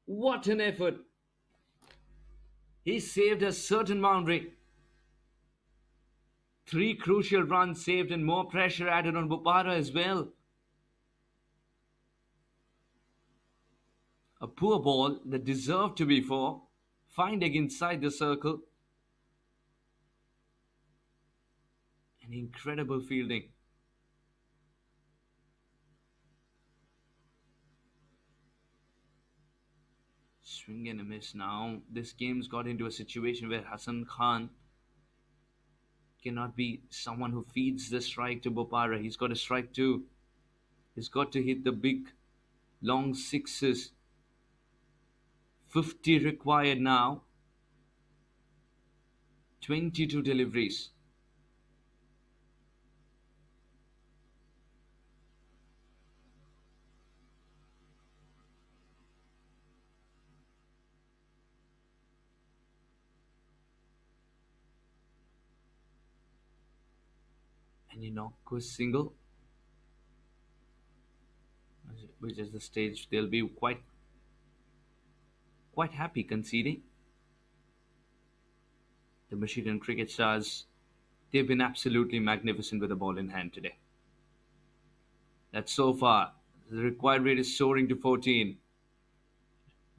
Speaker 2: What an effort! He saved a certain boundary. 3 crucial runs saved and more pressure added on Bopara as well. A poor ball that deserved to be 4. Finding inside the circle. An incredible fielding. Swing and a miss now. This game's got into a situation where Hassan Khan cannot be someone who feeds the strike to Bopara. He's got to strike too. He's got to hit the big, long sixes. 50 required now. 22 deliveries. And you knock a single, which is the stage they'll be quite happy conceding. The Michigan Cricket Stars, they've been absolutely magnificent with the ball in hand today. That's so far. The required rate is soaring to 14.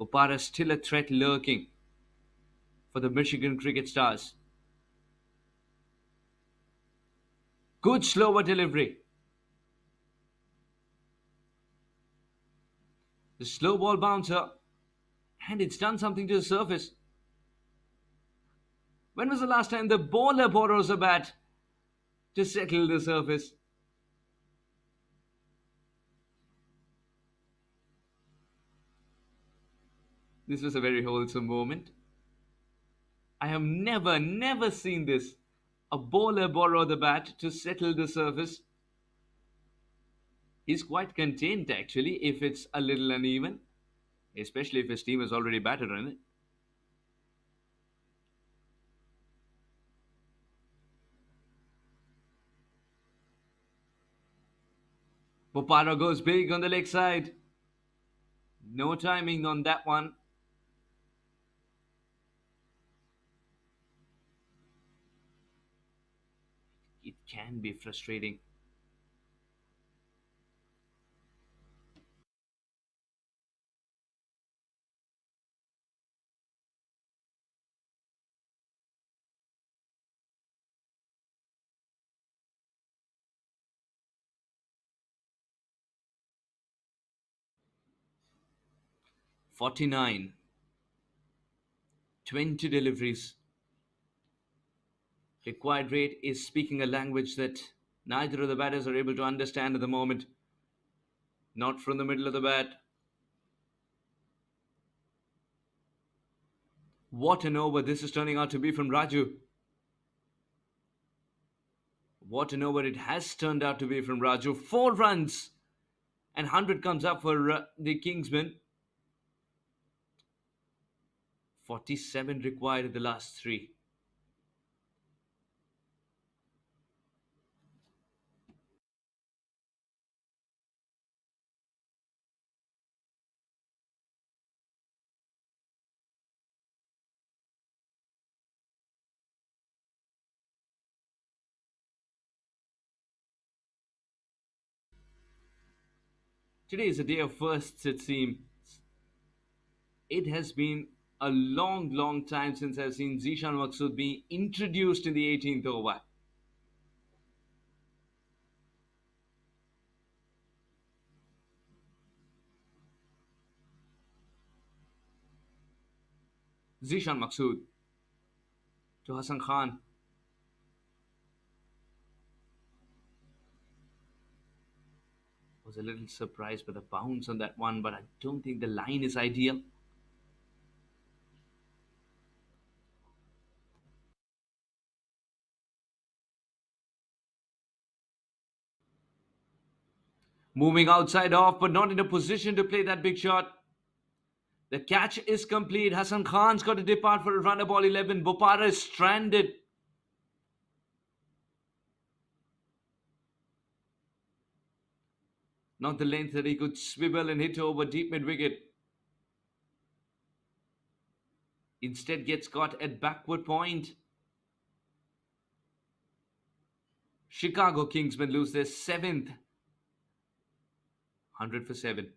Speaker 2: Bopara still a threat lurking for the Michigan Cricket Stars. Good slower delivery. The slow ball bouncer, and it's done something to the surface. When was the last time the bowler borrows a bat to settle the surface? This was a very wholesome moment. I have never seen this. A bowler borrow the bat to settle the surface. He's quite content actually if it's a little uneven, especially if his team has already batted on it. Bopara goes big on the leg side. No timing on that one. It can be frustrating. "49. 20 deliveries. Required rate is speaking a language that neither of the batters are able to understand at the moment. Not from the middle of the bat. What an over this is turning out to be from Raju. What an over it has turned out to be from Raju. 4 runs and 100 comes up for the Kingsmen. 47 required in the last 3. Today is a day of firsts, it seems. It has been a long, long time since I've seen Zishan Maqsood being introduced in the 18th over. Zishan Maqsood to Hassan Khan. Was a little surprised by the bounce on that one, but I don't think the line is ideal. Moving outside off, but not in a position to play that big shot. The catch is complete. Hassan Khan's got to depart for a run at ball 11. Bopara is stranded. Not the length that he could swivel and hit over deep mid wicket. Instead gets caught at backward point. Chicago Kingsmen lose their 7th. 100 for 7.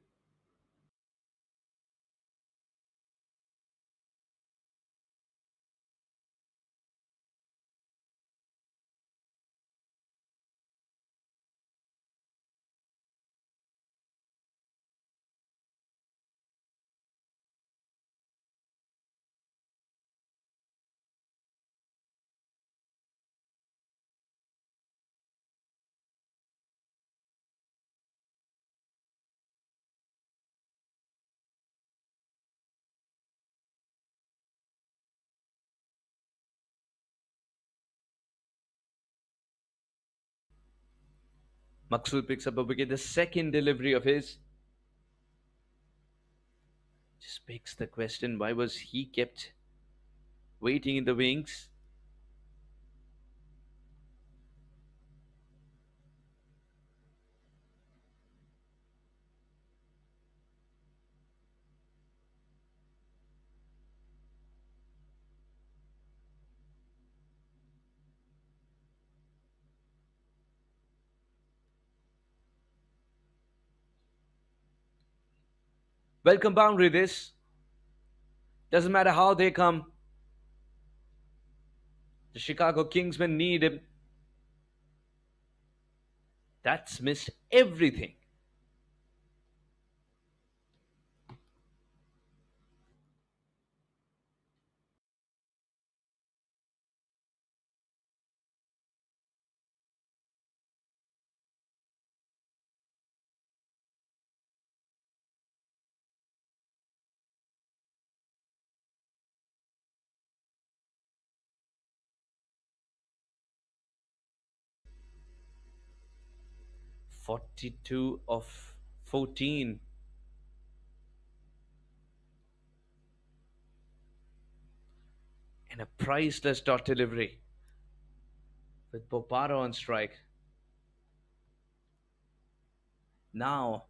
Speaker 2: Maqsood picks up a wicket, the second delivery of his. Just begs the question, why was he kept waiting in the wings? Welcome boundary this. Doesn't matter how they come. The Chicago Kingsmen need him. That's missed everything. "42 of 14. And a priceless dot delivery with Bopara on strike. Now,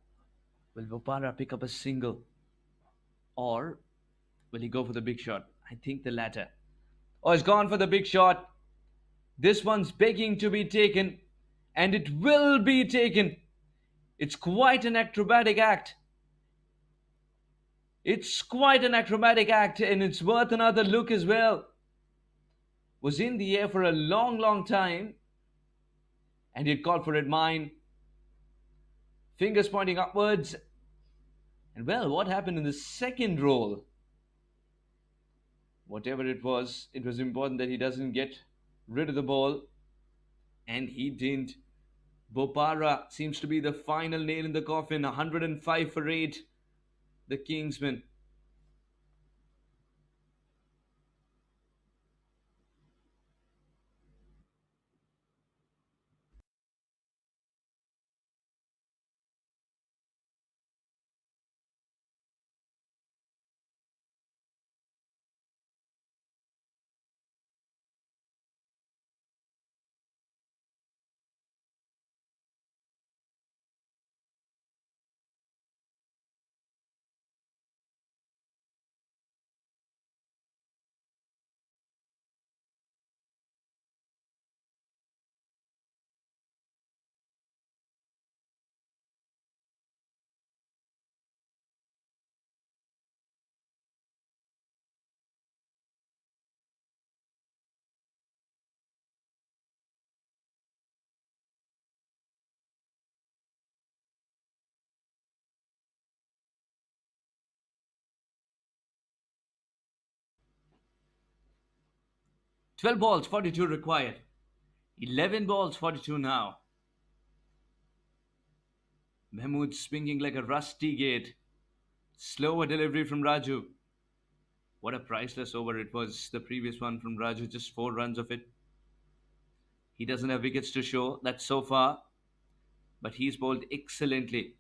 Speaker 2: will Bopara pick up a single? Or will he go for the big shot? I think the latter. Oh, he's gone for the big shot. This one's begging to be taken, and it will be taken. It's quite an acrobatic act. It's quite an acrobatic act, and it's worth another look as well. Was in the air for a long, long time, and it called for it mine. Fingers pointing upwards. And well, what happened in the second roll? Whatever it was important that he doesn't get rid of the ball. And he didn't. Bopara seems to be the final nail in the coffin. 105 for 8. The Kingsmen. "12 balls, 42 required. 11 balls, 42 now." Mahmood swinging like a rusty gate. Slower delivery from Raju. What a priceless over it was. The previous one from Raju, just 4 runs of it. He doesn't have wickets to show, that's so far. But he's bowled excellently.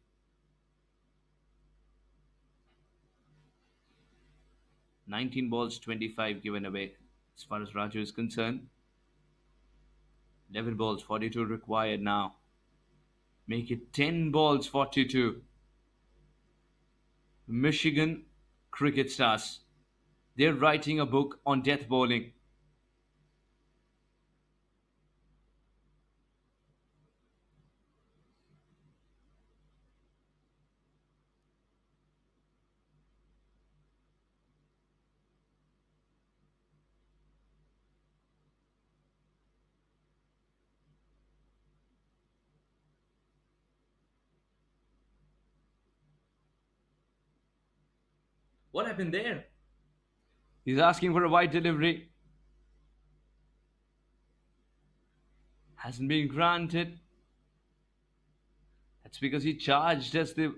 Speaker 2: 19 balls, 25 given away as far as Raju is concerned. 11 balls, 42 required now. Make it 10 balls, 42. Michigan cricket stars. They're writing a book on death bowling. What happened there? He's asking for a wide delivery. Hasn't been granted. That's because he charged as the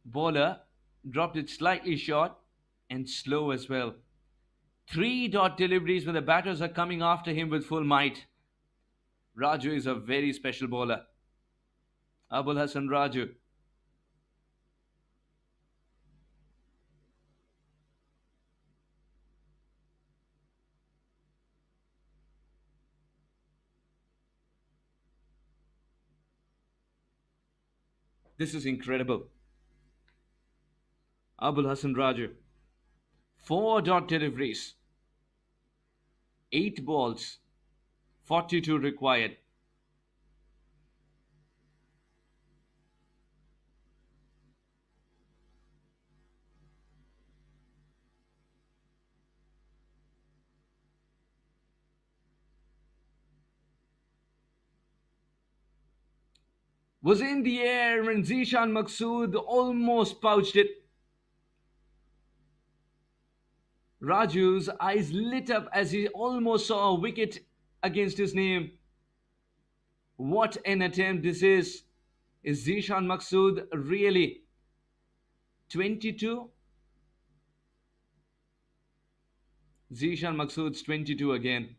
Speaker 2: bowler, dropped it slightly short and slow as well. 3 dot deliveries when the batters are coming after him with full might. Raju is a very special bowler. Abul Hassan Raju. This is incredible. Abul Hassan Raju. 4 dot deliveries. 8 balls. 42 required. Was in the air when Zishan Maqsood almost pouched it. Raju's eyes lit up as he almost saw a wicket against his name. What an attempt this is! Is Zishan Maqsood really 22? Zishan Maqsood's 22 again.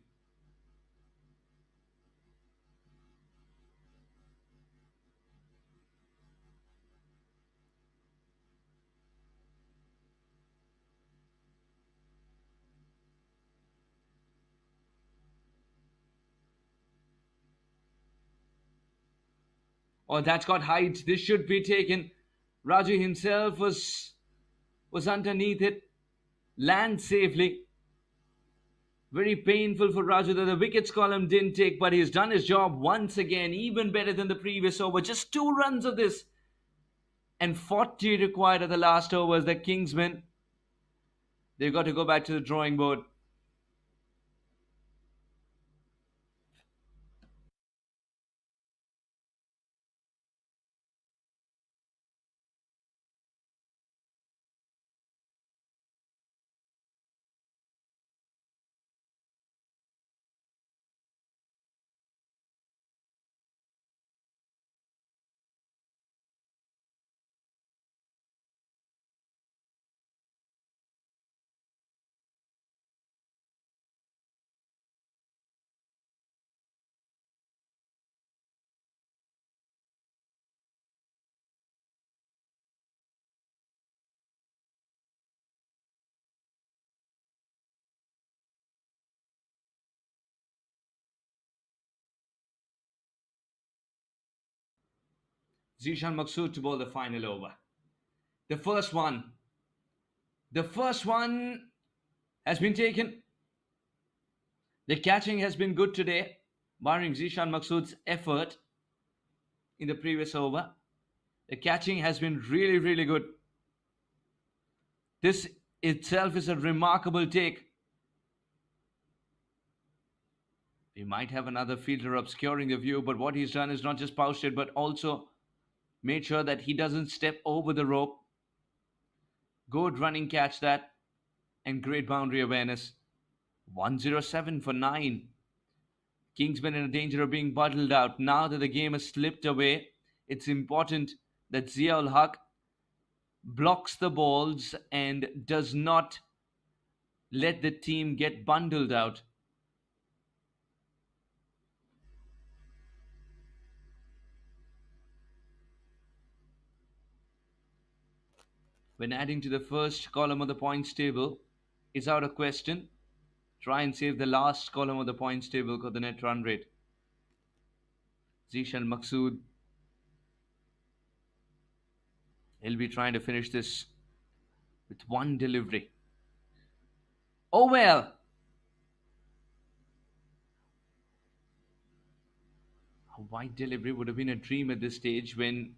Speaker 2: Oh, that's got height. This should be taken. Raju himself was underneath it. Lands safely. Very painful for Raju that the wickets column didn't take, but he's done his job once again, even better than the previous over. Just 2 runs of this. And 40 required at the last overs. The Kingsmen, they've got to go back to the drawing board. Zishan Maksud to bowl the final over. The first one has been taken. The catching has been good today, barring Zishan Maksud's effort in the previous over. The catching has been really, really good. This itself is a remarkable take. We might have another fielder obscuring the view, but what he's done is not just pouched it, but also made sure that he doesn't step over the rope. Good running catch that, and great boundary awareness. 107 for 9. Kingsmen in danger of being bottled out. Now that the game has slipped away, it's important that Ziaul Haq blocks the balls and does not let the team get bundled out. When adding to the first column of the points table is out of question, try and save the last column of the points table for the net run rate. Zishan Maksud, he'll be trying to finish this with one delivery. Oh well! A wide delivery would have been a dream at this stage when...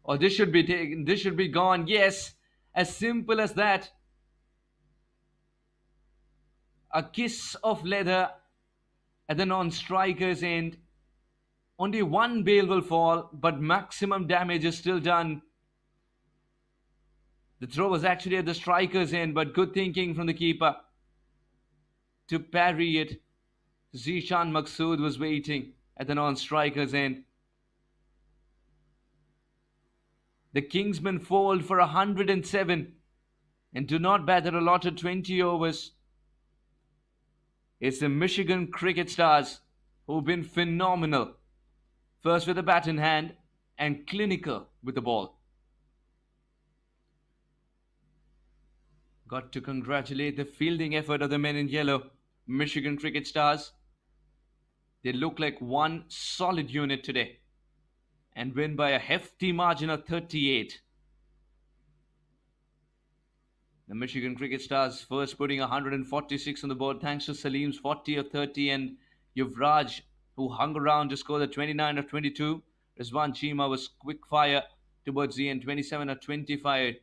Speaker 2: Oh, this should be taken. This should be gone. Yes, as simple as that. A kiss of leather at the non-striker's end. Only one bail will fall, but maximum damage is still done. The throw was actually at the striker's end, but good thinking from the keeper to parry it. Zishan Maksud was waiting at the non-striker's end. The Kingsmen fold for 107 and do not bat their allotted 20 overs. It's the Michigan Cricket Stars who've been phenomenal. First with the bat in hand and clinical with the ball. Got to congratulate the fielding effort of the men in yellow, Michigan Cricket Stars. They look like one solid unit today and win by a hefty margin of 38. The Michigan Cricket Stars first putting 146 on the board thanks to Salim's 40 of 30 and Yuvraj, who hung around to score the 29 of 22. Rizwan Cheema was quick fire towards the end, 27 of 25.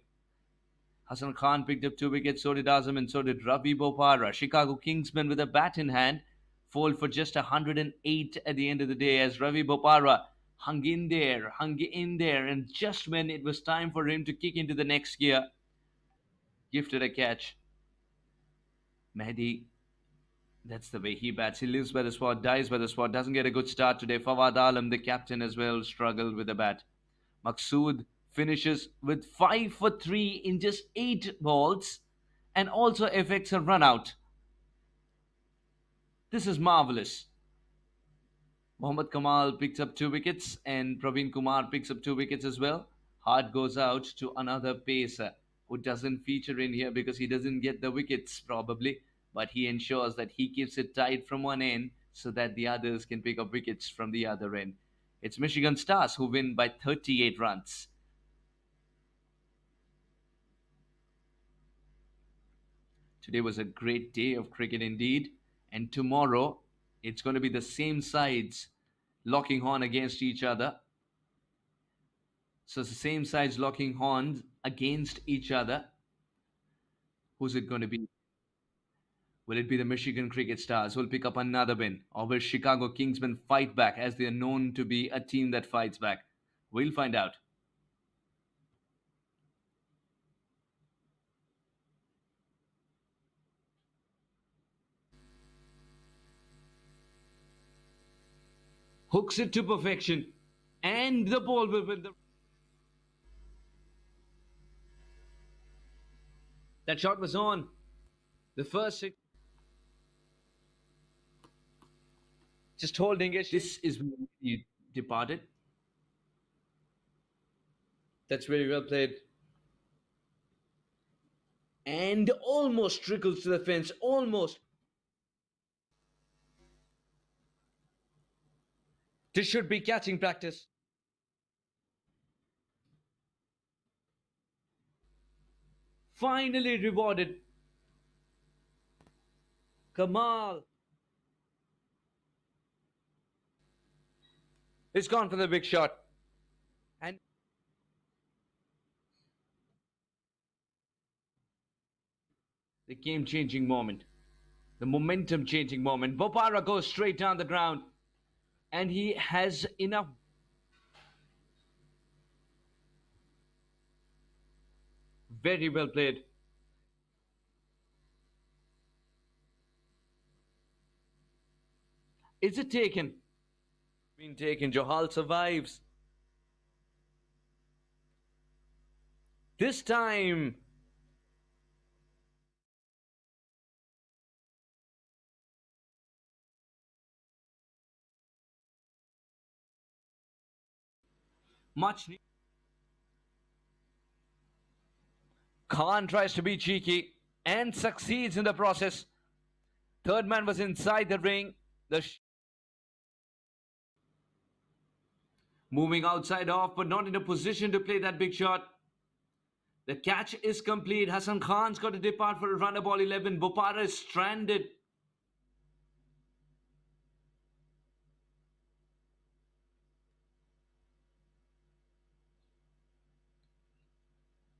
Speaker 2: Hassan Khan picked up 2 wickets, so did Azam and so did Ravi Bopara. Chicago Kingsmen with a bat in hand fold for just 108 at the end of the day as Ravi Bopara hung in there, and just when it was time for him to kick into the next gear, gifted a catch. Mehdi, that's the way he bats. He lives by the spot, dies by the spot, doesn't get a good start today. Fawad Alam, the captain as well, struggled with the bat. Maksud finishes with 5 for 3 in just 8 balls and also effects a run out. This is marvellous. Mohammad Kamal picks up 2 wickets and Praveen Kumar picks up 2 wickets as well. Heart goes out to another pacer who doesn't feature in here because he doesn't get the wickets probably, but he ensures that he keeps it tight from one end so that the others can pick up wickets from the other end. It's Michigan Stars who win by 38 runs. Today was a great day of cricket indeed. And tomorrow, it's going to be the same sides locking horn against each other. So it's the same sides locking horns against each other. Who's it going to be? Will it be the Michigan Cricket Stars who will pick up another win? Or will Chicago Kingsmen fight back as they are known to be a team that fights back? We'll find out. Hooks it to perfection. And the ball will win the... That shot was on. The first six... Just holding it. This is where he departed. That's very well played. And almost trickles to the fence. Almost. This should be catching practice. Finally rewarded. Kamal. It's gone for the big shot. And the game-changing moment. The momentum-changing moment. Bopara goes straight down the ground. And he has enough. Very well played. Is it taken? Been taken. Johal survives. This time. Much. Khan tries to be cheeky and succeeds in the process. Third man was inside the ring. Moving outside off, but not in a position to play that big shot. The catch is complete. Hassan Khan's got to depart for a runner ball 11. Bopara is stranded.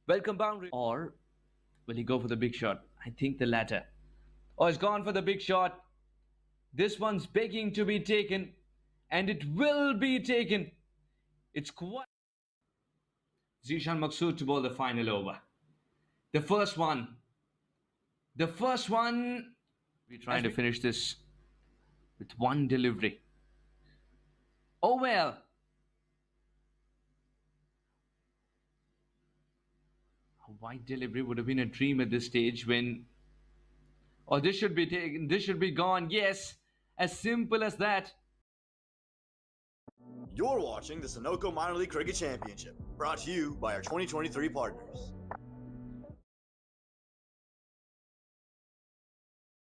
Speaker 2: Welcome boundary. Or will he go for the big shot? I think the latter. Oh, he's gone for the big shot. This one's begging to be taken. And it will be taken. It's quite... Zishan Maqsood to bowl the final over. The first one. We're trying to finish this with one delivery. Oh well. A wide delivery would have been a dream at this stage when... Oh, this should be taken. This should be gone. Yes. As simple as that.
Speaker 1: You're watching the Sunoco Minor League Cricket Championship, brought to you by our 2023 partners.